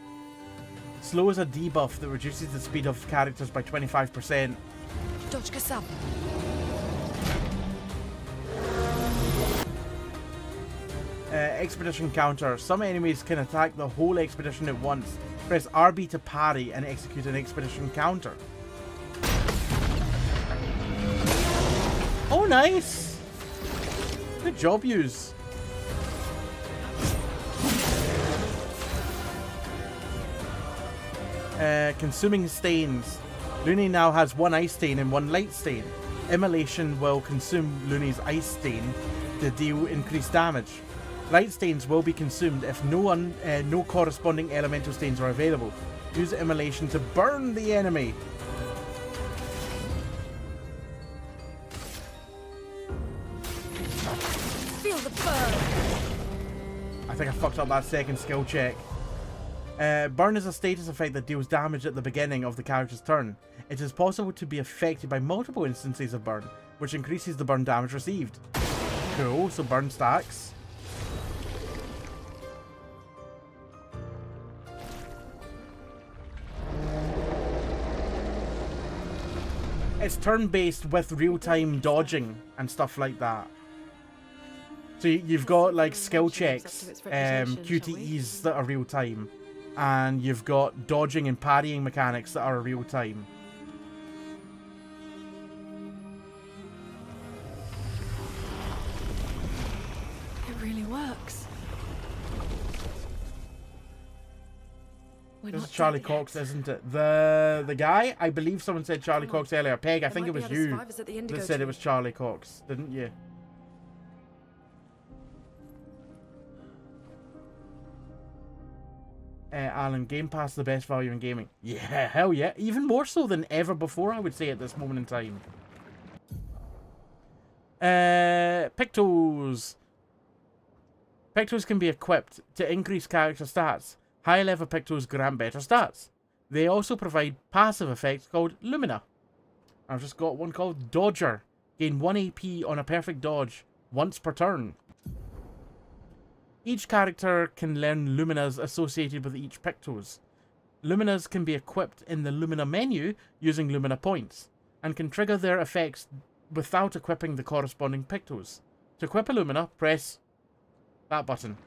Slow is a debuff that reduces the speed of characters by 25%. Expedition counter. Some enemies can attack the whole expedition at once. Press RB to parry and execute an expedition counter. Oh, nice! Good job, yous. Consuming stains. Looney now has 1 ice stain and 1 light stain. Immolation will consume Looney's ice stain to deal increased damage. Light stains will be consumed if no corresponding elemental stains are available. Use Immolation to burn the enemy. Feel the burn. I think I fucked up that second skill check. Burn is a status effect that deals damage at the beginning of the character's turn. It is possible to be affected by multiple instances of burn, which increases the burn damage received. Cool, so burn stacks. It's turn-based with real-time dodging and stuff like that. So you've got like skill checks, QTEs that are real-time. And you've got dodging and parrying mechanics that are real time. It really works. This is Charlie Cox, isn't it? The guy? I believe someone said Charlie Cox earlier. Peg, I think it was you that said it was Charlie Cox, didn't you? Alan, Game Pass the best value in gaming. Yeah, hell yeah. Even more so than ever before, I would say, at this moment in time. Pictos. Pictos can be equipped to increase character stats. High level Pictos grant better stats. They also provide passive effects called Lumina. I've just got one called Dodger. Gain 1 AP on a perfect dodge once per turn. Each character can learn Luminas associated with each Pictos. Luminas can be equipped in the Lumina menu using Lumina points, and can trigger their effects without equipping the corresponding Pictos. To equip a Lumina, press that button.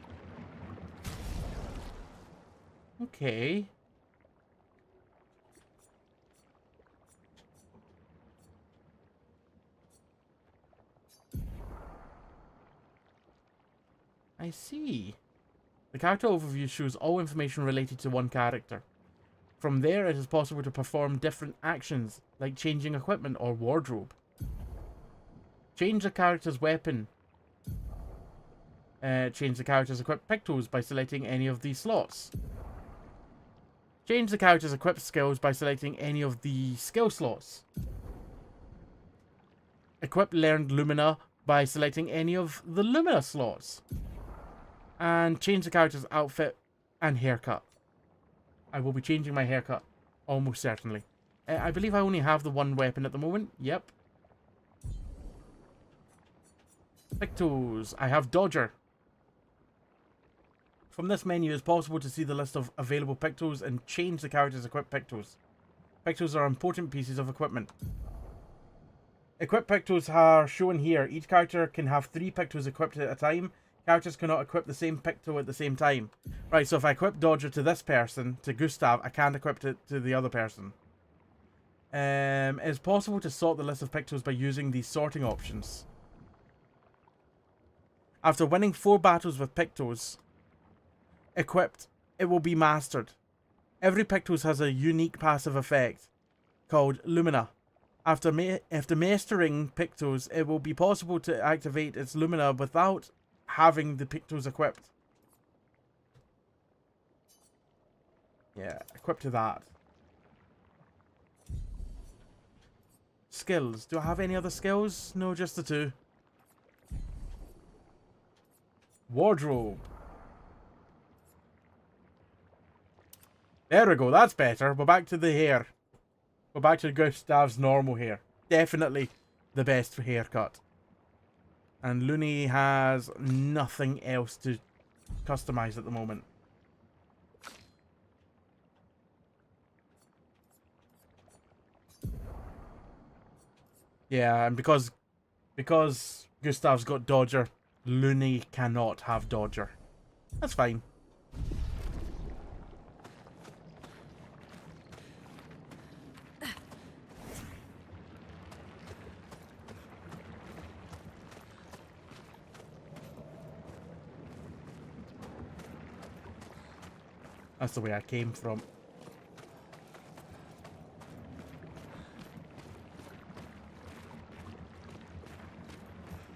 Okay. I see. The character overview shows all information related to one character. From there, it is possible to perform different actions, like changing equipment or wardrobe. Change the character's weapon. Change the character's equipped Pictos by selecting any of these slots. Change the character's equipped skills by selecting any of the skill slots. Equip learned Lumina by selecting any of the Lumina slots. And change the character's outfit and haircut. I will be changing my haircut, almost certainly. I believe I only have the one weapon at the moment. Yep. Pictos. I have Dodger. From this menu, it's possible to see the list of available pictos and change the character's equipped pictos. Pictos are important pieces of equipment. Equipped pictos are shown here. Each character can have 3 pictos equipped at a time. Characters cannot equip the same picto at the same time. Right, so if I equip Dodger to this person, to Gustav, I can't equip it to the other person. It's possible to sort the list of pictos by using these sorting options. After winning 4 battles with pictos equipped, it will be mastered. Every pictos has a unique passive effect called Lumina. After mastering pictos, it will be possible to activate its Lumina without having the pictos equipped. Yeah, equipped to that. Skills. Do I have any other skills? No, just the 2. Wardrobe. There we go, that's better. We're back to the hair. We're back to Gustav's normal hair. Definitely the best haircut. And Looney has nothing else to customize at the moment. Yeah, and because Gustav's got Dodger, Looney cannot have Dodger. That's fine. That's the way I came from.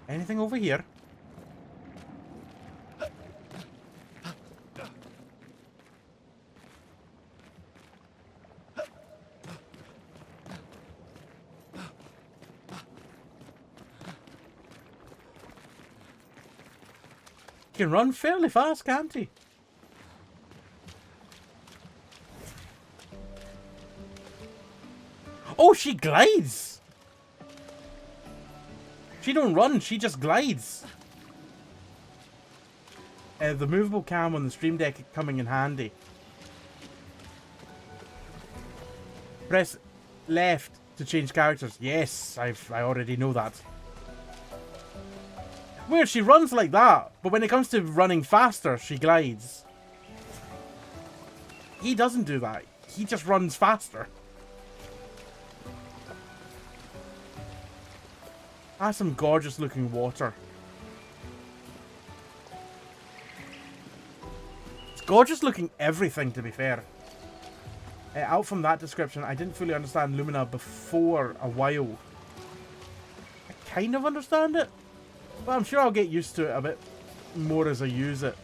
Anything over here? He can run fairly fast, can't he? Oh, she glides! She don't run, she just glides. The movable cam on the stream deck coming in handy. Press left to change characters. Yes, I already know that. Weird, she runs like that, but when it comes to running faster, she glides. He doesn't do that. He just runs faster. That's some gorgeous looking water. It's gorgeous looking everything, to be fair. Out from that description, I didn't fully understand Lumina before a while. I kind of understand it, but I'm sure I'll get used to it a bit more as I use it.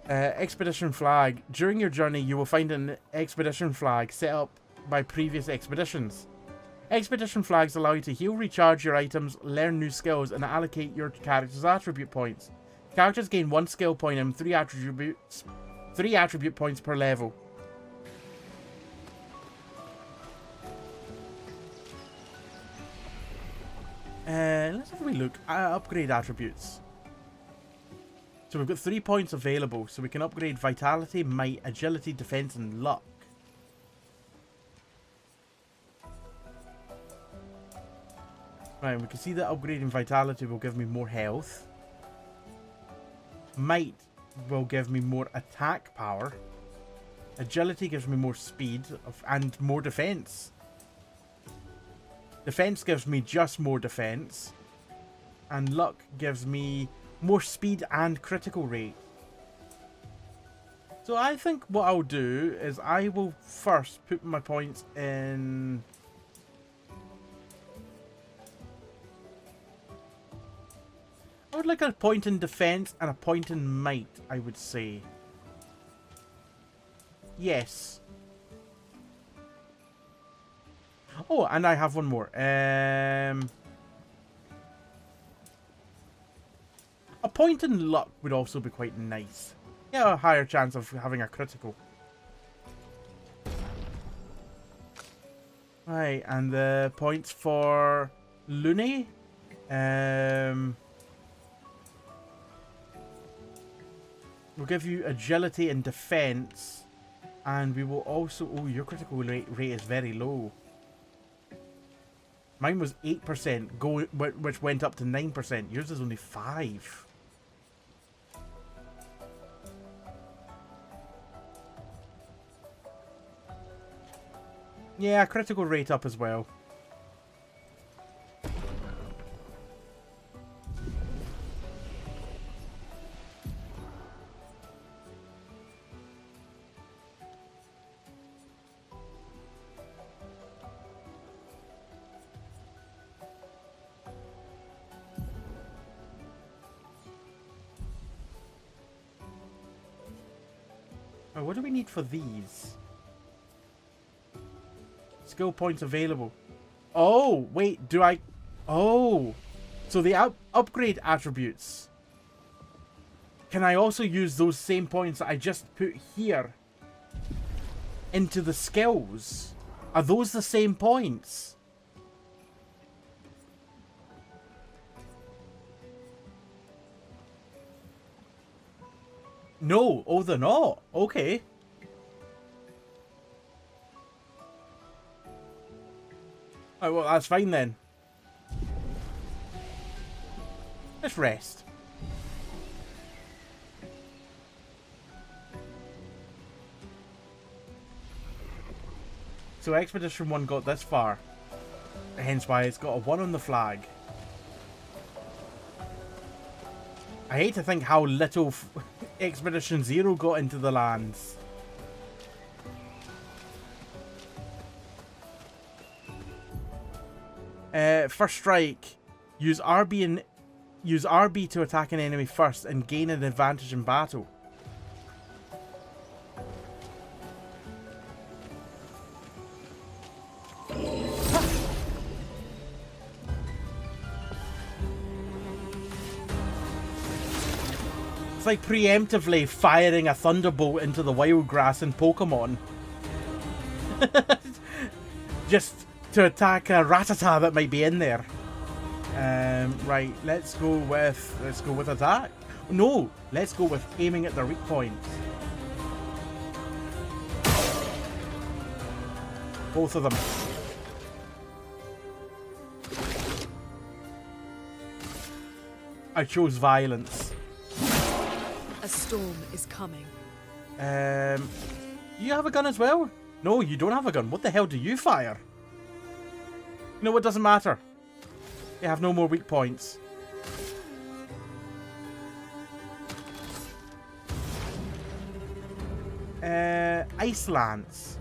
Expedition flag. During your journey, you will find an expedition flag set up by previous expeditions. Expedition flags allow you to heal, recharge your items, learn new skills, and allocate your character's attribute points. Characters gain 1 skill point and 3 attribute points per level. Let's have a wee look. Upgrade attributes. So we've got 3 points available, so we can upgrade Vitality, Might, Agility, Defense, and Luck. Right, we can see that upgrading Vitality will give me more health. Might will give me more attack power. Agility gives me more speed and more defense. Defense gives me just more defense. And Luck gives me more speed and critical rate. So I think what I'll do is I will first put my points in... I would like a point in defense and a point in might, I would say. Yes. Oh, and I have one more. A point in luck would also be quite nice. Yeah, a higher chance of having a critical. Right, and the points for Looney. We'll give you agility and defense, and we will also. Oh, your critical rate is very low. Mine was 8%, which went up to 9%. Yours is only 5%. Yeah, critical rate up as well. Oh, what do we need for these? Skill points available. Oh, wait, do I... Oh, so the upgrade attributes. Can I also use those same points that I just put here into the skills? Are those the same points? No. Oh, they're not. Okay. Oh, well, that's fine then. Let's rest. So Expedition 1 got this far. Hence why it's got a 1 on the flag. I hate to think how little Expedition 0 got into the lands. First strike. Use RB to attack an enemy first and gain an advantage in battle. It's like preemptively firing a thunderbolt into the wild grass in Pokemon. Just to attack a Rattata that might be in there. Right, let's go with attack. No, let's go with aiming at their weak points. Both of them. I chose violence. A storm is coming. You have a gun as well? No, you don't have a gun. What the hell do you fire? No, it doesn't matter. They have no more weak points. Ice Lance.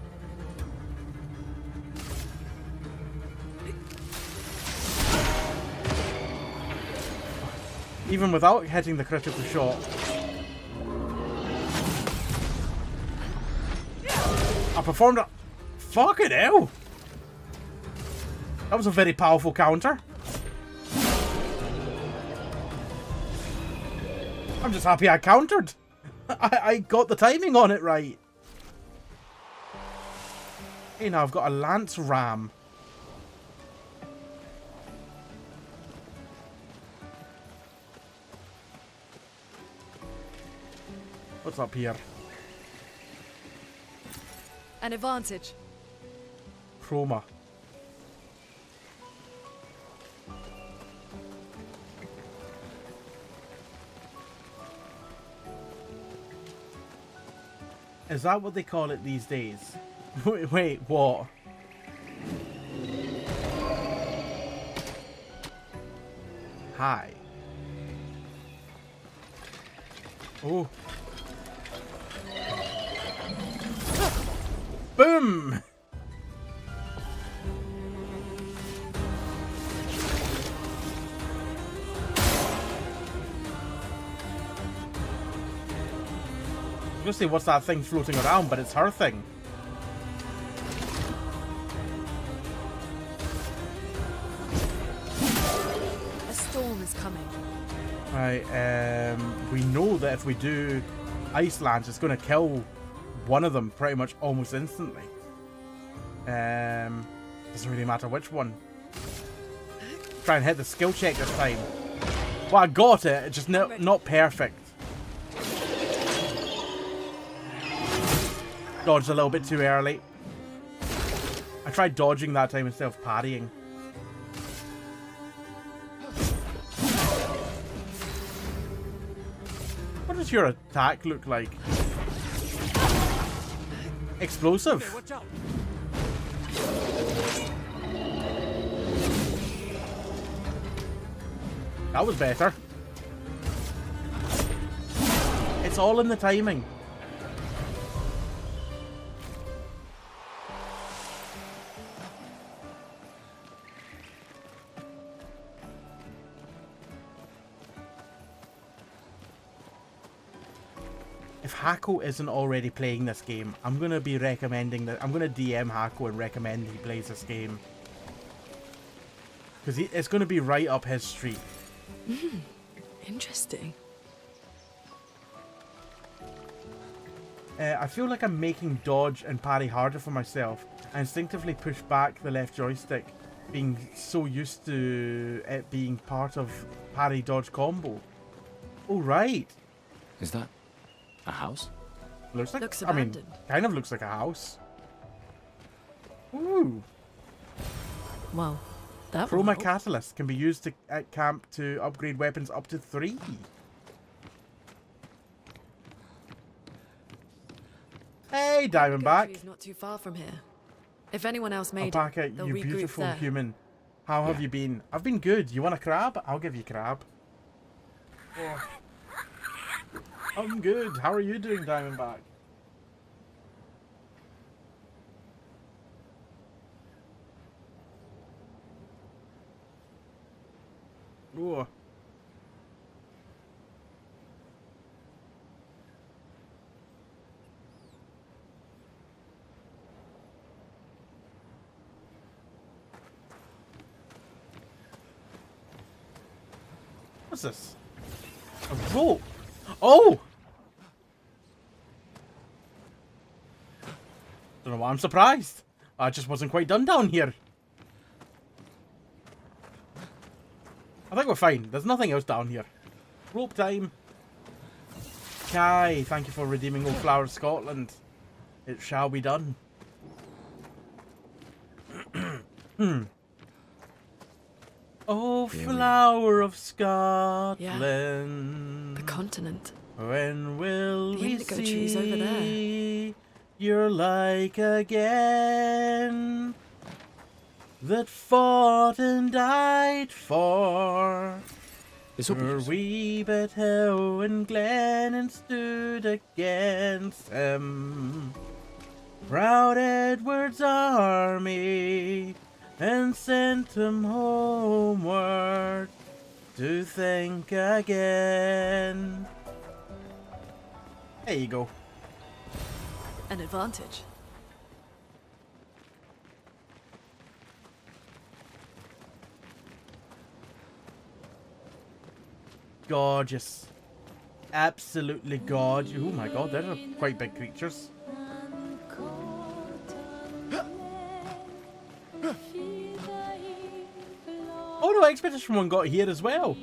Even without hitting the critical shot. I performed a... Fucking hell! That was a very powerful counter. I'm just happy I countered. I got the timing on it right. Hey, now I've got a Lance Ram. What's up here? An advantage. Chroma. Is that what they call it these days? Wait, what? Hi. Oh. Boom! I was gonna say, what's that thing floating around, but it's her thing. A storm is coming. Right, we know that if we do Ice Lance, it's gonna kill one of them pretty much almost instantly. Doesn't really matter which one. Try and hit the skill check this time. Well, I got it. It's just not perfect. Dodged a little bit too early. I tried dodging that time instead of parrying. What does your attack look like? Explosive. Okay, watch out. That was better. It's all in the timing. If Hako isn't already playing this game, I'm going to be recommending that. I'm going to DM Hako and recommend he plays this game. Because it's going to be right up his street. Interesting. I feel like I'm making dodge and parry harder for myself. I instinctively push back the left joystick, being so used to it being part of parry dodge combo. Oh, right. Is that a house? Looks like, Looks I mean, abandoned. kind of looks like a house. Ooh. Well, that Chroma will help. Catalyst can be used at camp to upgrade weapons up to 3. Hey, Diamondback. Is not too far from here. If anyone else made Alpaca, it, they'll you regroup beautiful there. human. How have you been? I've been good. You want a crab? I'll give you crab. Oh. I'm good. How are you doing, Diamondback? Oh. What's this? A rope. Oh! Don't know why I'm surprised. I just wasn't quite done down here. I think we're fine. There's nothing else down here. Rope time. Kai, thank you for redeeming Old Flower Scotland. It shall be done. Oh, Here we Yeah. flower of Scotland. The continent. When will The we indigo trees over there. see your like again? That fought and died for It's her obvious. wee bit hill and glen and stood against him. Proud Edward's army and sent him homeward to think again. There you go. An advantage. Gorgeous. Absolutely gorgeous. Oh my god, they're quite big creatures. Oh no, Expedition 1 got here as well.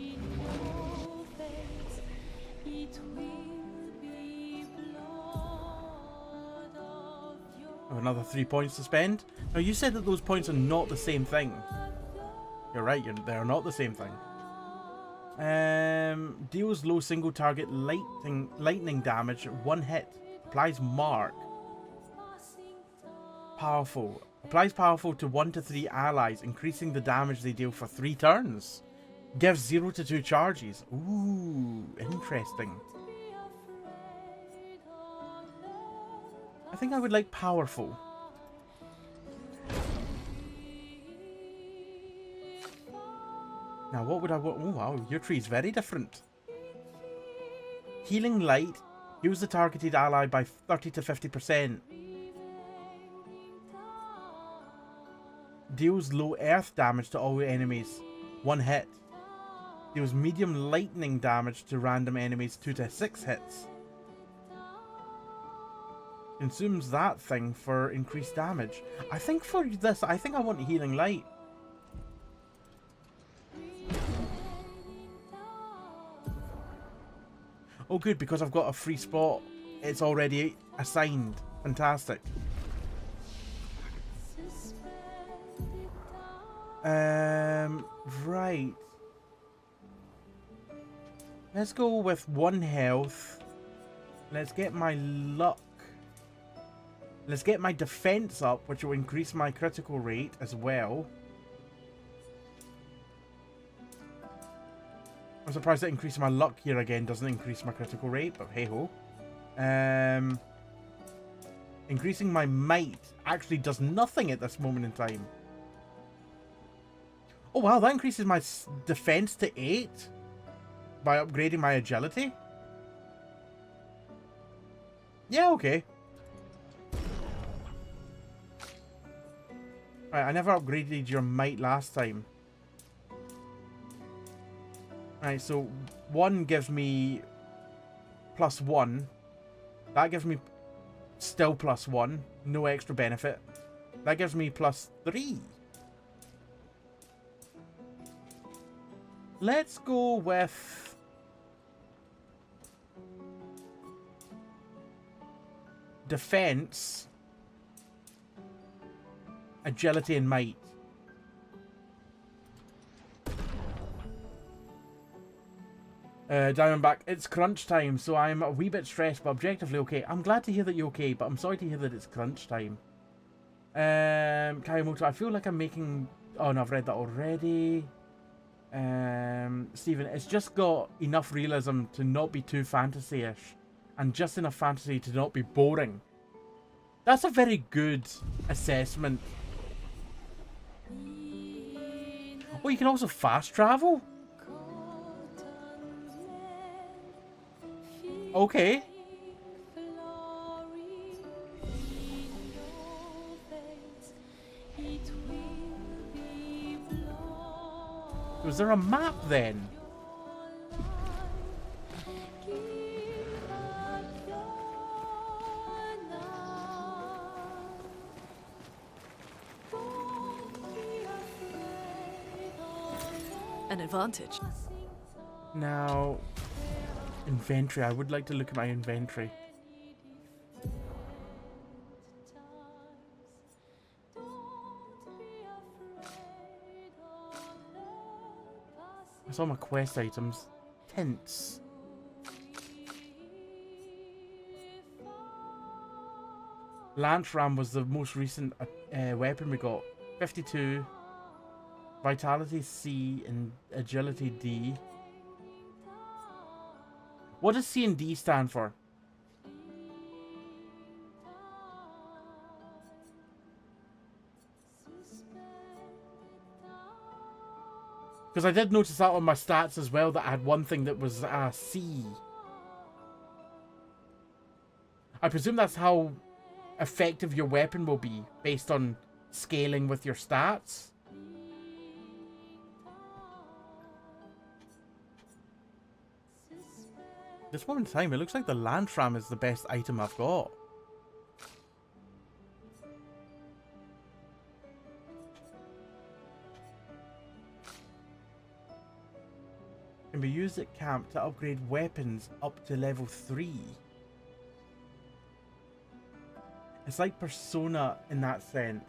Oh, another 3 points to spend. Now you said that those points are not the same thing. You're right, they're not the same thing. Deals low single target lightning damage, 1 hit. Applies mark. Powerful. Applies powerful to 1 to 3 allies, increasing the damage they deal for 3 turns. Gives 0 to 2 charges. Ooh, interesting. I think I would like powerful. Now, what would I want? Oh, wow, your tree's very different. Healing Light. Heals the targeted ally by 30 to 50%. Deals low earth damage to all enemies. 1 hit. Deals medium lightning damage to random enemies. 2 to 6 hits. Consumes that thing for increased damage. I think for this, I think I want Healing Light. Oh good, because I've got a free spot. It's already assigned. Fantastic. Right. Let's go with 1 health. Let's get my luck. Let's get my defense up, which will increase my critical rate as well. I'm surprised that increasing my luck here again doesn't increase my critical rate, but hey ho. Increasing my might actually does nothing at this moment in time. Oh wow, that increases my defense to 8 by upgrading my agility. Yeah, okay. Right, I never upgraded your might last time. Right, so 1 gives me +1. That gives me still +1. No extra benefit. That gives me +3. Let's go with... defense, agility, and might. Diamondback, it's crunch time, so I'm a wee bit stressed, but objectively okay. I'm glad to hear that you're okay, but I'm sorry to hear that it's crunch time. Kayamoto, I feel like I'm making... Oh, no, I've read that already. Stephen, it's just got enough realism to not be too fantasy-ish, and just enough fantasy to not be boring. That's a very good assessment. Oh, you can also fast travel? Okay. Was there a map then? An advantage. Now, inventory. I would like to look at my inventory. That's all my quest items. Tints. Lance Ram was the most recent weapon we got. 52. Vitality C and Agility D. What does C and D stand for? Because I did notice that on my stats as well, that I had one thing that was C. I presume that's how effective your weapon will be, based on scaling with your stats. This moment in time, it looks like the Lance Ram is the best item I've got. Can be used at camp to upgrade weapons up to level 3. It's like Persona in that sense.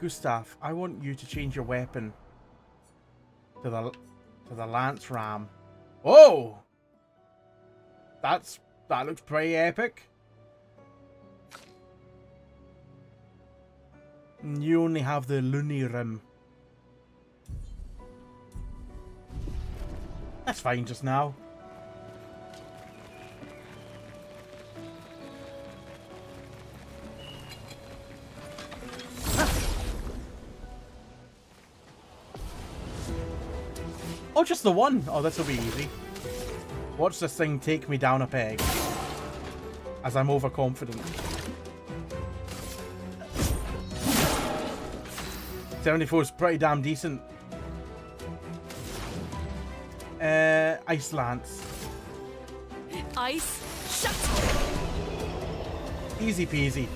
Gustav, I want you to change your weapon to the Lance Ram. Oh, that looks pretty epic. You only have the Lunirim. That's fine just now. Oh, just the one. Oh, this will be easy. Watch this thing take me down a peg. As I'm overconfident. 74 is pretty damn decent. Ice Lance. Ice, shut! Easy peasy.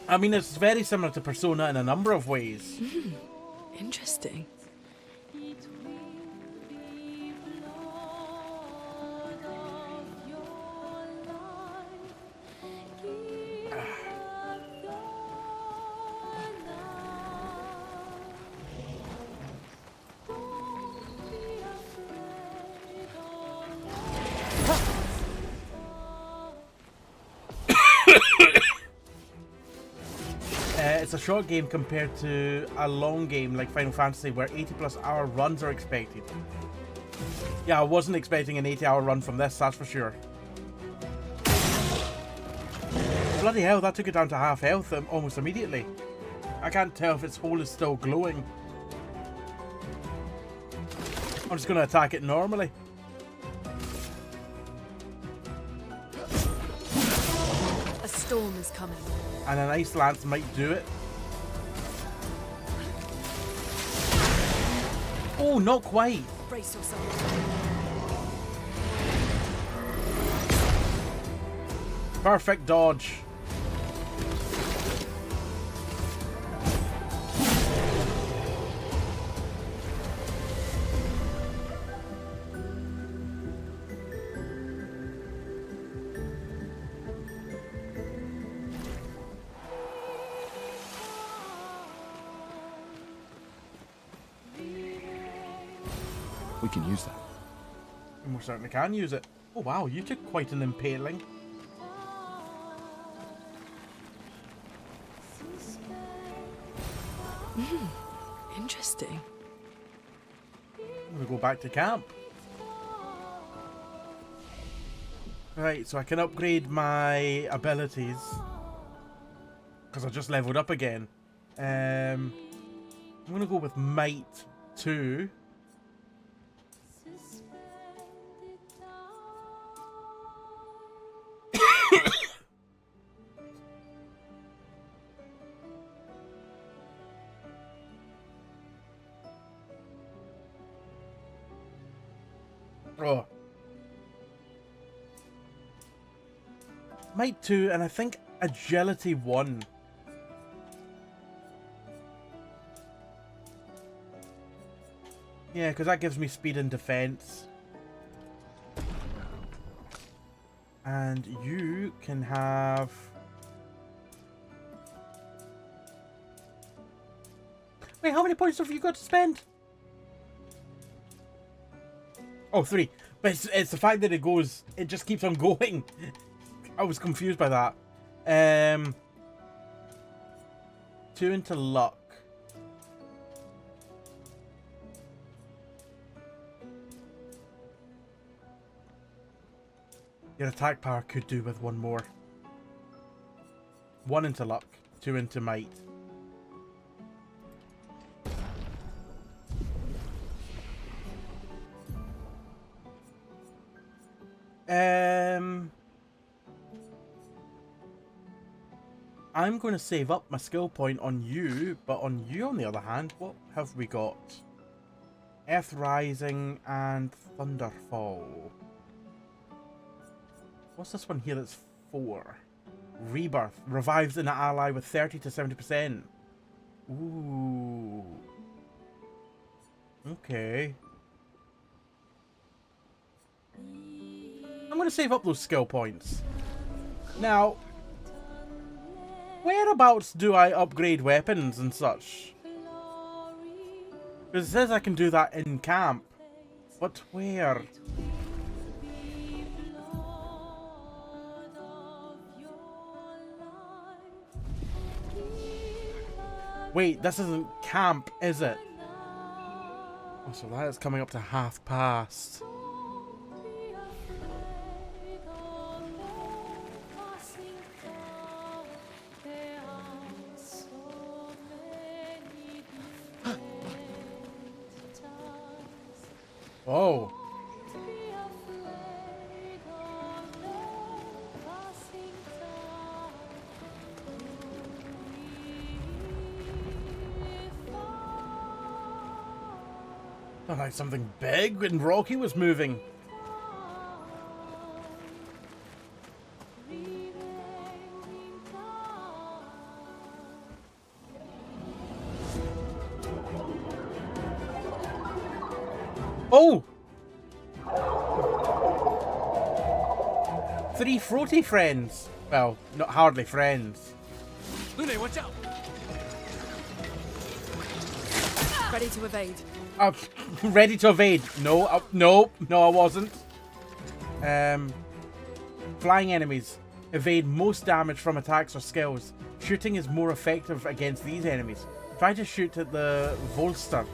I mean, it's very similar to Persona in a number of ways. Interesting. It's a short game compared to a long game like Final Fantasy where 80+ hour runs are expected. Yeah, I wasn't expecting an 80-hour run from this, that's for sure. Bloody hell, that took it down to half health almost immediately. I can't tell if its hole is still glowing. I'm just going to attack it normally. A storm is coming. And an Ice Lance might do it. Oh, not quite. Brace yourself. Perfect dodge. We can use that. We most certainly can use it. Oh wow, you took quite an impaling. Interesting. I'm gonna go back to camp. Right, so I can upgrade my abilities. Because I just leveled up again. I'm gonna go with Might 2. Oh. Might 2 and I think Agility 1. Yeah, because that gives me speed and defense. And you can have... Wait, how many points have you got to spend? Oh, 3. But it's the fact that it goes... It just keeps on going. I was confused by that. 2 into luck. Your attack power could do with 1 more. 1 into luck. 2 into might. I'm going to save up my skill point on you, but on you, on the other hand, what have we got? Earth Rising and Thunderfall. What's this one here that's 4? Rebirth. Revives an ally with 30 to 70%. Ooh. Okay. I'm going to save up those skill points. Now, whereabouts do I upgrade weapons and such? Because it says I can do that in camp. But where? Wait, this isn't camp, is it? Oh, so that is coming up to half past. Oh. Felt like something big and rocky was moving. Oh! 3 fruity friends. Well, not hardly friends. Lune, watch out! Ready to evade. Ready to evade. No, no, I wasn't. Flying enemies evade most damage from attacks or skills. Shooting is more effective against these enemies. Try to shoot at the Volster.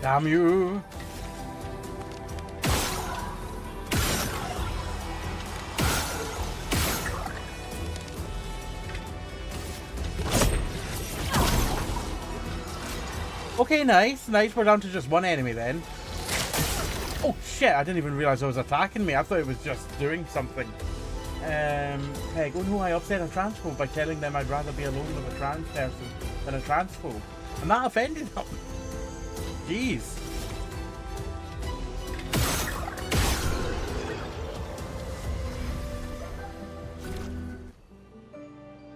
Damn you! Okay, nice. We're down to just one enemy then. Oh shit, I didn't even realize it was attacking me. I thought it was just doing something. Peg, oh no, I upset a transphobe by telling them I'd rather be alone with a trans person than a transphobe. And that offended them. Jeez.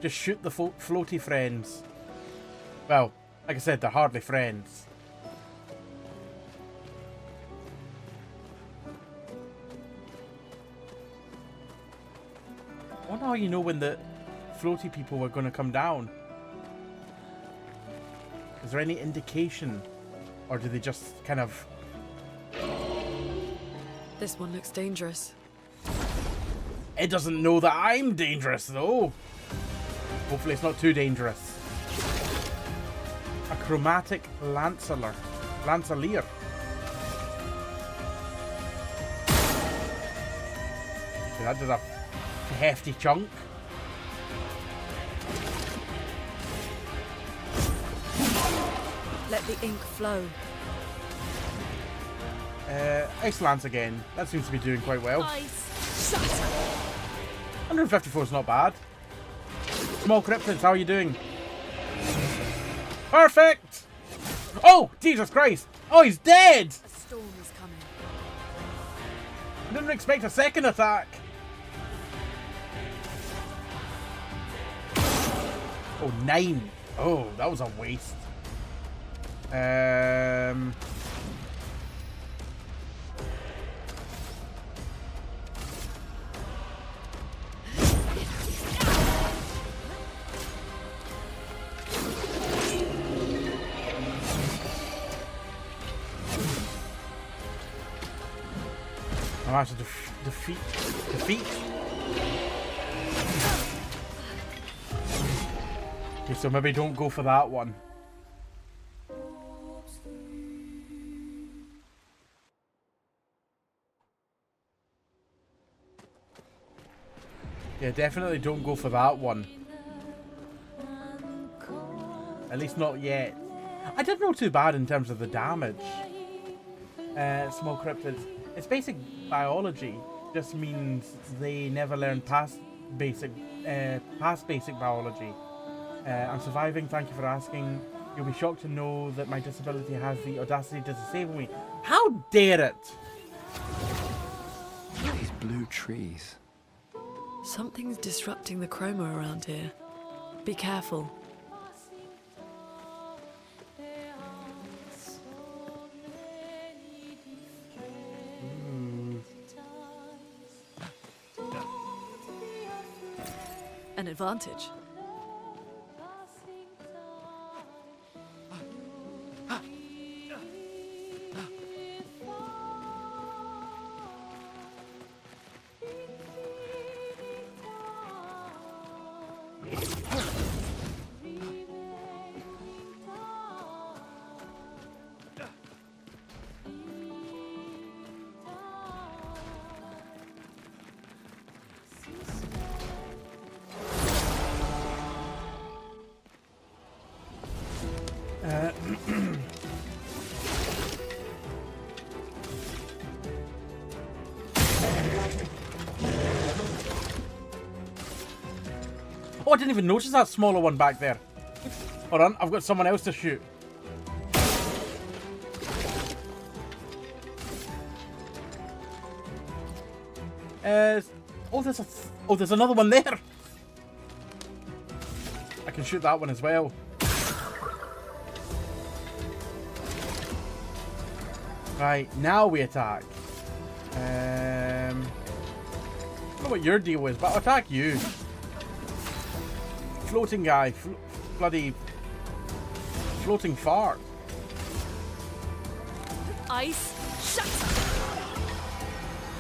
Just shoot the floaty friends. Well, like I said, they're hardly friends. I wonder how you know when the floaty people were going to come down. Is there any indication? Or do they just kind of... This one looks dangerous. It doesn't know that I'm dangerous, though. Hopefully it's not too dangerous. A chromatic Lancelier. Okay, that did a hefty chunk. Let the ink flow. Ice Lance again. That seems to be doing quite well. 154 is not bad. Small Cryptids, how are you doing? Perfect! Oh, Jesus Christ! Oh, he's dead! A storm is coming. Didn't expect a second attack. Oh, 9. Oh, that was a waste. I have to defeat. Okay, so maybe don't go for that one. Yeah, definitely don't go for that one. At least not yet. I did not know too bad in terms of the damage. Small cryptids. It's basic biology. Just means they never learn past basic biology. I'm surviving. Thank you for asking. You'll be shocked to know that my disability has the audacity to disable me. How dare it! These blue trees. Something's disrupting the chroma around here. Be careful. An advantage. Oh, I didn't even notice that smaller one back there. Hold on, I've got someone else to shoot. Oh, there's another one there. I can shoot that one as well. Right, now we attack. I don't know what your deal is, but I'll attack you. Floating guy. Bloody floating fart. Ice, shut up!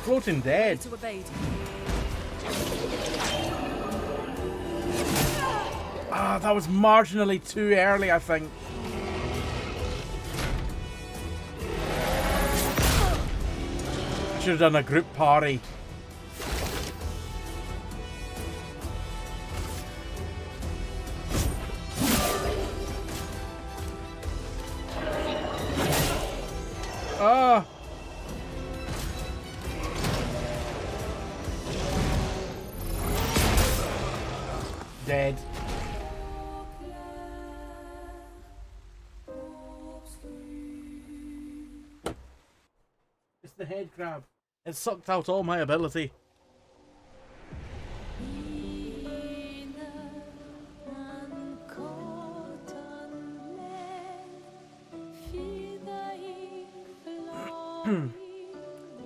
Floating dead. To evade. Ah, that was marginally too early, I think. Should have done a group party. Ah. Dead. It's the head crab. It sucked out all my ability.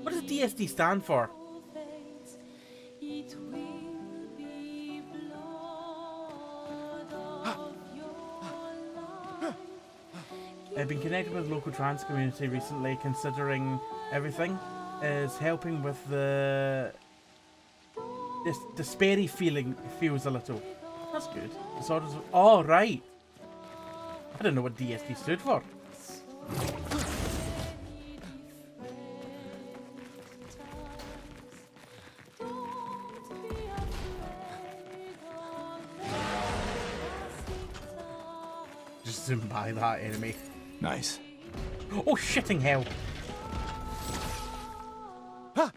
What does DSD stand for? I've been connected with the local trans community recently, considering everything is helping with this despairy feeling. It feels a little. That's good. Disorders. Oh, right. I didn't know what DSD stood for. Just zoom by that enemy. Nice. Oh, shitting hell. I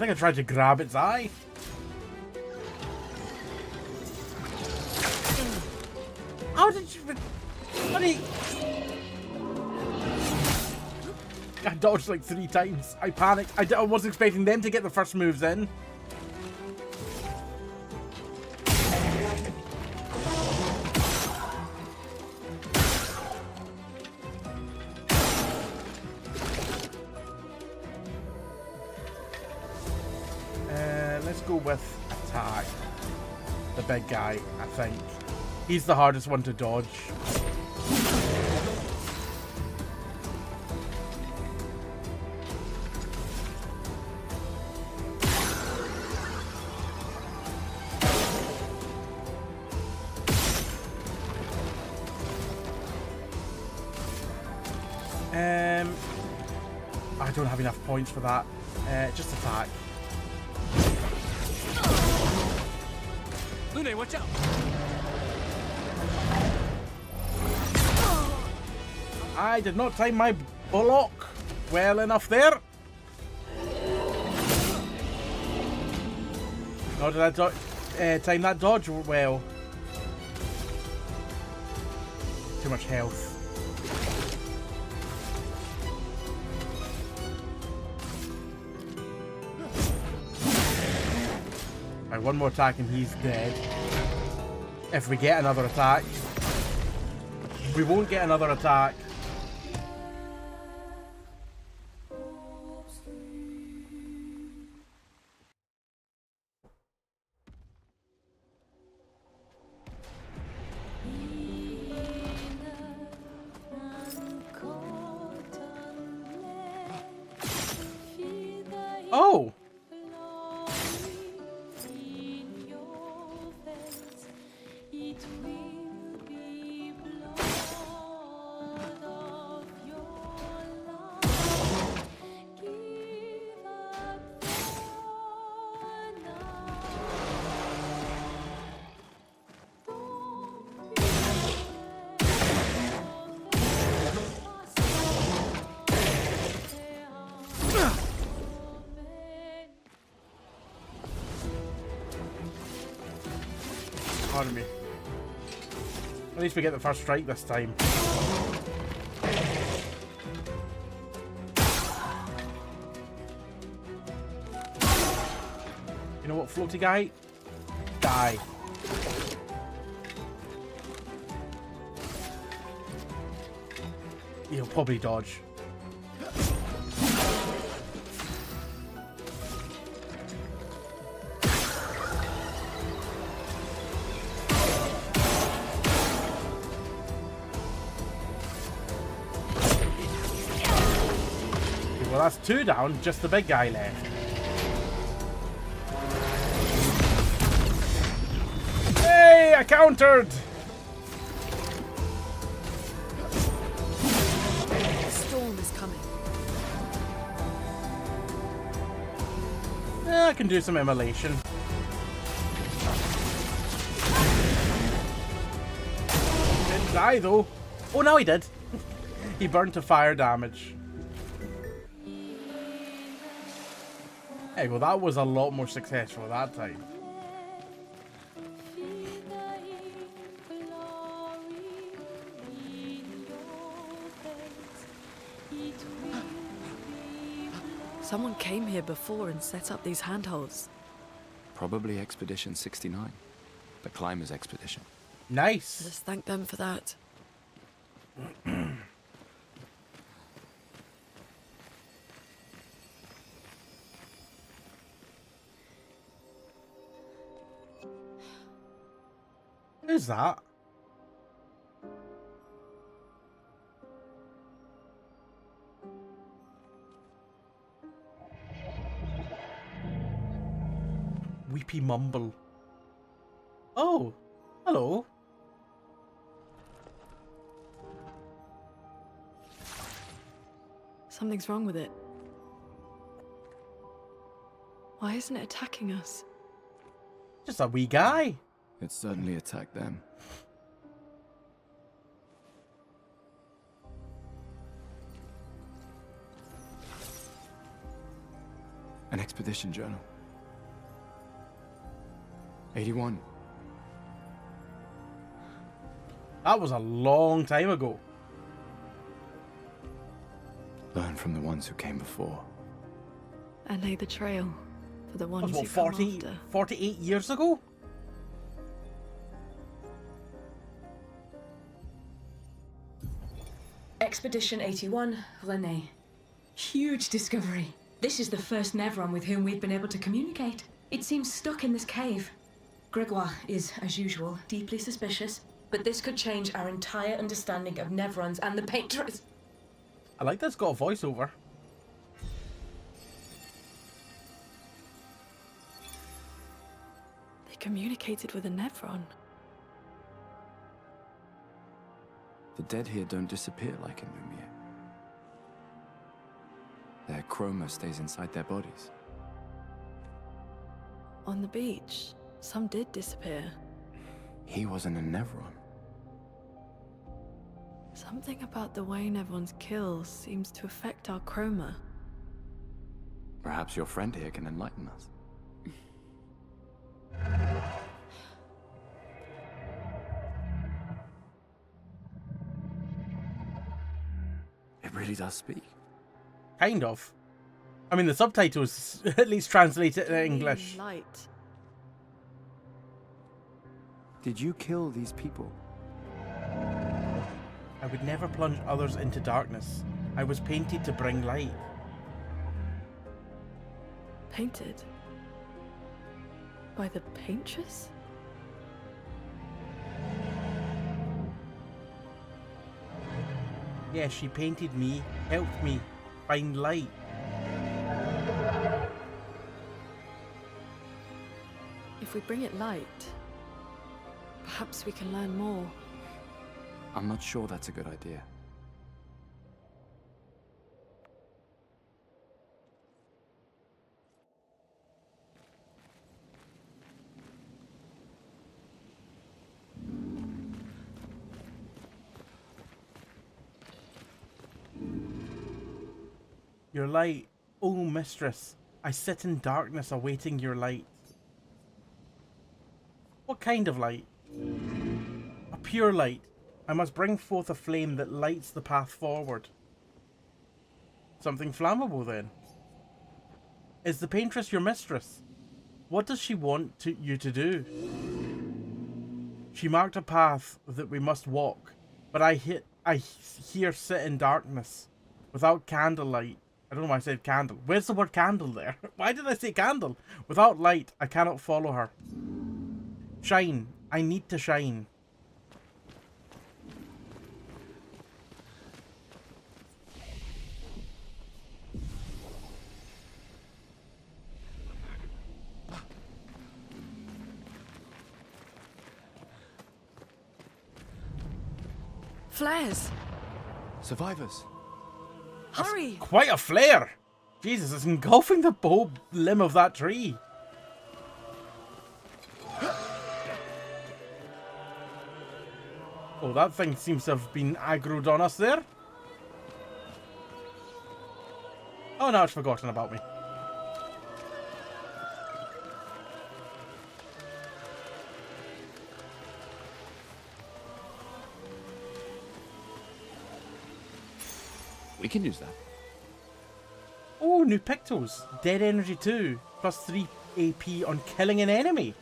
think I tried to grab its eye. How did you... Buddy! I dodged like 3 times. I panicked. I wasn't expecting them to get the first moves in. Let's go with attack. The big guy, I think. He's the hardest one to dodge. I don't have enough points for that. Just attack. Lune, watch out! I did not time my bullock well enough there. Nor did I time that dodge well. Too much health. Right, one more attack and he's dead. If we get another attack. We won't get another attack. Oh! Pardon me. At least we get the first strike this time. You know what, floaty guy? Die. He'll probably dodge. Well, that's 2 down, just the big guy left. Hey, I countered! The storm is coming. I can do some immolation. Didn't die though. Oh, no, he did. He burned to fire damage. Hey, well, that was a lot more successful that time. Someone came here before and set up these handholds. Probably Expedition 69. The Climbers Expedition. Nice. Let us thank them for that. Who's that? Weepy mumble. Oh, hello. Something's wrong with it. Why isn't it attacking us? Just a wee guy. It certainly attacked them. An expedition journal. 81. That was a long time ago. Learn from the ones who came before. And lay the trail for the ones That was, what, who come after. 48 years ago? Expedition 81, René. Huge discovery. This is the first Nevron with whom we've been able to communicate. It seems stuck in this cave. Gregoire is, as usual, deeply suspicious, but this could change our entire understanding of Nevrons and the Paintress. I like that's got a voiceover. They communicated with a Nevron. The dead here don't disappear like in Lumiere. Their chroma stays inside their bodies. On the beach, some did disappear. He wasn't a Nevron. Something about the way Nevrons kill seems to affect our chroma. Perhaps your friend here can enlighten us. It really does speak. Kind of. I mean, the subtitles at least translate it to English. Light. Did you kill these people? I would never plunge others into darkness. I was painted to bring light. Painted? By the Paintress? Yeah, she painted me, helped me find light. If we bring it light, perhaps we can learn more. I'm not sure that's a good idea. Your light, oh mistress, I sit in darkness awaiting your light. What kind of light? A pure light. I must bring forth a flame that lights the path forward. Something flammable, then. Is the paintress your mistress? What does she want you to do? She marked a path that we must walk, but I here sit in darkness, without candlelight. I don't know why I said candle. Where's the word candle there? Why did I say candle? Without light, I cannot follow her. Shine. I need to shine. Flares! Survivors! Hurry! Quite a flare! Jesus, it's engulfing the whole limb of that tree. Oh, that thing seems to have been aggroed on us there. Oh, now it's forgotten about me. We can use that. Oh, new pictos. Dead energy 2. Plus 3 AP on killing an enemy.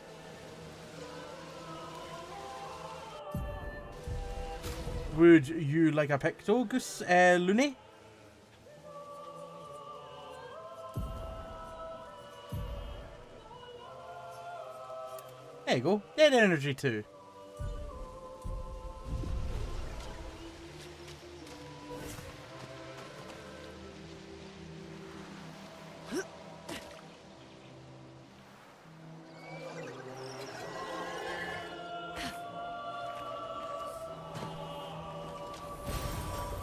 Would you like a picto, Goose Looney? There you go. Dead energy 2.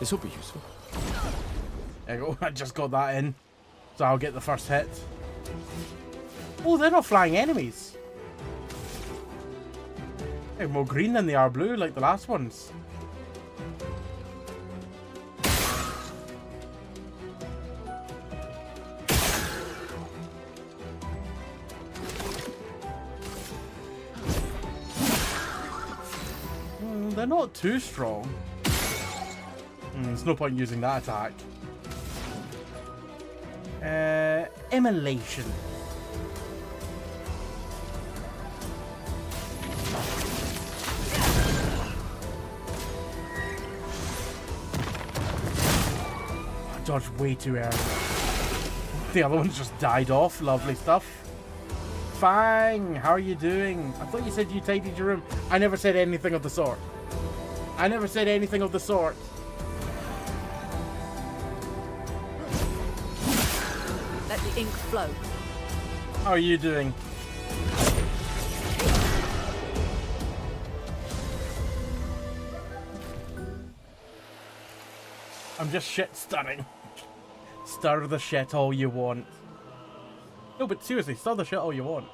This will be useful. There you go. I just got that in. So I'll get the first hit. Oh, they're not flying enemies. They're more green than they are blue, like the last ones. They're not too strong. There's no point using that attack. Immolation. I dodged way too early. The other one's just died off. Lovely stuff. Fang, how are you doing? I thought you said you tidied your room. I never said anything of the sort. I never said anything of the sort. Let the ink flow. How are you doing? I'm just shit stirring. Stir the shit all you want. No, but seriously, stir the shit all you want.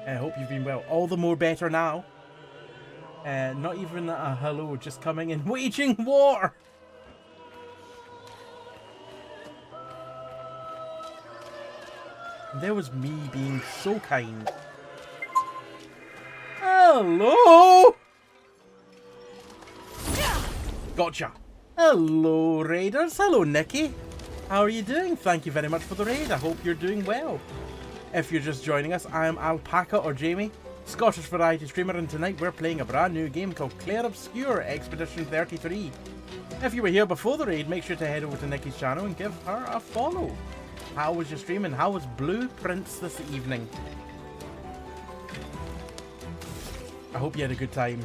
I hope you've been well. All the more better now. Not even a hello, just coming in. Waging war! There was me being so kind. Hello! Gotcha. Hello, raiders. Hello, Nikki. How are you doing? Thank you very much for the raid. I hope you're doing well. If you're just joining us, I am Alpaca or Jamie, Scottish variety streamer, and tonight we're playing a brand new game called Clair Obscur Expedition 33. If you were here before the raid, make sure to head over to Nikki's channel and give her a follow. How was your stream and how was Blueprints this evening? I hope you had a good time.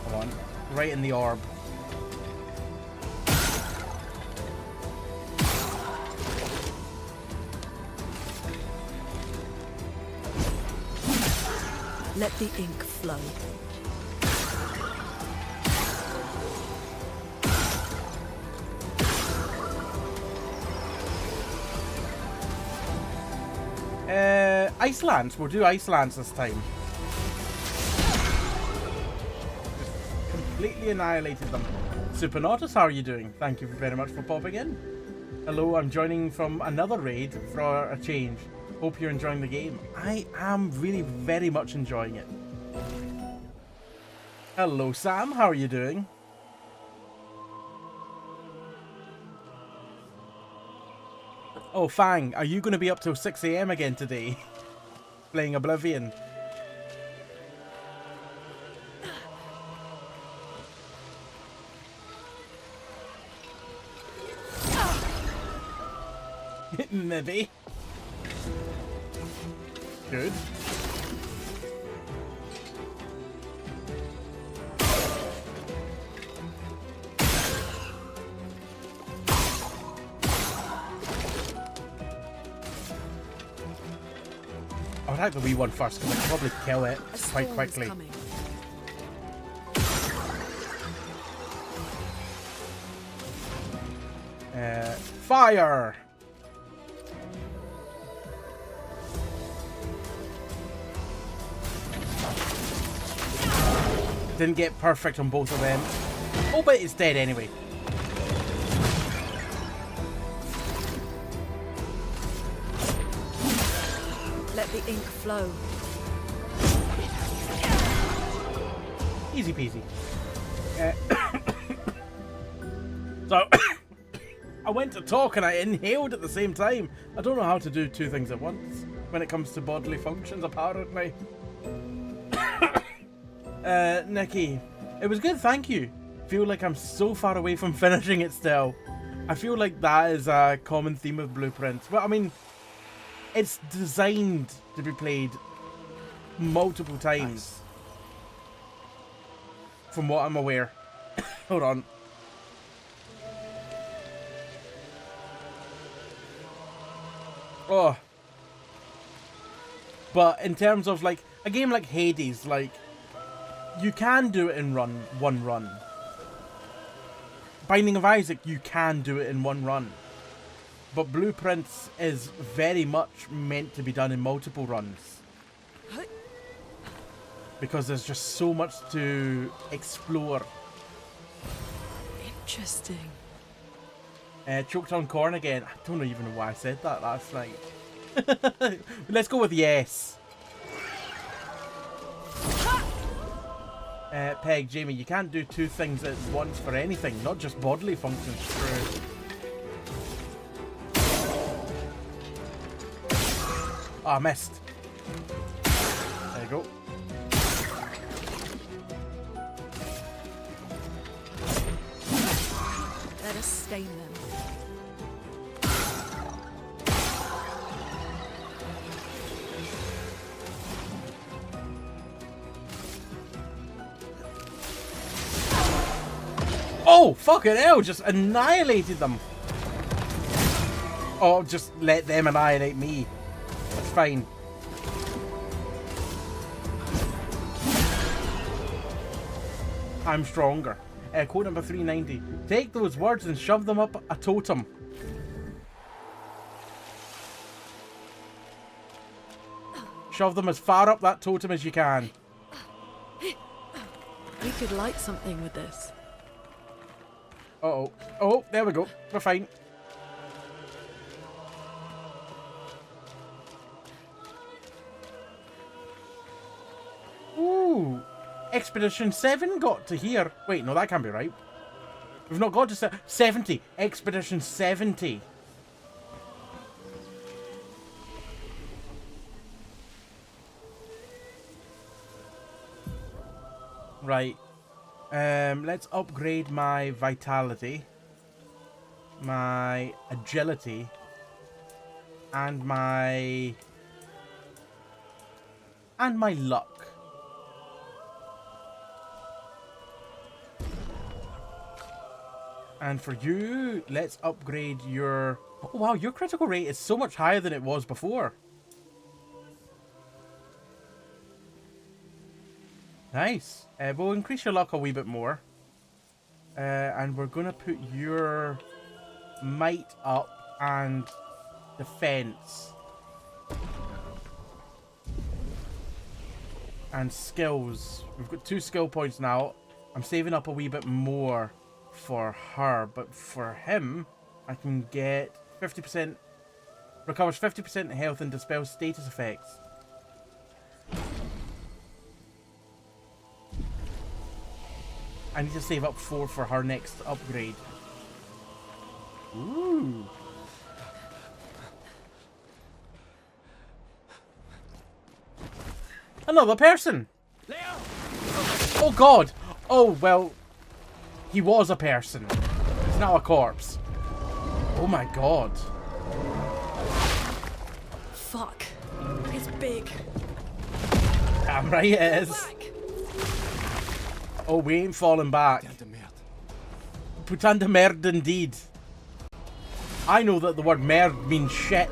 Come on, right in the orb. Let the ink flow. Icelands. We'll do Icelands this time. Just completely annihilated them. Supernautics, how are you doing? Thank you very much for popping in. Hello, I'm joining from another raid for a change. Hope you're enjoying the game. I am really very much enjoying it. Hello, Sam, how are you doing? Oh, Fang, are you going to be up till 6 AM again today? Playing Oblivion? Maybe. Good. I'll attack the wee one first because I can probably kill it quite quickly. Fire! Didn't get perfect on both of them. Oh, but it's dead anyway. Let the ink flow. Easy peasy. So, I went to talk and I inhaled at the same time. I don't know how to do two things at once when it comes to bodily functions, apparently. Nikki, it was good, thank you. Feel like I'm so far away from finishing it still. I feel like that is a common theme of Blueprints. Well, I mean, it's designed to be played multiple times. Nice. From what I'm aware. Hold on. Oh. But in terms of like a game like Hades, like you can do it in one run. Binding of Isaac, you can do it in one run. But Blueprints is very much meant to be done in multiple runs. Because there's just so much to explore. Interesting. Choked on corn again. I don't even know why I said that last night. Let's go with yes. Peg, Jamie, you can't do two things at once for anything, not just bodily functions. True. Oh, I missed. There you go. Let us stain them. Oh, fucking hell, just annihilated them. Oh, just let them annihilate me. That's fine. I'm stronger. Quote number 390. Take those words and shove them up a totem. Shove them as far up that totem as you can. We could light something with this. Uh-oh. Oh, there we go. We're fine. Ooh. Expedition 7 got to here. Wait, no, that can't be right. We've not got to 70. Expedition 70. Right. Let's upgrade my vitality, my agility, and my luck. And for you, let's upgrade your... Oh wow, your critical rate is so much higher than it was before. Nice. We'll increase your luck a wee bit more. And we're going to put your might up and defense. And skills. We've got 2 skill points now. I'm saving up a wee bit more for her, but for him, I can get 50%, recovers 50% health and dispels status effects. I need to save up 4 for her next upgrade. Ooh. Another person! Oh god! Oh, well, he was a person. He's now a corpse. Oh my god. Fuck. It's big. Damn right it is. Oh, we ain't falling back. Putain de merde indeed. I know that the word merde means shit.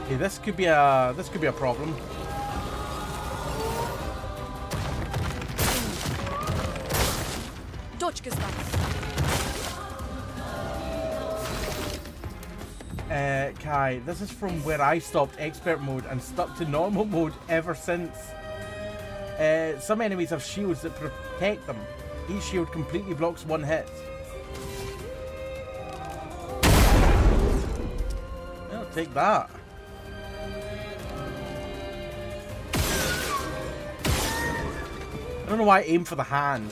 Okay, this could be a problem. Dodge, Gustav. Kai, this is from where I stopped expert mode and stuck to normal mode ever since. Some enemies have shields that protect them. Each shield completely blocks one hit. I'll take that. I don't know why I aim for the hand.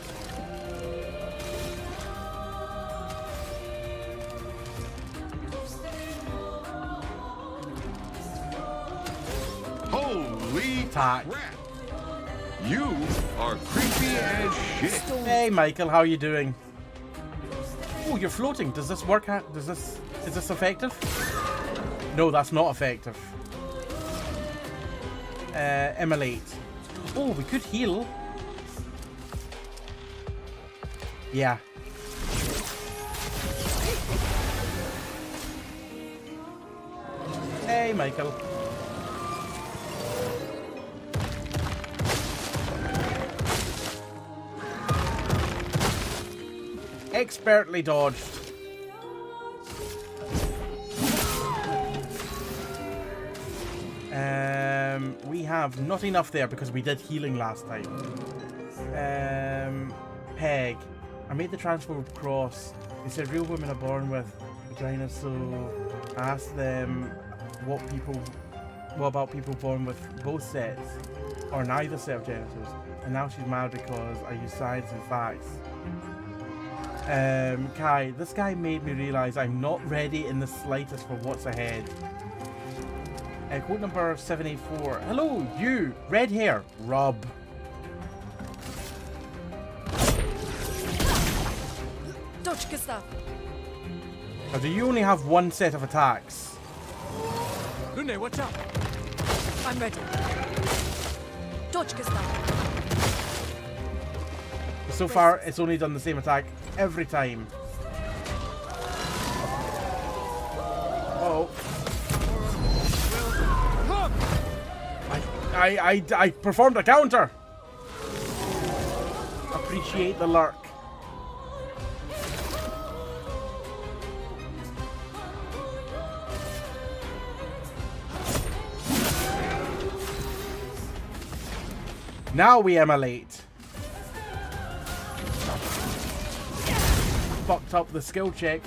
Holy attack. crap! You are creepy as shit. Hey Michael, how are you doing? Oh, you're floating. Does this work? Is this effective? No, that's not effective. Immolate. Oh, we could heal. Yeah. Hey, Michael. Expertly dodged. We have not enough there because we did healing last time. Peg. I made the transfer across. They said real women are born with vaginas, so I asked them what about people born with both sets or neither set of genitals, and now she's mad because I use science and facts. Kai, this guy made me realize I'm not ready in the slightest for what's ahead. Quote number 784. Hello, you, red hair, Rob. Dodge, Gustav. Now, do you only have one set of attacks? Lune, watch out. I'm ready. Dodge, Gustav. So far, it's only done the same attack every time. Uh-oh. I performed a counter. Appreciate the lurk. Now we immolate. Fucked up the skill check.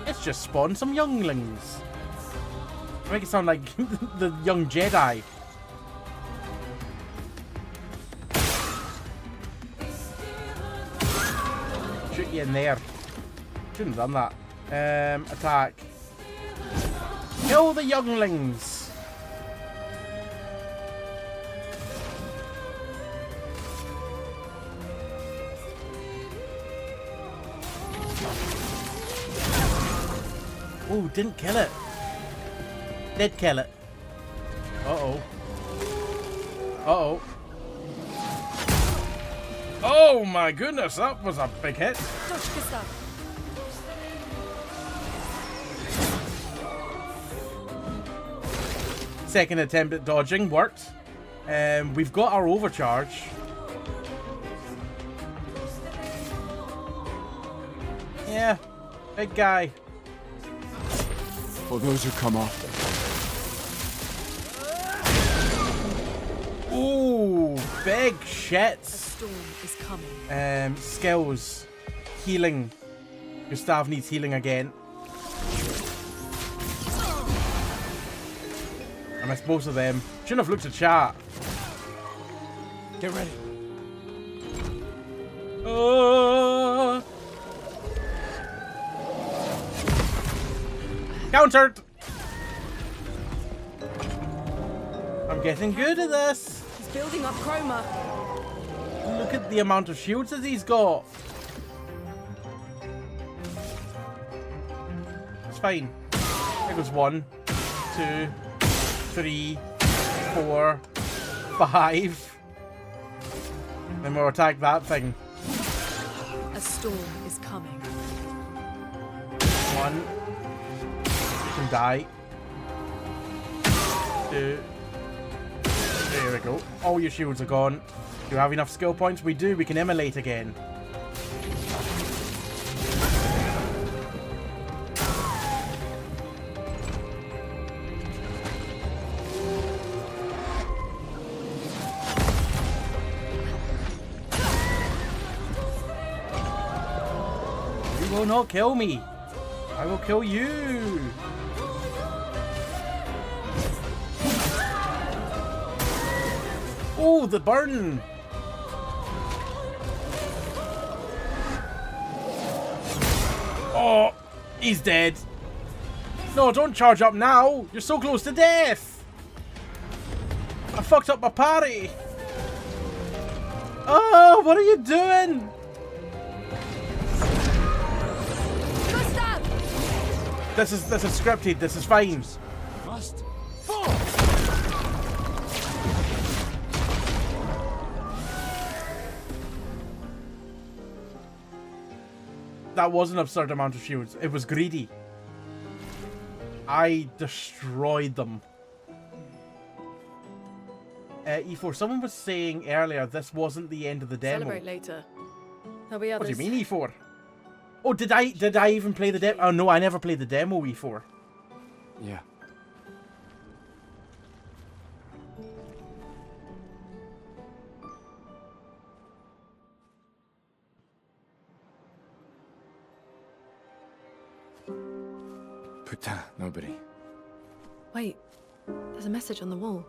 Let's just spawn some younglings. Make it sound like the young Jedi. Shoot you in there. Shouldn't have done that. Attack. Kill the younglings. Oh, didn't kill it. Did kill it. Uh-oh. Uh-oh. Oh my goodness, that was a big hit. Second attempt at dodging worked. We've got our overcharge. Yeah, big guy. For those who come after. Ooh, big A shits. storm is coming. Skills. Healing. Gustav needs healing again. I missed both of them. Shouldn't have looked at chat. Get ready. Countered! I'm getting good at this. He's building up chroma. Look at the amount of shields that he's got. It's fine. There goes 1, 2, 3, 4, 5. Then we'll attack that thing. A storm is coming. 1. You can die. 2. There we go. All your shields are gone. Do you have enough skill points? We do. We can immolate again. You will not kill me. I will kill you. Oh, the burn. Oh, he's dead. No, don't charge up now. You're so close to death. I fucked up my party. Oh, what are you doing? This is scripted. This is fine. Must. That was an absurd amount of shields. It was greedy. I destroyed them. E4, someone was saying earlier this wasn't the end of the demo. Celebrate later. There'll be What others. do you mean E4? Oh, did I even play the demo? Oh no, I never played the demo E4. Yeah. Putain, nobody. Wait, there's a message on the wall.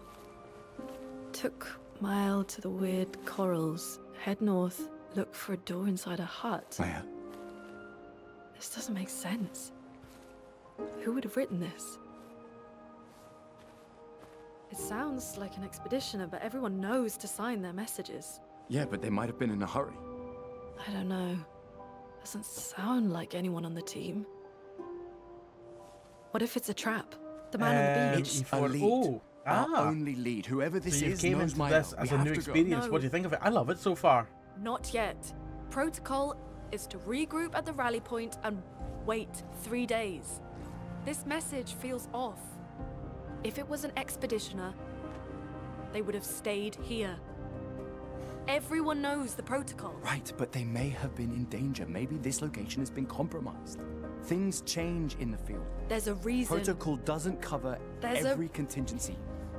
Took mile to the weird corals. Head north. Look for a door inside a hut. Maya. This doesn't make sense. Who would have written this? It sounds like an expeditioner, but everyone knows to sign their messages. Yeah, but they might have been in a hurry. I don't know. Doesn't sound like anyone on the team. What if it's a trap? The man on the beach. It's a lead. Oh, Our only lead. Whoever this so you is came knows into my this own. as We a have new to go. experience. No. What do you think of it? I love it so far. Not yet. Protocol is to regroup at the rally point and wait 3 days. This message feels off. If it was an expeditioner, they would have stayed here. Everyone knows the protocol. Right, but they may have been in danger. Maybe this location has been compromised. Things change in the field. There's a reason. Protocol doesn't cover every contingency.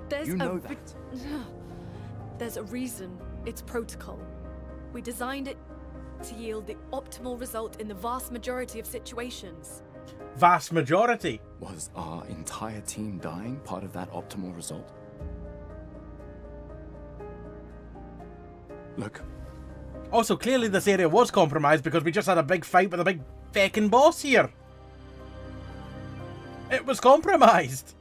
There's you know a that. There's a reason it's protocol. We designed it to yield the optimal result in the vast majority of situations. Vast majority? Was our entire team dying part of that optimal result? Look. Also, clearly this area was compromised because we just had a big fight with a big feckin' boss here. It was compromised.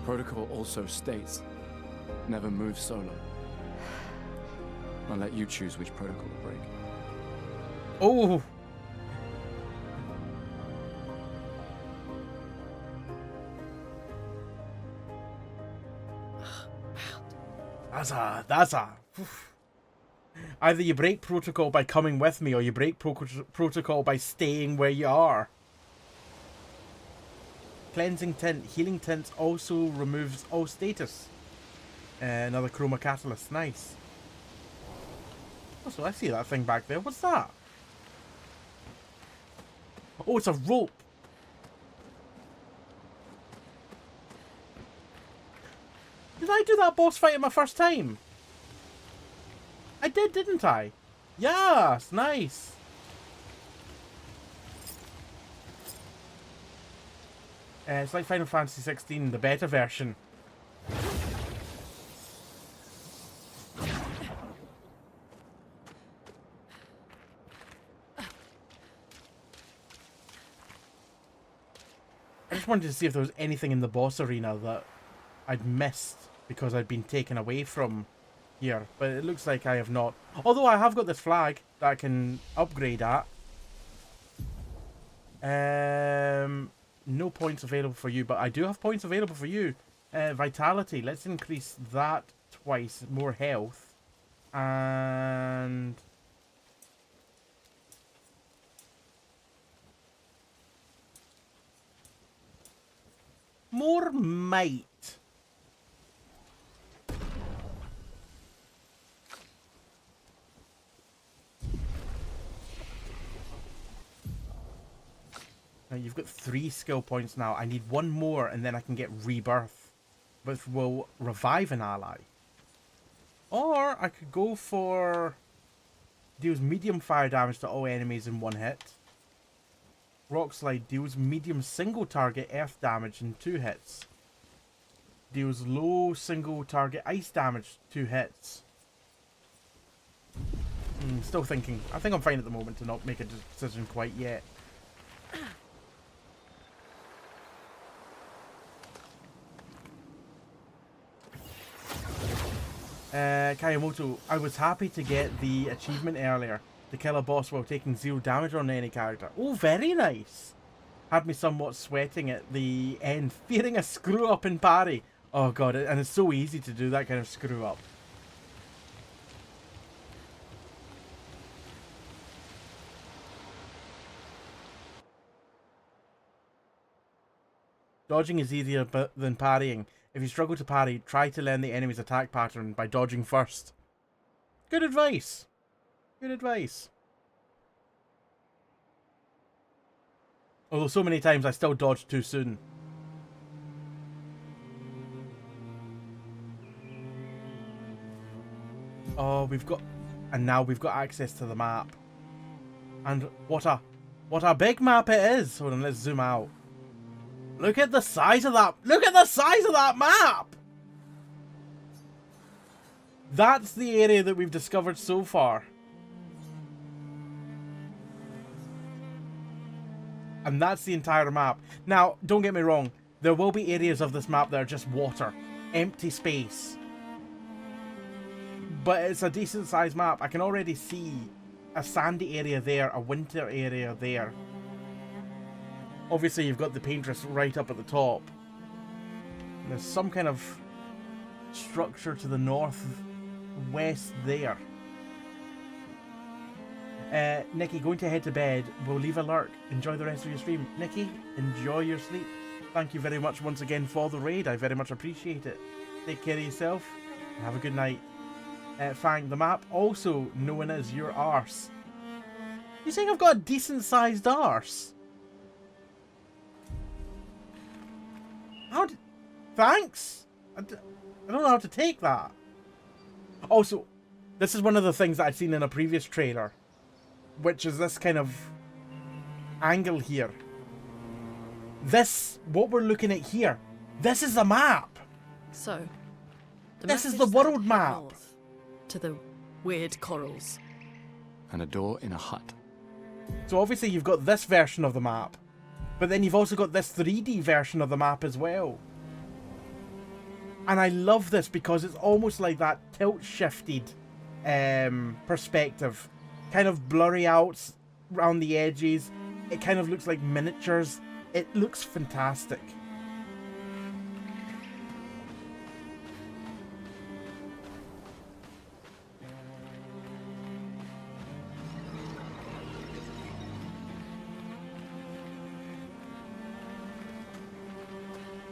Protocol also states, never move solo. I'll let you choose which protocol to break. Oh. That's a. Either you break protocol by coming with me, or you break protocol by staying where you are. Cleansing tint, healing tint also removes all status. Another chroma catalyst, nice. Also, I see that thing back there. What's that? Oh, it's a rope. Did I do that boss fight in my first time? I did, didn't I? Yes, nice. It's like Final Fantasy 16, the beta version. I just wanted to see if there was anything in the boss arena that I'd missed because I'd been taken away from here, but it looks like I have not. Although I have got this flag that I can upgrade at. No points available for you, but I do have points available for you. Vitality, let's increase that twice. More health. And... more might. Now you've got 3 skill points now. I need 1 more and then I can get rebirth, which will revive an ally. Or I could go for deals medium fire damage to all enemies in 1 hit. Rock Slide deals medium single target earth damage in 2 hits. Deals low single target ice damage 2 hits. Still thinking. I think I'm fine at the moment to not make a decision quite yet. Kayamoto, I was happy to get the achievement earlier. To kill a boss while taking 0 damage on any character. Oh, very nice. Had me somewhat sweating at the end, fearing a screw up in parry. Oh god, and it's so easy to do that kind of screw up. Dodging is easier than parrying. If you struggle to parry, try to learn the enemy's attack pattern by dodging first. Good advice. Good advice. Although so many times I still dodge too soon. Oh, we've got... and now we've got access to the map. And what a big map it is. Hold on, let's zoom out. Look at the size of that. Look at the size of that map. That's the area that we've discovered so far. And that's the entire map. Now, don't get me wrong. There will be areas of this map that are just water. Empty space. But it's a decent sized map. I can already see a sandy area there, a winter area there. Obviously, you've got the paintress right up at the top. And there's some kind of structure to the northwest there. Nikki, going to head to bed. We'll leave a lurk. Enjoy the rest of your stream. Nikki, enjoy your sleep. Thank you very much once again for the raid. I very much appreciate it. Take care of yourself and have a good night. Fang, the map also known as your arse. You saying I've got a decent sized arse? Thanks? I don't know how to take that. Also, this is one of the things that I'd seen in a previous trailer, which is this kind of angle here. This, what we're looking at here, this is the map. So, this is the world map. To the weird corals. And a door in a hut. So obviously you've got this version of the map, but then you've also got this 3D version of the map as well. And I love this because it's almost like that tilt-shifted perspective. Kind of blurry out around the edges. It kind of looks like miniatures. It looks fantastic.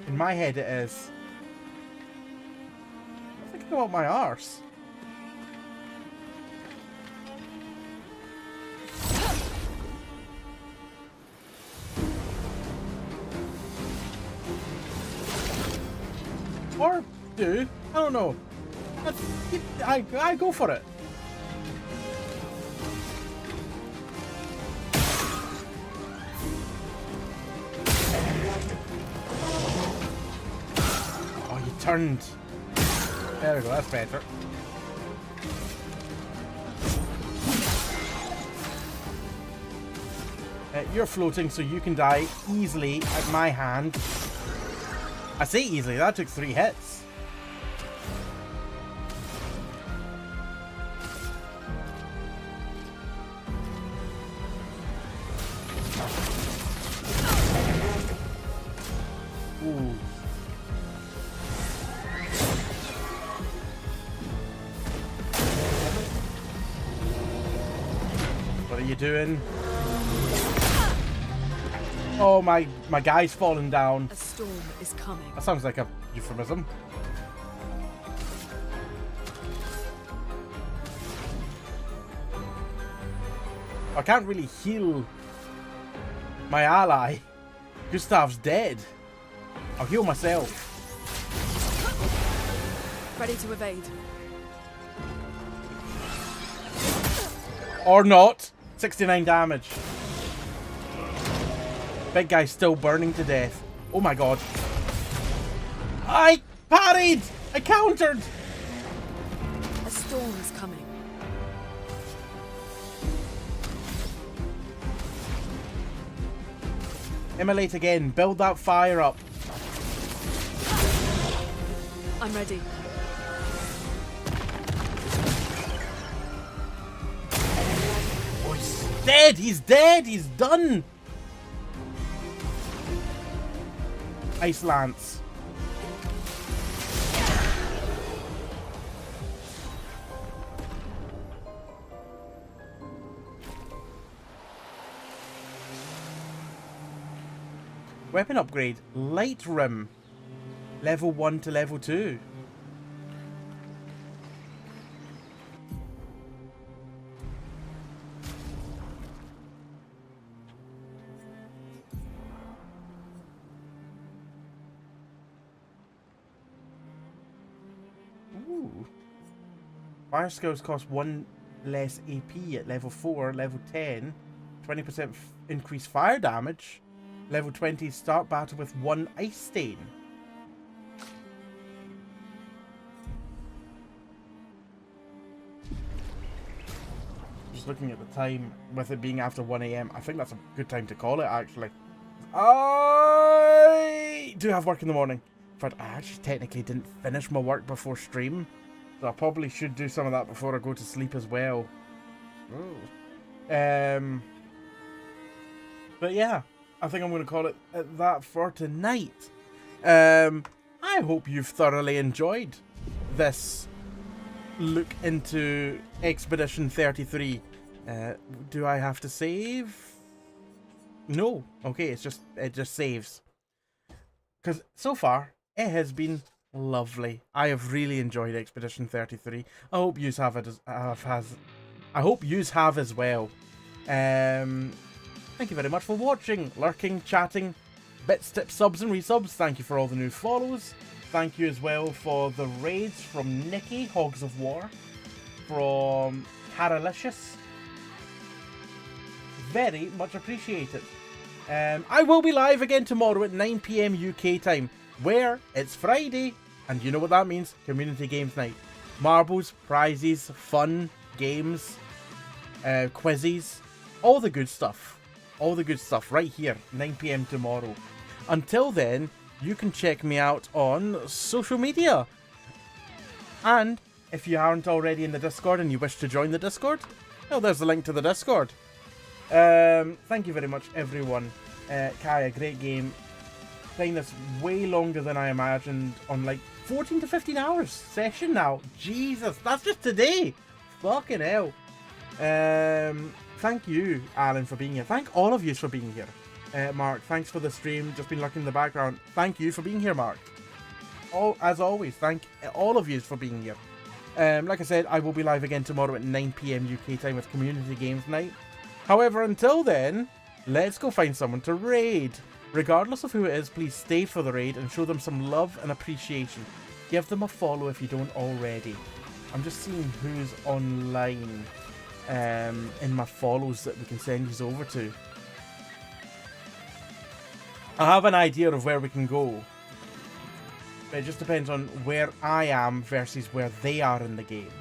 In my head it is. I'm thinking about my arse. Or do. I don't know. I go for it. Oh, you turned. There we go, that's better. You're floating, so you can die easily at my hand. I say easily, that took 3 hits. Ooh. What are you doing? Oh, my guy's falling down. A storm is coming. That sounds like a euphemism. I can't really heal my ally. Gustav's dead. I'll heal myself. Ready to evade. Or not. 69 damage. Big guy's still burning to death. Oh my god. I parried! I countered! A storm is coming. Immolate again. Build that fire up. I'm ready. Oh, he's dead! He's dead! He's done! Ice Lance. Weapon upgrade. Light Rim. Level 1 to level 2. Ooh. Fire skills cost 1 less AP at level 4, level 10. 20% increased fire damage. Level 20, start battle with 1 ice stain. Just looking at the time, with it being after 1 AM, I think that's a good time to call it, actually. I do have work in the morning. In fact, I actually technically didn't finish my work before stream, so I probably should do some of that before I go to sleep as well. Ooh. But yeah, I think I'm going to call it that for tonight. I hope you've thoroughly enjoyed this look into Expedition 33. Do I have to save? No. Okay, it just saves. Because so far, it has been lovely. I have really enjoyed Expedition 33. I hope yous have it I hope yous have as well. Thank you very much for watching, lurking, chatting, bits, tips, subs and resubs. Thank you for all the new follows. Thank you as well for the raids from Nikki, Hogs of War, from Caralicious. Very much appreciated. I will be live again tomorrow at 9 PM UK time, where it's Friday, and you know what that means, community games night. Marbles, prizes, fun, games, quizzes, all the good stuff. All the good stuff right here, 9 PM tomorrow. Until then, you can check me out on social media. And if you aren't already in the Discord and you wish to join the Discord, well, there's the link to the Discord. Thank you very much, everyone. Kai, a great game. Playing this way longer than I imagined, on like 14 to 15 hours session now. Jesus, that's just today. Fucking hell. Thank you, Alan, for being here. Thank all of you for being here. Mark, thanks for the stream. Just been looking in the background. Thank you for being here, Mark. As always, thank all of you for being here. Like I said, I will be live again tomorrow at 9 PM UK time with Community Games Night. However, until then, let's go find someone to raid. Regardless of who it is, please stay for the raid and show them some love and appreciation. give them a follow if you don't already. I'm just seeing who's online in my follows that we can send these over to. I have an idea of where we can go. But it just depends on where I am versus where they are in the game.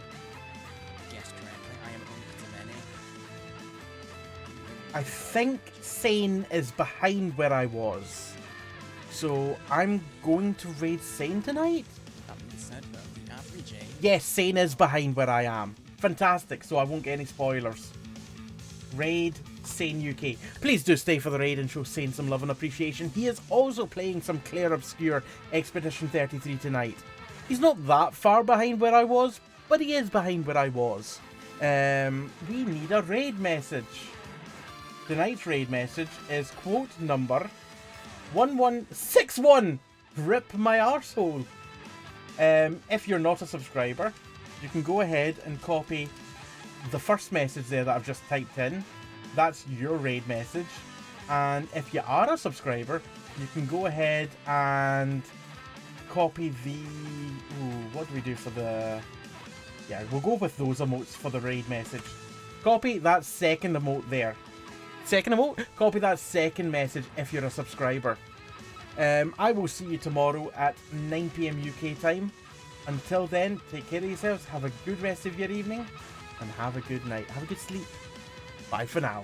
Guessed correctly, I am home to many. I think Sane is behind where I was. So I'm going to raid Sane tonight? That being said, but the average age. Yes, Sane is behind where I am. Fantastic, so I won't get any spoilers. Raid Sane UK. Please do stay for the raid and show Sane some love and appreciation. He is also playing some Clair Obscur Expedition 33 tonight. He's not that far behind where I was, but he is behind where I was. We need a raid message. Tonight's raid message is quote number 1161. Rip my arsehole. If you're not a subscriber, you can go ahead and copy the first message there that I've just typed in. That's your raid message. And if you are a subscriber, you can go ahead and copy the... Ooh, what do we do for the... Yeah, we'll go with those emotes for the raid message. Copy that second emote there. Second emote? Copy that second message if you're a subscriber. I will see you tomorrow at 9 PM UK time. Until then, take care of yourselves, have a good rest of your evening, and have a good night. Have a good sleep. Bye for now.